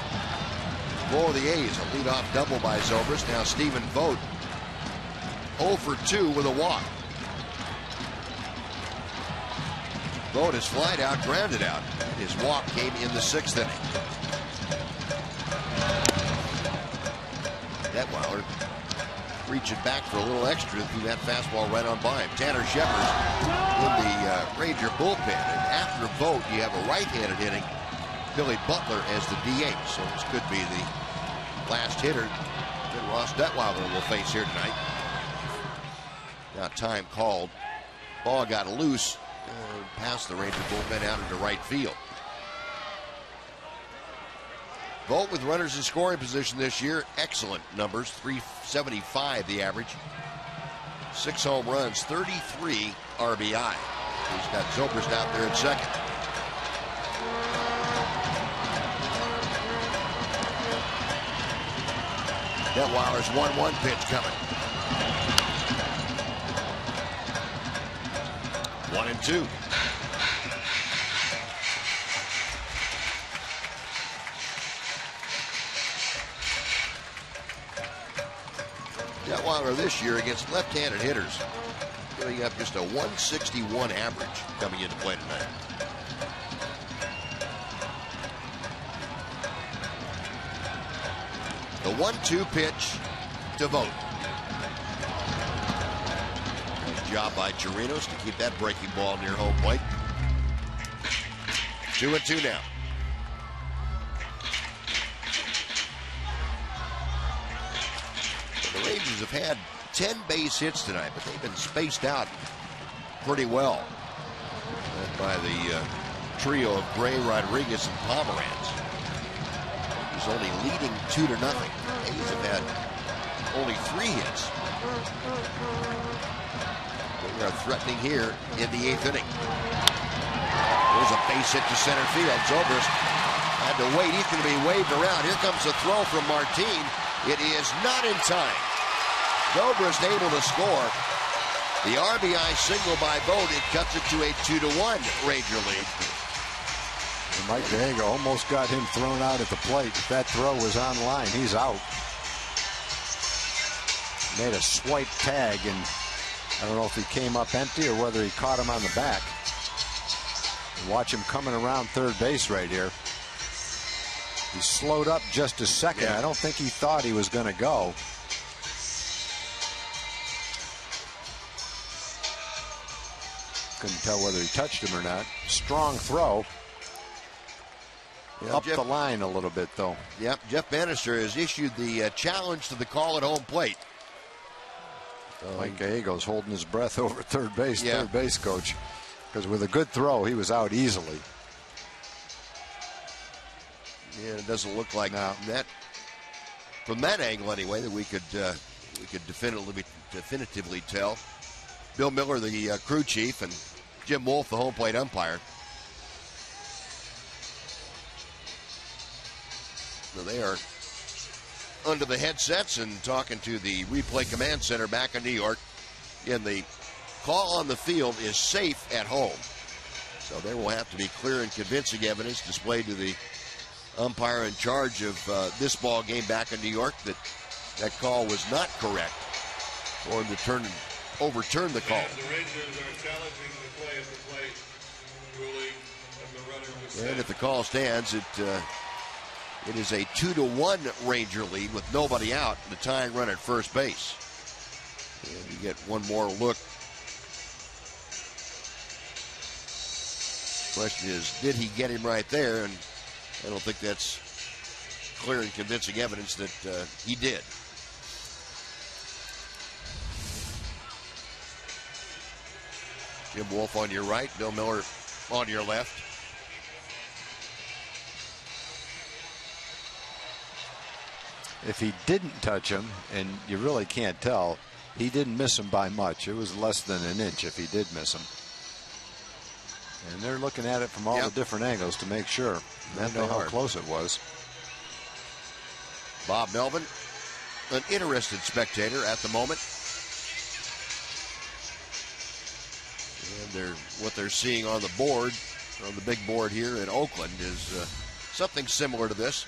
for the A's. A leadoff double by Zobrist. Now Stephen Vogt 0 for 2 with a walk. Vogt is flied out, grounded out. His walk came in the 6th inning. Detweiler reaching back for a little extra, threw that fastball right on by him. Tanner Shepard's in the Ranger bullpen. And after Vogt, you have a right-handed hitting Billy Butler as the DH. So this could be the last hitter that Ross Detweiler will face here tonight. Now time called. Ball got loose past the Ranger bullpen out into right field. Vogt with runners in scoring position this year. Excellent numbers. 375 the average. 6 home runs, 33 RBI. He's got Zobrist out there at second. Detweiler's 1-1 pitch coming. 1-2. Detweiler this year against left-handed hitters, giving up just a 161 average coming into play tonight. The 1-2 pitch to Vogt. Nice job by Chirinos to keep that breaking ball near home plate. 2-2 now. The Rangers have had 10 base hits tonight, but they've been spaced out pretty well by the trio of Gray, Rodriguez, and Pomeranz. He's only leading 2-0. A's have had only 3 hits. They are threatening here in the 8th inning. There's a base hit to center field. Zobrist had to wait. He's going to be waved around. Here comes a throw from Martin. It is not in time. Zobrist able to score. The RBI single by Vogt. It cuts it to a 2-1 Ranger lead. And Mike Gallego almost got him thrown out at the plate. If that throw was on line, he's out. Made a swipe tag, and I don't know if he came up empty or whether he caught him on the back. And watch him coming around third base right here. He slowed up just a second. Yeah. I don't think he thought he was going to go. Couldn't tell whether he touched him or not. Strong throw. Up the line a little bit, though. Yep, Jeff Bannister has issued the challenge to the call at home plate. Mike Gallego's holding his breath over third base, Yeah. third base coach. Because with a good throw, he was out easily. Yeah, it doesn't look like that. From that angle, anyway, that we could definitively tell. Bill Miller, the crew chief, and Jim Wolf, the home plate umpire. So they are under the headsets and talking to the replay command center back in New York. And the call on the field is safe at home. So there will have to be clear and convincing evidence displayed to the umpire in charge of this ball game back in New York that call was not correct, or to overturn the call. And the Rangers are challenging the play at the plate ruling of the runner was And set. if the call stands, it is a 2-1 Ranger lead with nobody out, the tying run at first base. And you get one more look. Question is, did he get him right there? And I don't think that's clear and convincing evidence that he did. Jim Wolf on your right, Bill Miller on your left. If he didn't touch him, and you really can't tell, He didn't miss him by much. It was less than an inch if he did miss him. And they're looking at it from all the different angles to make sure. They know how close it was. Bob Melvin, an interested spectator at the moment. And what they're seeing on the board, on the big board here in Oakland, is something similar to this.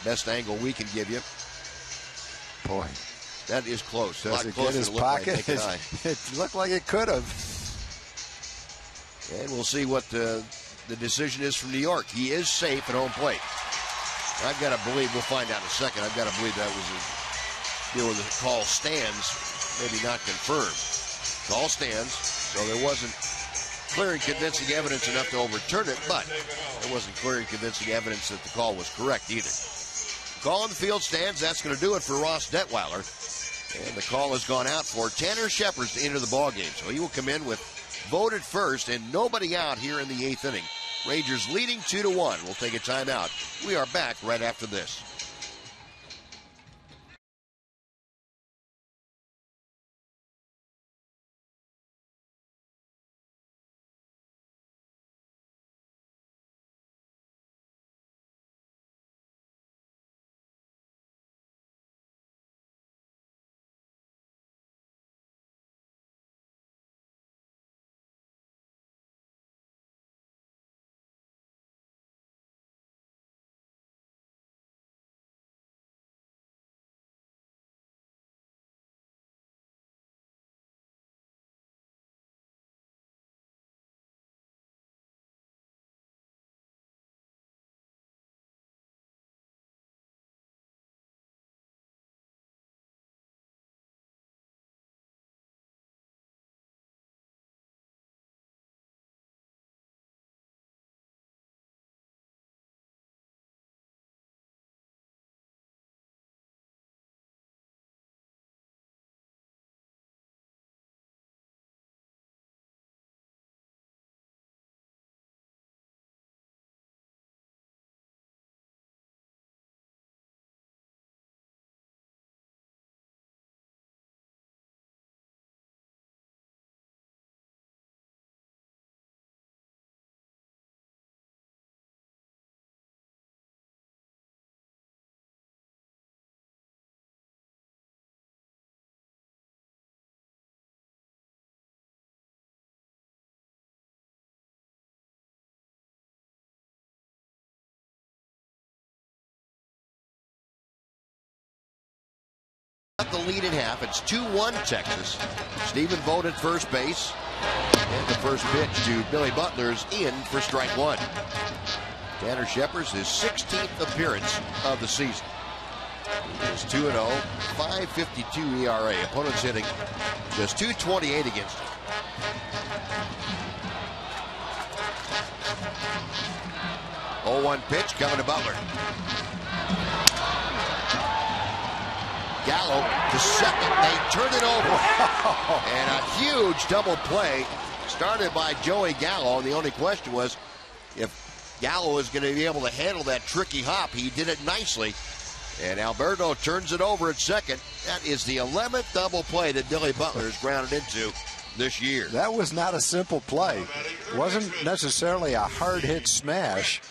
Best angle we can give you. Boy, that is close. Does it get his pocket? It looked like it could have. And we'll see what the decision is from New York. He is safe at home plate. I've got to believe, we'll find out in a second, I've got to believe that was a deal where the call stands, maybe not confirmed. Call stands, so there wasn't clear and convincing evidence enough to overturn it, but there wasn't clear and convincing evidence that the call was correct either. Call in the field stands. That's going to do it for Ross Detweiler. And the call has gone out for Tanner Shepard to enter the ballgame. So he will come in with voted first and nobody out here in the 8th inning. Rangers leading 2-1. We'll take a timeout. We are back right after this. The lead in half. It's 2-1 Texas. Stephen Vogt at first base. And the first pitch to Billy Butler is in for strike one. Tanner Shepard, his 16th appearance of the season. He is 2-0, 5.52 ERA. Opponents hitting just .228 against him. Oh, 0-1 pitch coming to Butler. Gallo to second. They turn it over. And a huge double play started by Joey Gallo. And the only question was if Gallo is going to be able to handle that tricky hop. He did it nicely. And Alberto turns it over at second. That is the 11th double play that Billy Butler has grounded into this year. That was not a simple play. It wasn't necessarily a hard hit smash,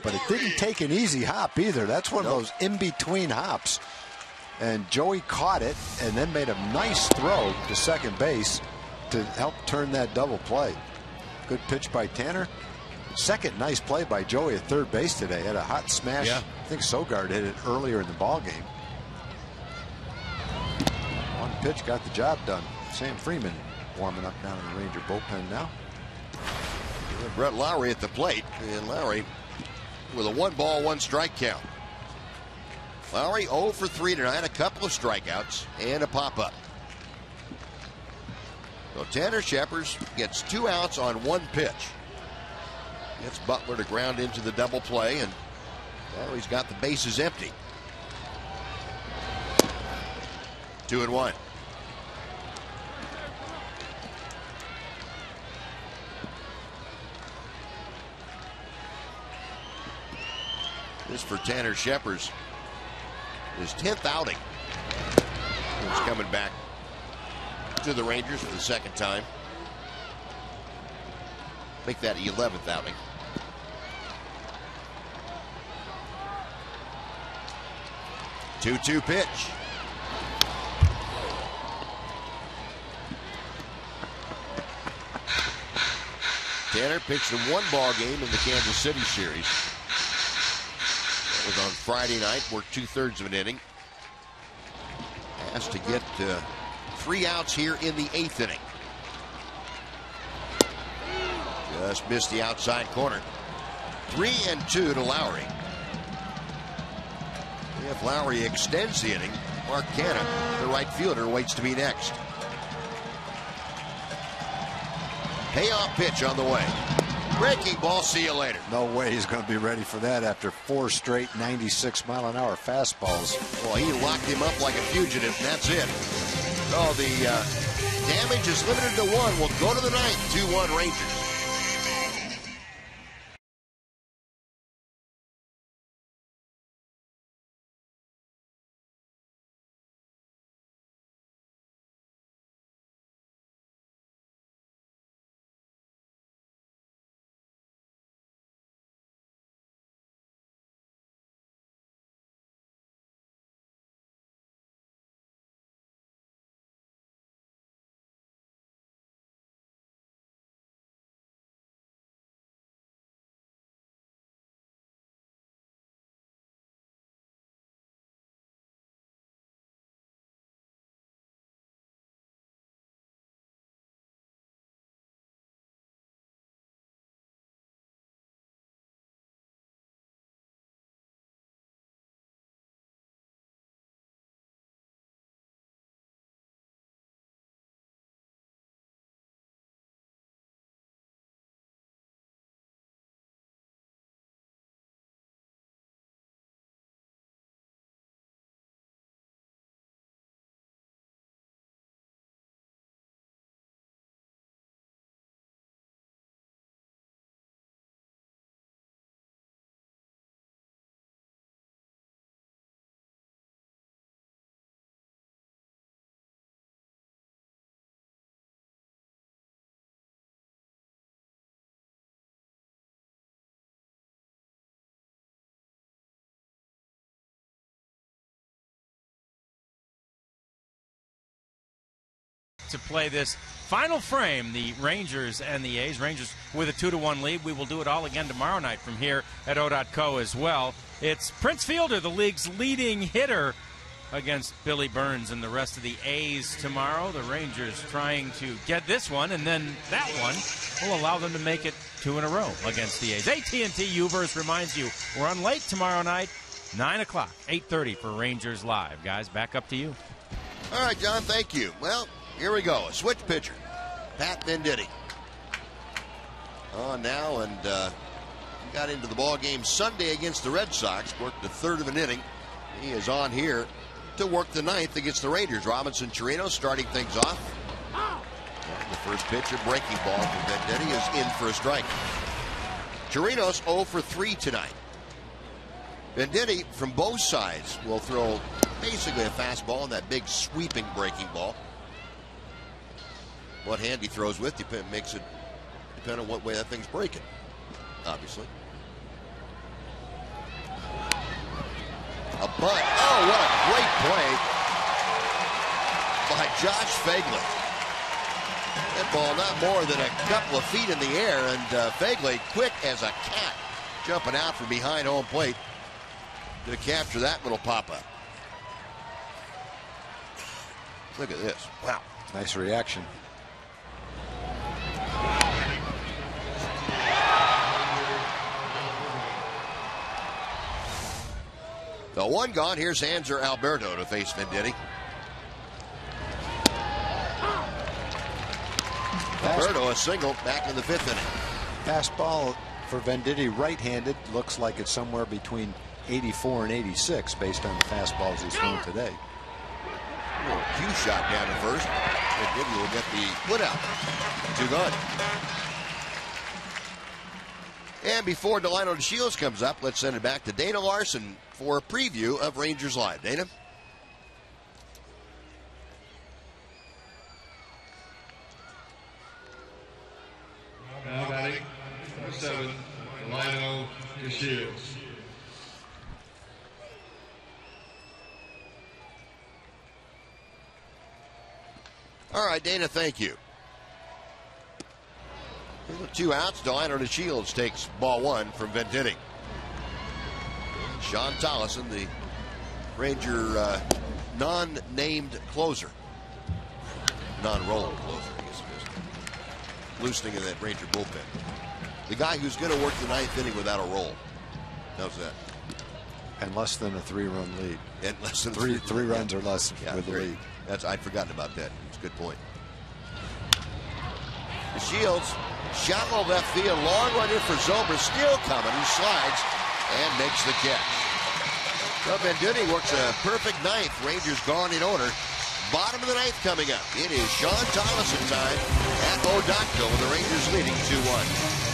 but it didn't take an easy hop either. That's one of those in-between hops. And Joey caught it and then made a nice throw to second base to help turn that double play. Good pitch by Tanner. Second nice play by Joey at third base today. Had a hot smash. Yeah. I think Sogard hit it earlier in the ball game. One pitch got the job done. Sam Freeman warming up down in the Ranger bullpen now. Brett Lowry at the plate. And Lowry with a 1-ball, 1-strike count. Lowry 0 for 3 tonight, a couple of strikeouts and a pop-up. So Tanner Shepard gets 2 outs on 1 pitch. Gets Butler to ground into the double play, and well, he's got the bases empty. 2-1. This for Tanner Shepard. His 10th outing. who's coming back to the Rangers for the second time. Make that 11th outing. Two-two pitch. Tanner pitched in one ball game in the Kansas City series. That was on Friday night, worked 2/3 of an inning. Has to get 3 outs here in the 8th inning. Just missed the outside corner. 3-2 to Lowry. If Lowry extends the inning, Mark Canha, the right fielder, waits to be next. Payoff pitch on the way. Breaking ball, see you later. No way he's going to be ready for that after 4 straight 96-mile-an-hour fastballs. Well, he locked him up like a fugitive, and that's it. So the damage is limited to 1. We'll go to the 9th, 2-1 Rangers. To play this final frame, the Rangers and the A's. Rangers with a 2-1 lead. We will do it all again tomorrow night from here at O.co as well. It's Prince Fielder, the league's leading hitter, against Billy Burns and the rest of the A's tomorrow. The Rangers trying to get this one, and then that one will allow them to make it 2 in a row against the A's. AT&T U-verse reminds you we're on late tomorrow night, 9 o'clock, 8:30 for Rangers Live. Guys, back up to you. All right, John, thank you. Well, here we go. A switch pitcher, Pat Venditti. On now, and got into the ball game Sunday against the Red Sox. Worked the 3rd of an inning. He is on here to work the 9th against the Rangers. Robinson Chirinos starting things off. And the first pitch, a breaking ball from Venditti, is in for a strike. Chirinos 0 for 3 tonight. Venditti from both sides will throw basically a fastball and that big sweeping breaking ball. What hand he throws with makes it depend on what way that thing's breaking, obviously. A bunt. Oh, what a great play by Josh Phegley. That ball not more than a couple of feet in the air, and Phegley, quick as a cat, jumping out from behind home plate to capture that little pop-up. Look at this. Wow. Nice reaction. The 1 gone. Here's Hanser Alberto to face Venditti. Alberto a single back in the 5th inning. Fastball for Venditti, right-handed, looks like it's somewhere between 84 and 86 based on the fastballs he's thrown today. A little cue shot down to first. Venditti will get the put out. 2 gone. And before Delino DeShields comes up, let's send it back to Dana Larson for a preview of Rangers Live. Dana? Delino DeShields. All right, Dana, thank you. With 2 outs, Delino DeShields takes ball 1 from Venditti. Sean Tollison, the Ranger non-named closer. Non-role closer, I guess it is. Loosening of that Ranger bullpen. The guy who's going to work the 9th inning without a roll. How's that? And less than a 3-run lead. And less than three runs or less with the lead. I'd forgotten about that. It's a good point. The Shields, shallow left field, long run in for Zobrist, still coming. He slides and makes the catch. Well, Venditti works a perfect 9th. Rangers gone in order. Bottom of the 9th coming up. It is Sean Tollison time at Odonko with the Rangers leading 2-1.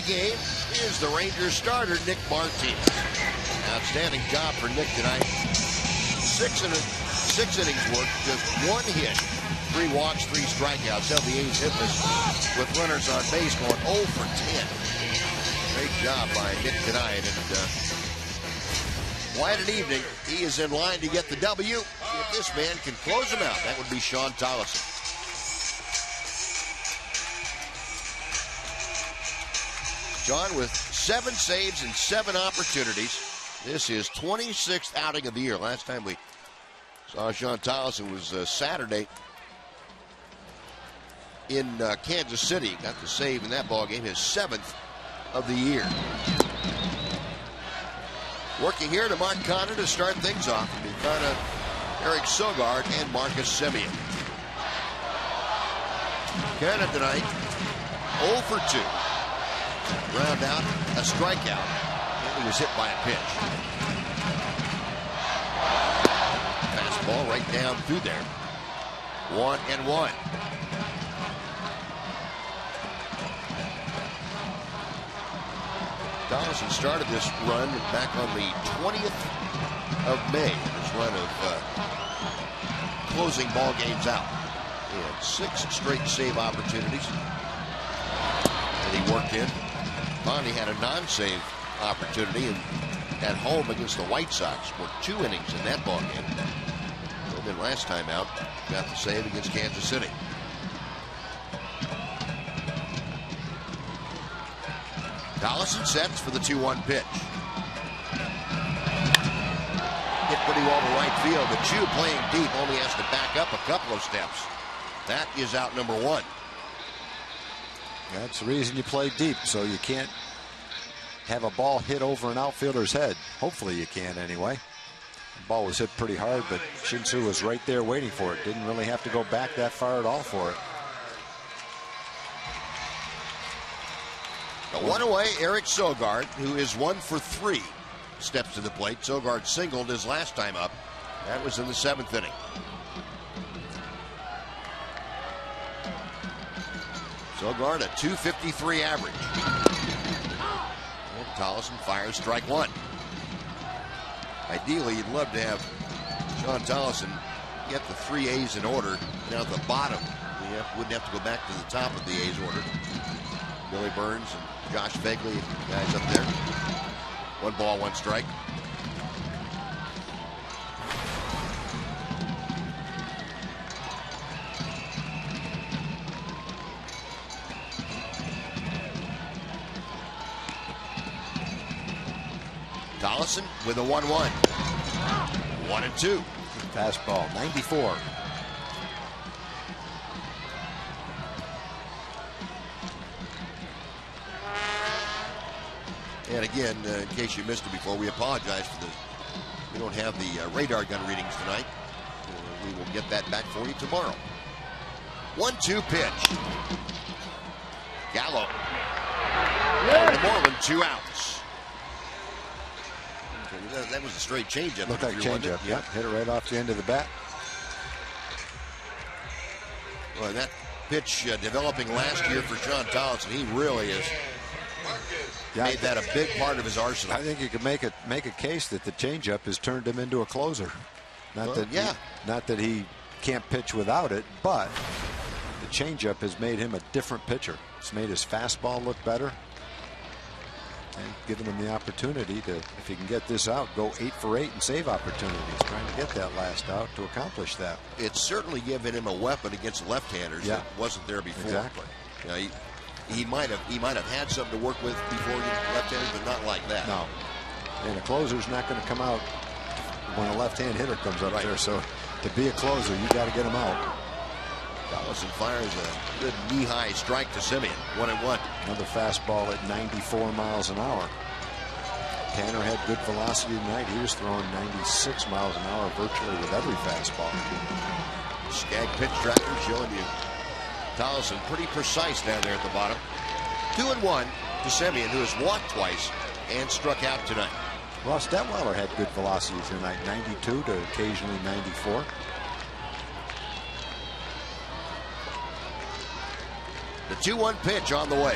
Game is the Rangers starter, Nick Martinez. Outstanding job for Nick tonight. Six innings work, just 1 hit, 3 walks, 3 strikeouts. Held the A's hitless with runners on base, going 0 for 10. Great job by Nick tonight. And quiet an evening. He is in line to get the W. If this man can close him out, that would be Sean Tollison. John with 7 saves and 7 opportunities. This is 26th outing of the year. Last time we saw Sean Tollison was Saturday in Kansas City. Got the save in that ball game, his 7th of the year. Working here to Mark Connor to start things off. Connor, Eric Sogard, and Marcus Semien. Connor tonight, 0 for 2. Ground out, a strikeout. He was hit by a pitch. Fastball right down through there. 1-1. Tollison started this run back on the 20th of May. This run of closing ball games out. He had 6 straight save opportunities that he worked in. Finally had a non-save opportunity at home against the White Sox. Worked 2 innings in that ball game. And then last time out, got the save against Kansas City. Tollison sets for the 2-1 pitch. Hit pretty well to right field, but Chu playing deep only has to back up a couple of steps. That is out number 1. That's the reason you play deep, so you can't have a ball hit over an outfielder's head. Hopefully you can anyway. The ball was hit pretty hard, but Shin-Soo was right there waiting for it. Didn't really have to go back that far at all for it. One away, Eric Sogard, who is 1 for 3, steps to the plate. Sogard singled his last time up. That was in the 7th inning. Sogard a .253 average. And Tollison fires strike 1. Ideally, you'd love to have Sean Tollison get the 3 A's in order down at the bottom. You wouldn't have to go back to the top of the A's order. Billy Burns and Josh Fagley, guys up there. 1 ball, 1 strike. Tollison with a 1-1. 1-2. Fastball, 94. And again, in case you missed it before, we apologize for we don't have the radar gun readings tonight. We will get that back for you tomorrow. 1-2 pitch. Gallo. And the Moreland, 2 outs. That was a straight changeup. Looked like changeup. Yeah, hit it right off the end of the bat. Well, that pitch developing last year for Sean Tollison, he really has made that a big part of his arsenal. I think you could make a case that the changeup has turned him into a closer. Not that he can't pitch without it, but the changeup has made him a different pitcher. It's made his fastball look better. And giving him the opportunity to, if he can get this out, go 8 for 8 and save opportunities, trying to get that last out to accomplish that. It's certainly given him a weapon against left-handers that wasn't there before. Exactly. You know, he might have had something to work with before against left-handers, but not like that. No. And a closer's not going to come out when a left-hand hitter comes up there. So to be a closer, you got to get him out. Tollison fires a good knee-high strike to Simeon. 1-1. Another fastball at 94 miles an hour. Tanner had good velocity tonight. He was throwing 96 miles an hour virtually with every fastball. Skag pitch tracker showing you Tollison pretty precise down there at the bottom. 2-1 to Simeon, who has walked twice and struck out tonight. Ross Detweiler had good velocity tonight, 92 to occasionally 94. The 2-1 pitch on the way.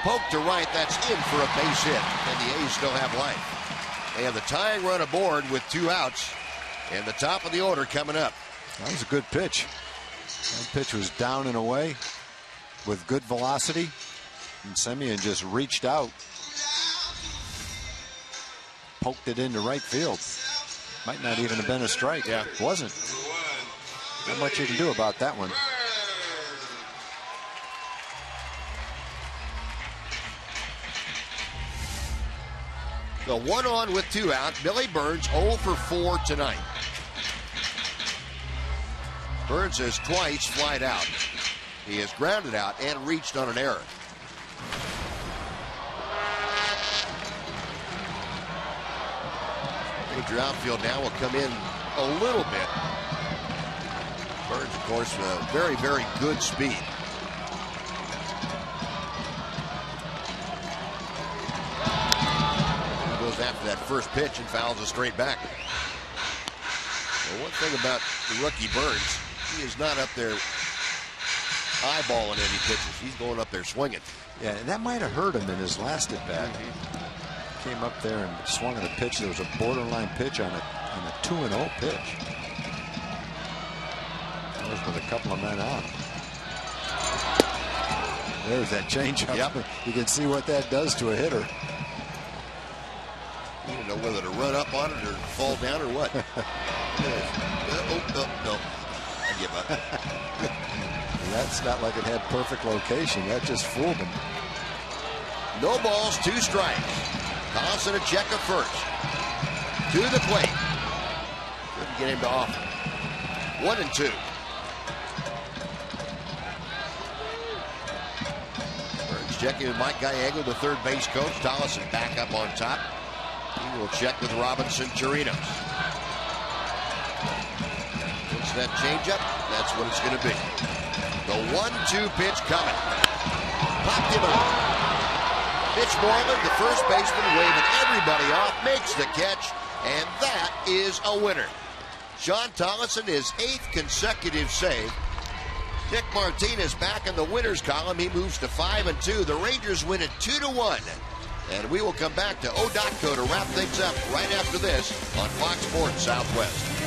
Poke to right, that's in for a base hit, and the A's still have life. They have the tying run aboard with 2 outs, and the top of the order coming up. That was a good pitch. That pitch was down and away with good velocity, and Simeon just reached out, poked it into right field. Might not even have been a strike. Yeah. It wasn't. Not much you can do about that one. The 1 on with 2 out. Billy Burns 0 for 4 tonight. Burns has twice flied out. He has grounded out and reached on an error. Major outfield now will come in a little bit. Burns, of course, very, very good speed. After that first pitch and fouls it straight back. Well, one thing about the rookie Burns, he is not up there eyeballing any pitches. He's going up there swinging. Yeah, and that might have hurt him in his last at bat. Came up there and swung at a pitch. There was a borderline pitch on a 2-0 pitch. That was with a couple of men out. There's that changeup. Yep. You can see what that does to a hitter. You don't know whether to run up on it or fall down or what. No. I give up. That's not like it had perfect location. That just fooled him. No balls, 2 strikes. Tollison a check of first. To the plate. Couldn't get him to offer. 1-2. Burns checking with Mike Gallego, the third base coach. Tollison back up on top. He will check with Robinson Chirinos. What's that changeup? That's what it's going to be. The 1-2 pitch coming. knocked him out. Mitch Moreland, the first baseman, waving everybody off, makes the catch, and that is a winner. Sean Tolleson, his 8th consecutive save. Nick Martinez back in the winners column. He moves to 5-2. The Rangers win it 2-1. And we will come back to Odotco to wrap things up right after this on Fox Sports Southwest.